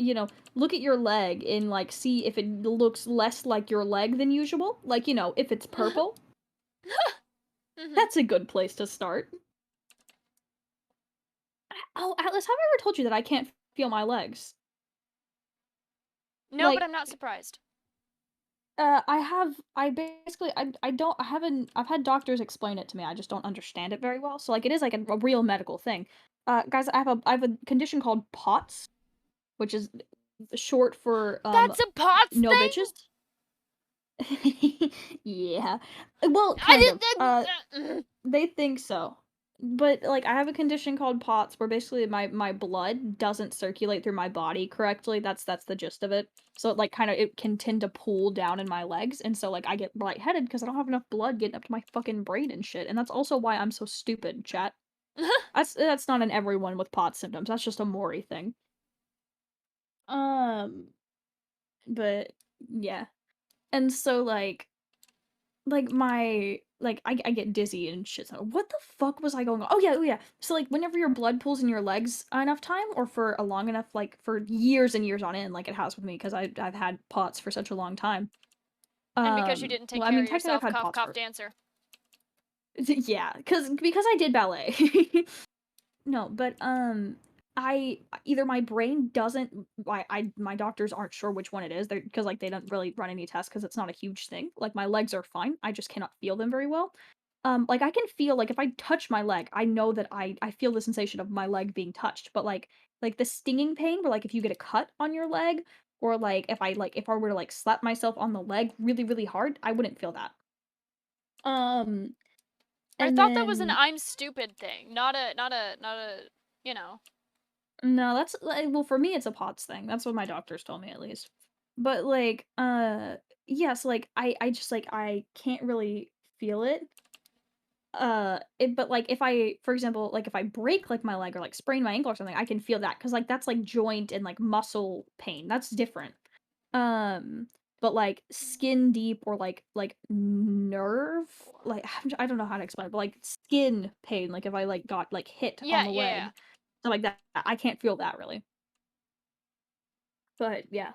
look at your leg and like see if it looks less like your leg than usual. Like, if it's purple, Hmm. that's a good place to start. Oh, Atlas, have I ever told you that I can't feel my legs? No, but Like, I'm not surprised. I don't, I haven't, I've had doctors explain it to me. I just don't understand it very well. So like, it is like a real medical thing. Guys, I have a condition called POTS, which is short for That's a POTS no bitches. thing? Yeah. Well, I kind of. did. They think so. But like I have a condition called POTS where basically my blood doesn't circulate through my body correctly. That's the gist of it. So it like kind of it can tend to pool down in my legs and so like I get lightheaded because I don't have enough blood getting up to my fucking brain and shit. And that's also why I'm so stupid, chat. That's not in everyone with POTS symptoms. That's just a Maury thing. Um but yeah. And so I get dizzy and shit. So what the fuck was I going on? Oh yeah. So like whenever your blood pools in your legs enough time or for a long enough like for years and years on end like it has with me because I've had POTS for such a long time. And because you didn't take Well I care mean of technically I've yourself, had cough, POTS cough, for dancer. yeah, because I did ballet. No, but I either my brain doesn't my doctors aren't sure which one it is. They're because like they don't really run any tests because it's not a huge thing. Like my legs are fine. I just cannot feel them very well. Like I can feel like if I touch my leg, I know that I feel the sensation of my leg being touched. But like the stinging pain, where like if you get a cut on your leg, or like if I were to like slap myself on the leg really really hard, I wouldn't feel that. Um, I and thought that was an then I'm stupid thing, not a, you know. no, that's like well, for me, it's a POTS thing. That's what my doctors told me at least. But like, yes, like I just like I can't really feel it. But like if I, for example, like if I break like my leg or like sprain my ankle or something, I can feel that because like that's like joint and like muscle pain. That's different. Um, but like skin deep or like nerve, like I don't know how to explain it, but like skin pain, like if I like got like hit on Yeah, the yeah, yeah. leg, so like that, I can't feel that really. But yeah.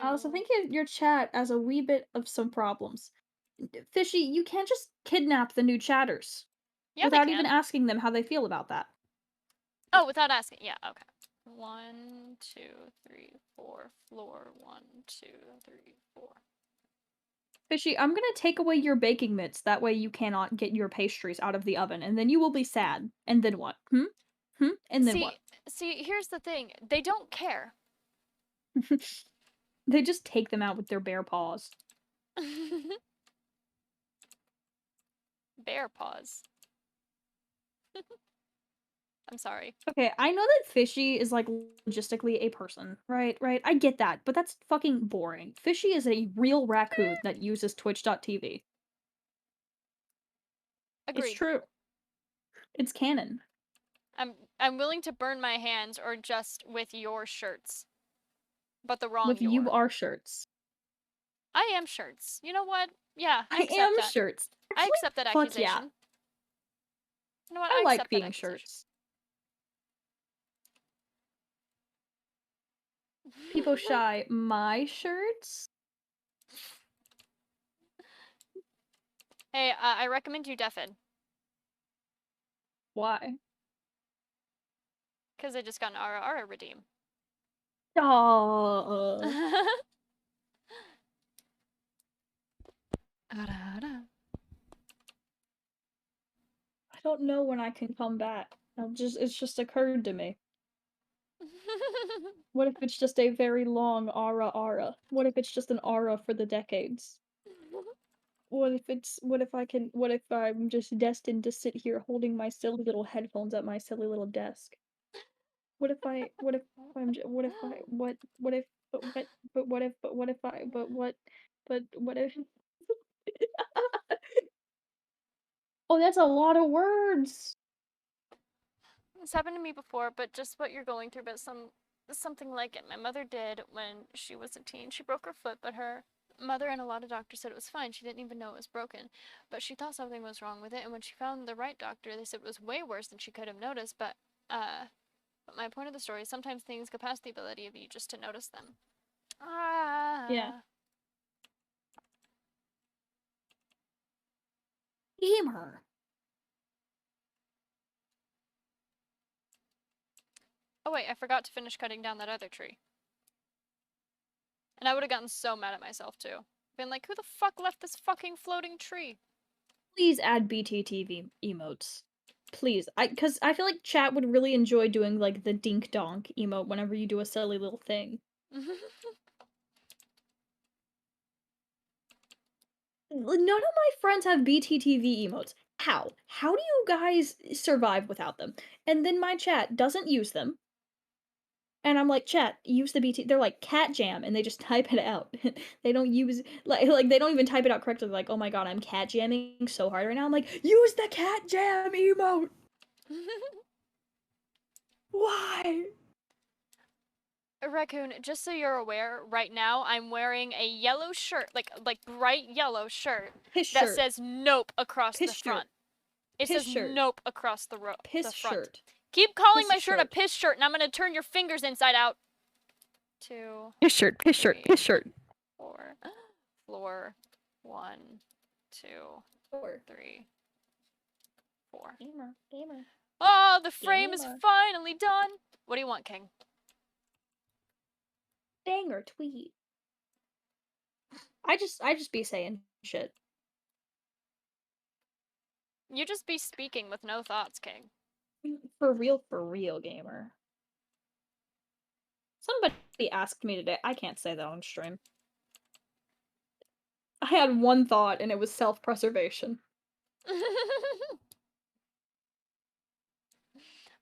I also Two. think your chat has a wee bit of some problems. Fishy, you can't just kidnap the new chatters Yeah, they without even can. asking them how they feel about that. Oh, without asking. Yeah, okay. One, two, three, four. Floor. One, two, three, four. Fishy, I'm gonna take away your baking mitts, that way you cannot get your pastries out of the oven, and then you will be sad. And then what? Hmm? Hmm? And then what? See, here's the thing. They don't care. They just take them out with their bare paws. Bear paws. I'm sorry. Okay, I know that Fishy is like logistically a person, right? Right? I get that, but that's fucking boring. Fishy is a real raccoon that uses twitch.tv. It's Agreed. true. It's canon. I'm willing to burn my hands or just with your shirts. But the wrong With you your. are shirts. I am shirts. You know what? Yeah, I I accept am that. shirts. I Actually, accept that fuck yeah. accusation. You know what? I I like accept that being accusation. shirts. People shy my shirts. Hey, I recommend you deafen. Why? Because I just got an Ara redeem. Oh. I don't know when I can come back. It's just occurred to me. What if it's just a very long aura? What if it's just an aura for the decades? What if I'm just destined to sit here holding my silly little headphones at my silly little desk? What if I, what if, but what if I, but what if? Oh, that's a lot of words! This happened to me before, but just what you're going through, but something like it. My mother did when she was a teen. She broke her foot, but her mother and a lot of doctors said it was fine. She didn't even know it was broken, but she thought something was wrong with it. And when she found the right doctor, they said it was way worse than she could have noticed. But my point of the story is sometimes things go past the ability of you just to notice them. Yeah. Ah. Gamer. Oh wait, I forgot to finish cutting down that other tree. And I would have gotten so mad at myself too. Been like, who the fuck left this fucking floating tree? Please add BTTV emotes. Please. Cause I feel like chat would really enjoy doing like the dink donk emote whenever you do a silly little thing. None of my friends have BTTV emotes. How? How do you guys survive without them? And then my chat doesn't use them. And I'm like, chat, use the BT. They're like cat jam, and they just type it out. They don't use like they don't even type it out correctly. Like, oh my god, I'm cat jamming so hard right now. I'm like, use the cat jam emote. Why? Raccoon, just so you're aware, right now I'm wearing a yellow shirt, like bright yellow shirt Piss that shirt. says nope across Piss the shirt. front. It Piss says shirt. nope across the Piss front. shirt. Keep calling Piss my shirt a shirt. piss shirt and I'm going to turn your fingers inside out. 2 Piss shirt. Piss shirt. 3 Piss shirt. 4 floor 1 2 Four. 3 4. Gamer. Gamer. Oh, the frame is Gamer. finally done. What do you want, King? Banger tweet. I just be saying shit. You just be speaking with no thoughts, King. For real, gamer. Somebody asked me today. I can't say that on stream. I had one thought, and it was self-preservation.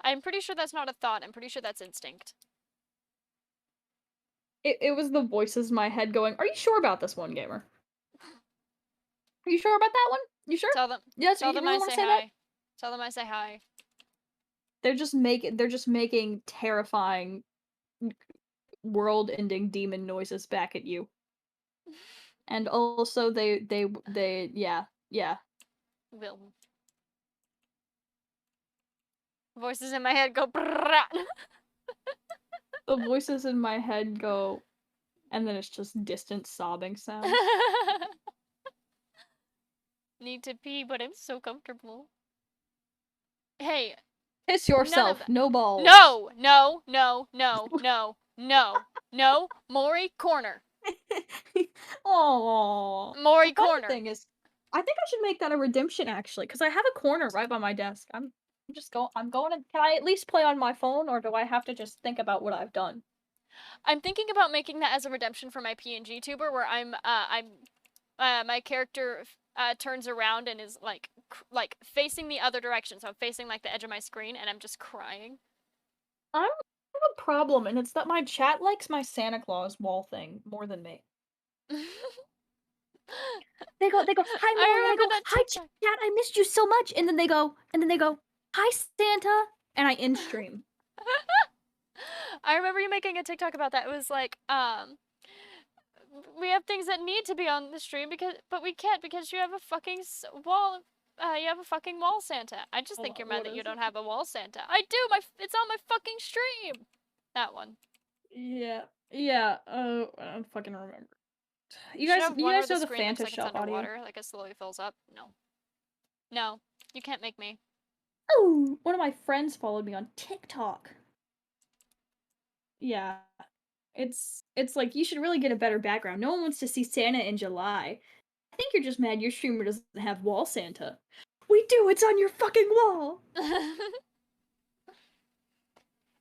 I'm pretty sure that's not a thought. I'm pretty sure that's instinct. It was the voices in my head going, "Are you sure about this one, gamer? Are you sure about that one? You sure? Tell them. Yes, Tell you them really I want to say say that?" hi. Tell them I say hi. They're just making terrifying world-ending demon noises back at you. And also they yeah. Will. Voices in my head go. Brrrr. The voices in my head go, and then it's just distant sobbing sounds. Need to pee, but I'm so comfortable. Hey, Piss none of yourself, that. no balls. No, no, no, no, no, no, no. Maury corner. Oh, the Maury funny corner. thing is, I think I should make that a redemption actually, because I have a corner right by my desk. I'm going to. Can I at least play on my phone, or do I have to just think about what I've done? I'm thinking about making that as a redemption for my PNG tuber, where my character turns around and is like facing the other direction, so I'm facing like the edge of my screen, and I'm just crying. I don't have a problem, and it's that my chat likes my Santa Claus wall thing more than me. They go, hi I Maury, and I remember go, that hi TikTok. chat, I missed you so much, and then they go, hi Santa, and I in stream. I remember you making a TikTok about that. It was like, we have things that need to be on the stream but we can't because you have a fucking wall. You have a fucking wall Santa. I just Hold think on, you're mad what that you is don't it? have a wall Santa. I do. It's on my fucking stream. That one. Yeah, yeah. I don't fucking remember. You should have You one where guys the know the screen looks Fanta like it's Shop audio. underwater, like it slowly fills up. No. No, you can't make me. Oh, one of my friends followed me on TikTok. Yeah. It's like you should really get a better background. No one wants to see Santa in July. I think you're just mad your streamer doesn't have wall Santa. We do, it's on your fucking wall.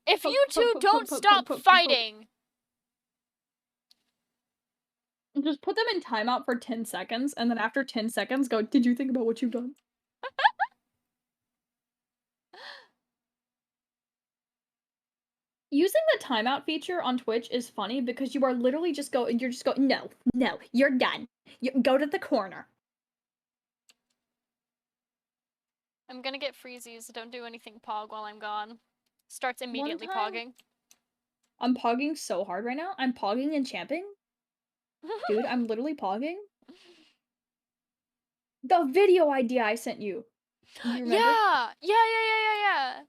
If Poke, you poke, two poke, poke, don't poke, poke, stop poke, poke, poke. fighting. Just put them in timeout for 10 seconds, and then after 10 seconds, go, did you think about what you've done? Using the timeout feature on Twitch is funny because you are literally you're just going, no, no, you're done. You go to the corner. I'm gonna get freezies. Don't do anything pog while I'm gone. Starts One immediately time, pogging. I'm pogging so hard right now. I'm pogging and champing. Dude, I'm literally pogging. The video idea I sent you. You remember? Yeah! Yeah.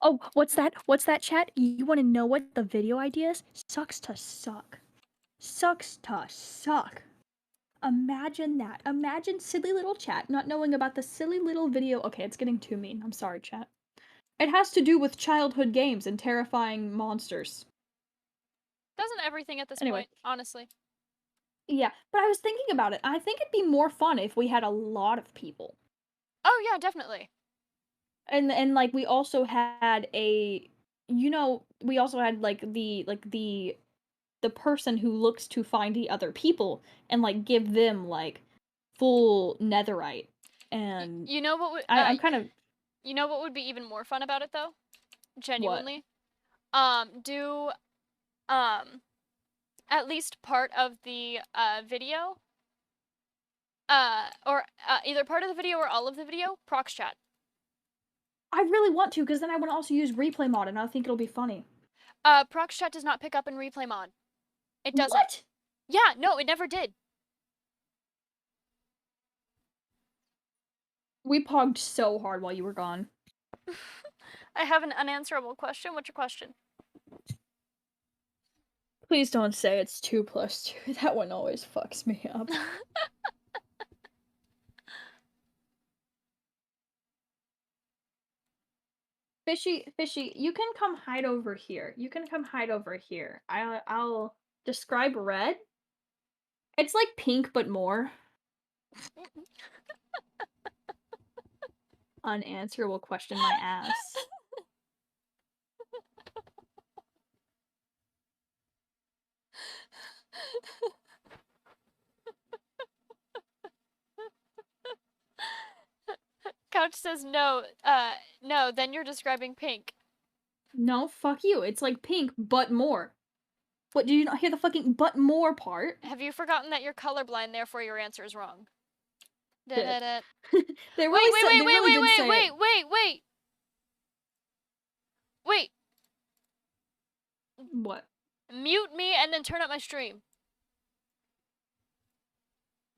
Oh, what's that? What's that, chat? You want to know what the video idea is? Sucks to suck. Sucks to suck. Imagine that. Imagine silly little chat not knowing about the silly little video. Okay, it's getting too mean. I'm sorry, chat. It has to do with childhood games and terrifying monsters. Doesn't everything at this Anyway, point, honestly. yeah, but I was thinking about it. I think it'd be more fun if we had a lot of people. Oh yeah, definitely. And like we also had we also had the person who looks to find the other people and like give them like full netherite. And You know what would I'm kind of you know what would be even more fun about it though? what? Genuinely. Do at least part of the video or either part of the video or all of the video prox chat. I really want to because then I want to also use replay mod and I think it'll be funny. Prox chat does not pick up in replay mod. It doesn't. What? Yeah, no, it never did. We pogged so hard while you were gone. I have an unanswerable question. What's your question? Please don't say it's 2 plus 2. That one always fucks me up. Fishy, you can come hide over here. You can come hide over here. I'll describe red. It's like pink, but more. Unanswerable question, my ass. Couch says no. No, then you're describing pink. No, fuck you. It's like pink, but more. What, did you not hear the fucking but more part? Have you forgotten that you're colorblind, therefore your answer is wrong? Da Did. da da. They Wait, really wait, said wait, they wait, really wait, did wait, say it. wait. Wait. What? Mute me and then turn up my stream.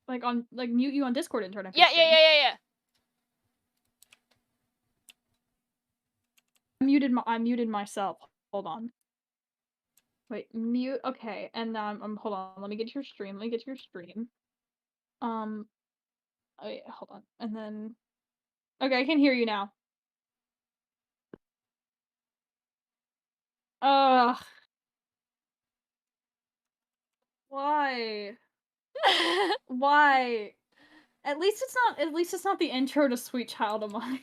Like mute you on Discord and turn off your Yeah. stream. I muted myself. Hold on. Wait, mute. Okay, and hold on. Let me get your stream. Wait, hold on. And then okay, I can hear you now. Ugh. Why? Why? At least it's not the intro to Sweet Child of Mine.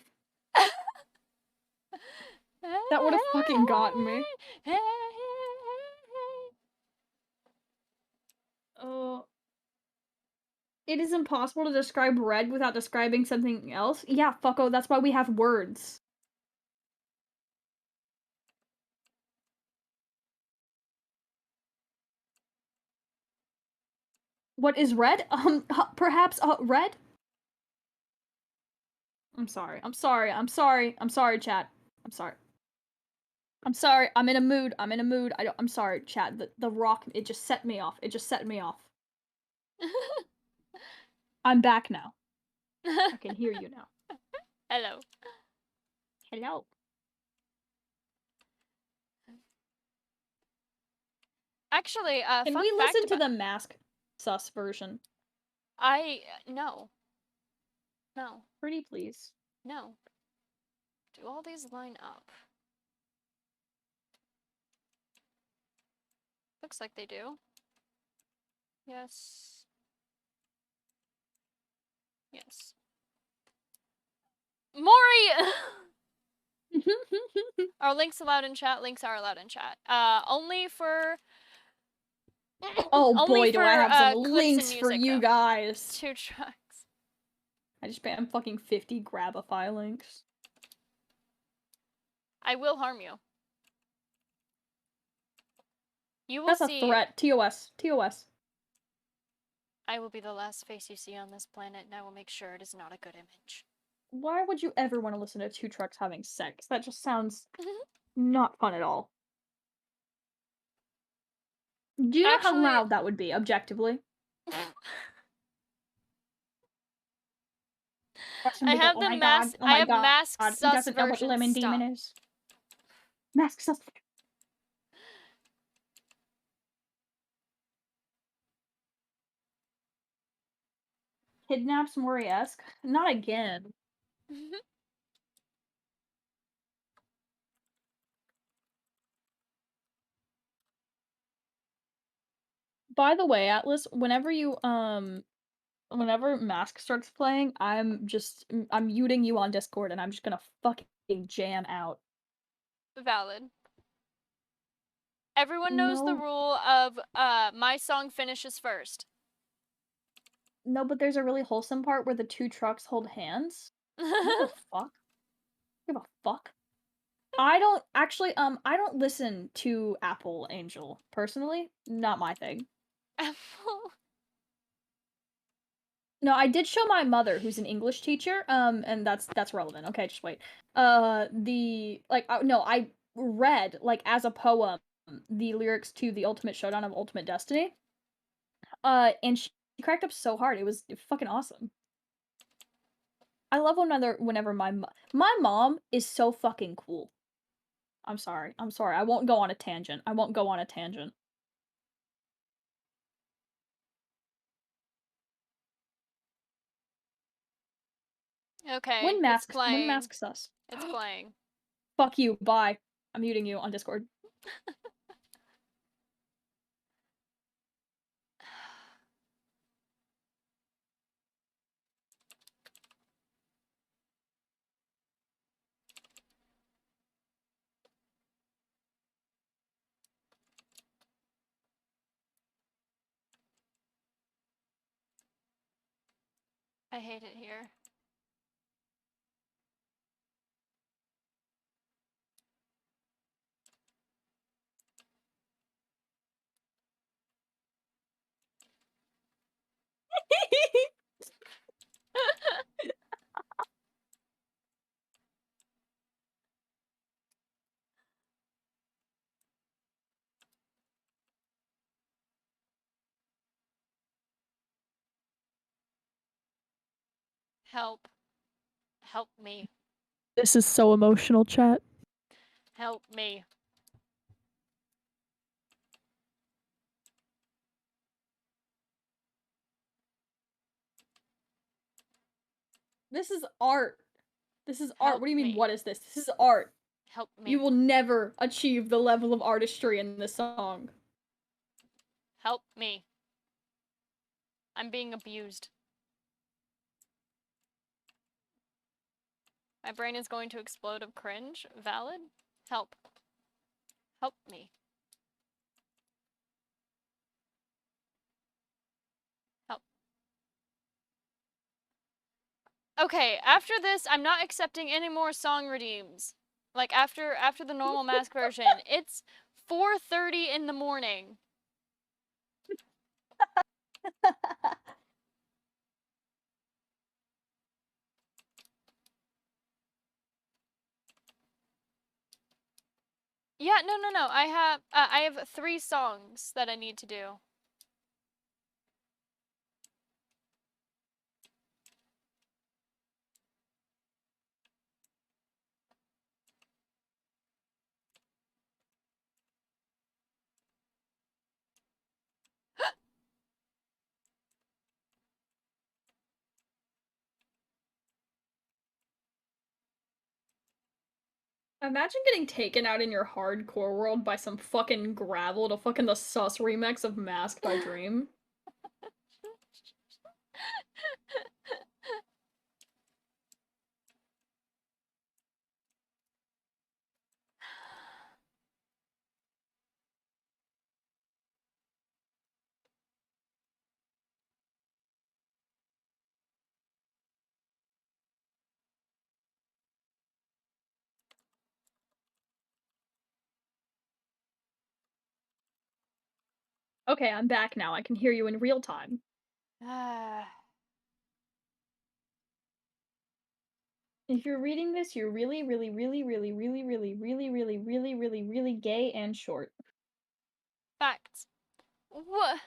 That would have fucking gotten me. Oh. It is impossible to describe red without describing something else? Yeah, fucko, that's why we have words. What is red? Perhaps, red? I'm sorry, chat. I'm sorry, I'm in a mood, I'm sorry, chat. The rock, it just set me off. I'm back now. I can hear you now. Hello. Hello. Actually, Can fun we fact listen to about the mask sus version? no. No. Pretty please. No. Do all these line up? Looks like they do. Yes. Yes. Maury! Are links allowed in chat? Links are allowed in chat. Only for Oh only boy, do I for have some clips and links for music you though. guys. 2 tracks. I just spam fucking 50 Grabify links. I will harm you. You will That's a see. threat. TOS. TOS. I will be the last face you see on this planet, and I will make sure it is not a good image. Why would you ever want to listen to two trucks having sex? That just sounds not fun at all. Do you know how Actually, loud that would be, objectively? Watch I somebody go, have oh the my god, mask. oh I my have god, mask he sus doesn't know what version. Lemon Stop. Demon is. Mask sus. Kidnaps Mori-esque? Not again. By the way, Atlas, whenever Mask starts playing, I'm muting you on Discord and I'm just gonna fucking jam out. Valid. Everyone knows the No, rule of my song finishes first. no, but there's a really wholesome part where the two trucks hold hands. What the fuck? Give a fuck? I don't actually, I don't listen to Apple Angel, personally. Not my thing. Apple. No, I did show my mother, who's an English teacher, and that's relevant. Okay, just wait. No, I read, like, as a poem, the lyrics to The Ultimate Showdown of Ultimate Destiny. And she cracked up so hard. It was fucking awesome. I love whenever my mom is so fucking cool. I'm sorry. I'm sorry. I won't go on a tangent. I won't go on a tangent. Okay, it's When playing. masks us. It's playing. Fuck you. Bye. I'm muting you on Discord. I hate it here. Help. Help me. This is so emotional, chat. Help me. This is art. This is art. Help What do you mean, me. what is this? This is art. Help You me. will never achieve the level of artistry in this song. Help me. I'm being abused. My brain is going to explode of cringe. Valid? Help. Help me. Help. Okay, after this, I'm not accepting any more song redeems. Like after the normal mask version, it's 4:30 in the morning. Yeah, no. I have 3 songs that I need to do. Imagine getting taken out in your hardcore world by some fucking gravel to fucking the sus remix of Mask by Dream. Okay, I'm back now. I can hear you in real time. If you're reading this, you're really, really, really, really, really, really, really, really, really, really, really gay and short. Facts. What?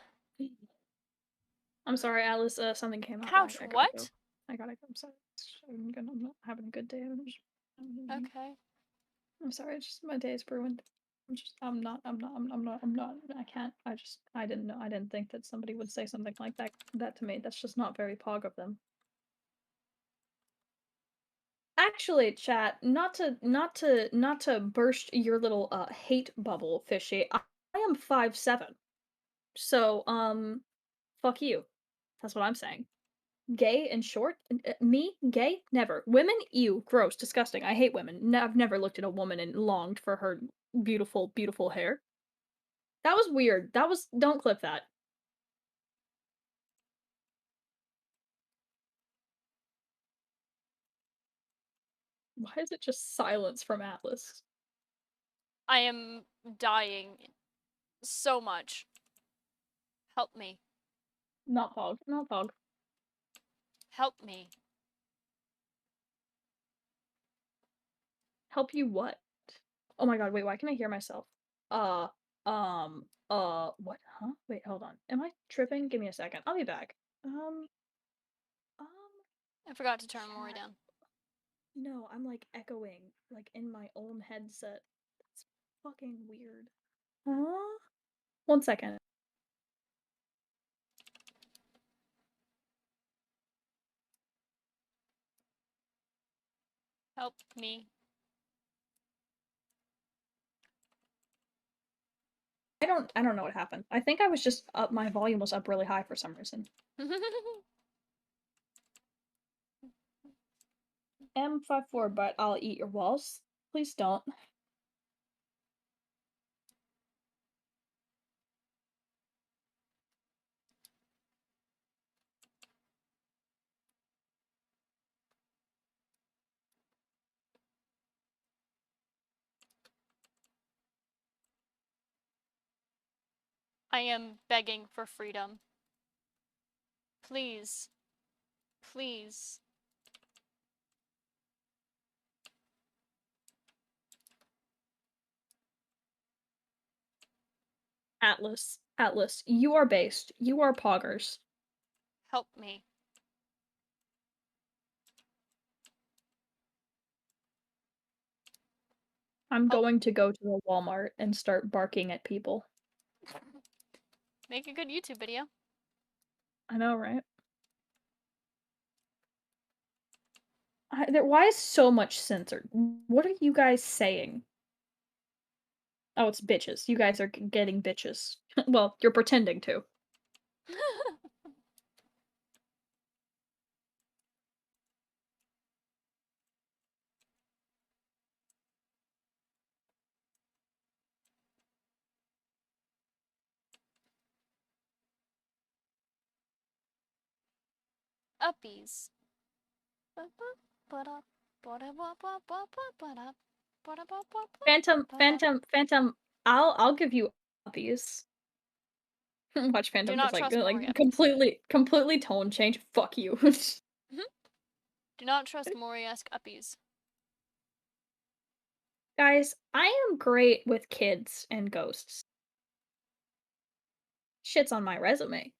I'm sorry, Alice. Something came up. Couch I gotta go. what? I gotta go. I'm sorry. I'm not having a good day. Okay. I'm sorry. It's just my day is ruined. I'm not. I can't. I didn't know. I didn't think that somebody would say something like that to me. That's just not very pog of them. Actually, chat, not to burst your little hate bubble, fishy. I am 5'7". So, fuck you. That's what I'm saying. Gay and short? Me? Gay? Never. Women? Ew. Gross. Disgusting. I hate women. I've never looked at a woman and longed for her beautiful, beautiful hair. That was weird. That was. Don't clip that. Why is it just silence from Atlas? I am dying so much. Help me. Not Pog. Not Pog. Help me. Help you what? Oh my god, wait, why can I hear myself? What? Huh? Wait, hold on. Am I tripping? Give me a second. I'll be back. Um, um, I forgot to turn Mori chat. down. No, I'm like echoing, like in my own headset. That's fucking weird. Huh? 1 second. Help me. I don't know what happened. I think I was just up, my volume was up really high for some reason. M54, but I'll eat your walls. Please don't. I am begging for freedom. Please. Please. Atlas, you are based. You are poggers. Help me. I'm Help. going to go to the Walmart and start barking at people. Make a good YouTube video. I know, right? Why is so much censored? What are you guys saying? Oh, it's bitches. You guys are getting bitches. Well, you're pretending to. Uppies. Phantom. I'll give you uppies. Watch Do Phantom just not like trust Mori uppies. completely tone change. Fuck you. Do not trust Mori-esque uppies. Guys, I am great with kids and ghosts. Shit's on my resume.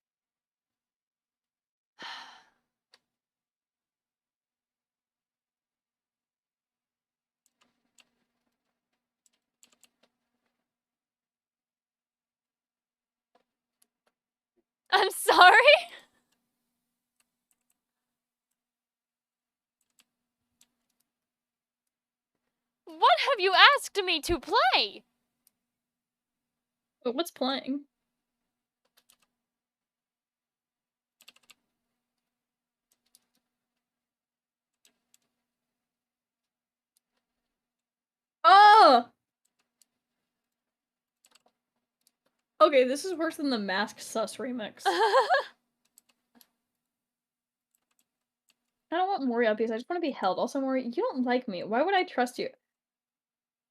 I'm sorry? What have you asked me to play? But what's playing? Oh! Okay, this is worse than the Mask Sus remix. I don't want Mori updates, I just want to be held. Also, Mori, you don't like me. Why would I trust you?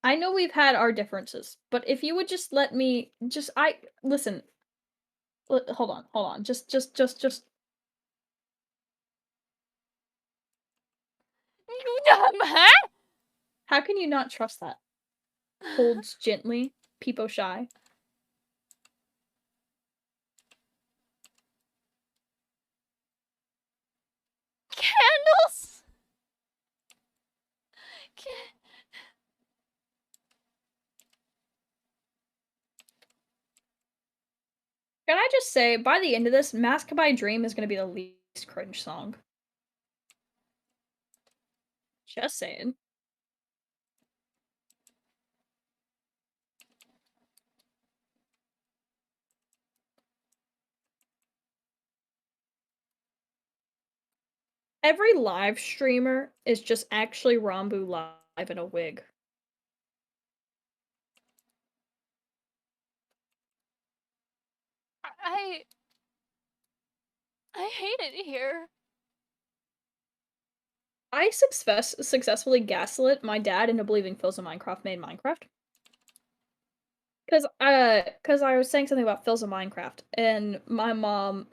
I know we've had our differences, but if you would just let me listen. Hold on. Just Huh? how can you not trust that? Holds gently, peepo shy. Candles? Can I just say, by the end of this, Mask by Dream is gonna be the least cringe song. Just saying. Every live streamer is just actually Rambu live in a wig. I hate it here. I successfully gaslit my dad into believing Phil's a Minecraft made Minecraft. Cause I was saying something about Phil's a Minecraft, and no,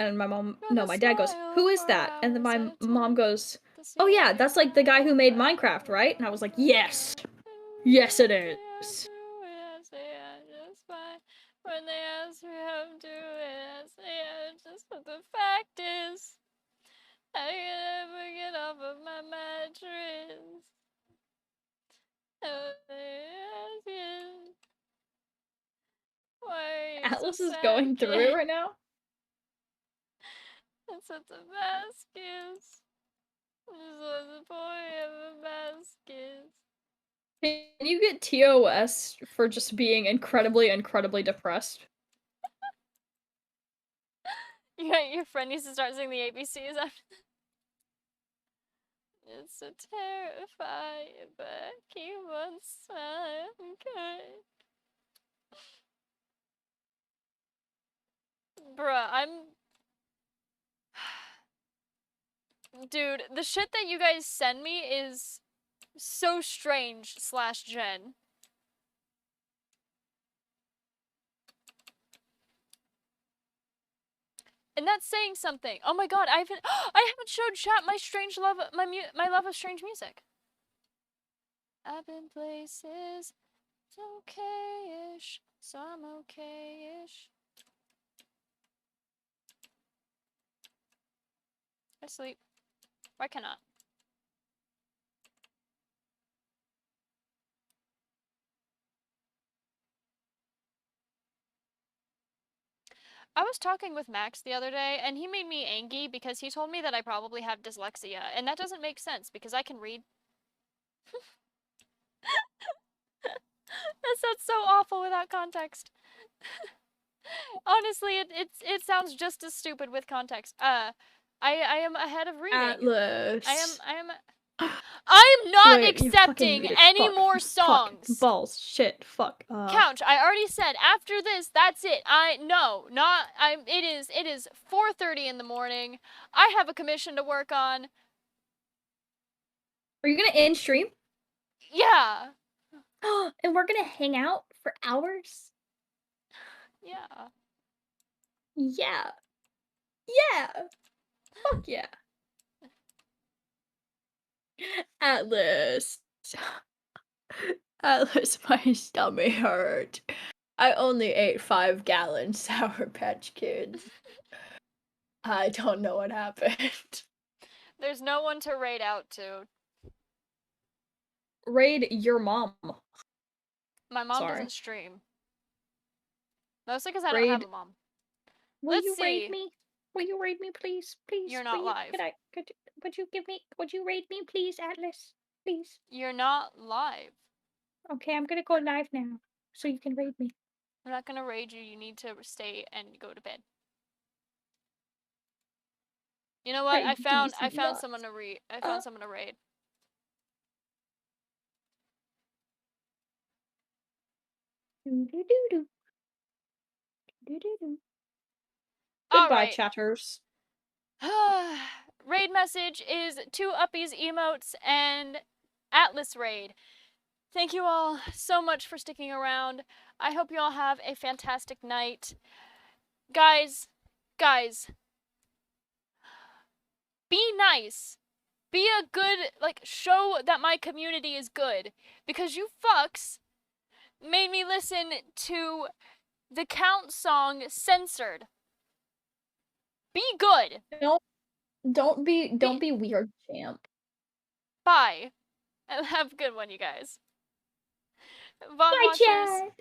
my dad goes, "Who is that?" And then my mom goes, "Oh yeah, that's like the guy who made Minecraft, right?" And I was like, "Yes, yes it is." When they ask me how I'm doing, I say just what the fact is. I can never get off of my mattress. Why are you so Atlas is sad, going through it kid? right now. That's what the mask is. That's what the point of a mask is. Can you get TOS for just being incredibly depressed? Your friend needs to start singing the ABCs after that. It's so terrifying, but keep on smiling, okay? Bruh, Dude, the shit that you guys send me is so strange slash Gen. And that's saying something. Oh my god, I haven't showed chat my strange love, my love of strange music. I've been places, it's okay-ish, so I'm okay-ish. I sleep. Why cannot? I was talking with Max the other day, and he made me angry because he told me that I probably have dyslexia, and that doesn't make sense because I can read. That sounds so awful without context. Honestly, it sounds just as stupid with context. I am ahead of reading. Atlas. I am I'm not Wait, you fucking accepting read it. any Fuck. more Fuck. songs. Balls. Shit. Fuck. Couch, I already said after this, that's it. No, not it is 4:30 in the morning. I have a commission to work on. Are you gonna end stream? Yeah. And we're gonna hang out for hours? Yeah. Yeah. Yeah. Fuck yeah. Atlas. Atlas, my stomach hurt. I only ate 5 gallons Sour Patch Kids. I don't know what happened. There's no one to raid out to. Raid your mom. My mom Sorry. doesn't stream. Mostly because I don't have Raid. a mom. Will Let's you raid see. me? Will you raid me, please? Please. You're Will not you? live. Would you raid me, please, Atlas? Please. You're not live. Okay, I'm gonna go live now, so you can raid me. I'm not gonna raid you. You need to stay and go to bed. You know what? Hey, I DC found lots. I found someone to raid. Do do do do do do do. All Goodbye, right. chatters. Raid message is 2 uppies emotes and Atlas raid. Thank you all so much for sticking around. I hope you all have a fantastic night. Guys, guys, be nice. Be a good, like, show that my community is good. Because you fucks made me listen to the Count song censored. Be good. Don't don't Be be weird, champ. bye. And have a good one, you guys. VOD Bye, watchers, chat.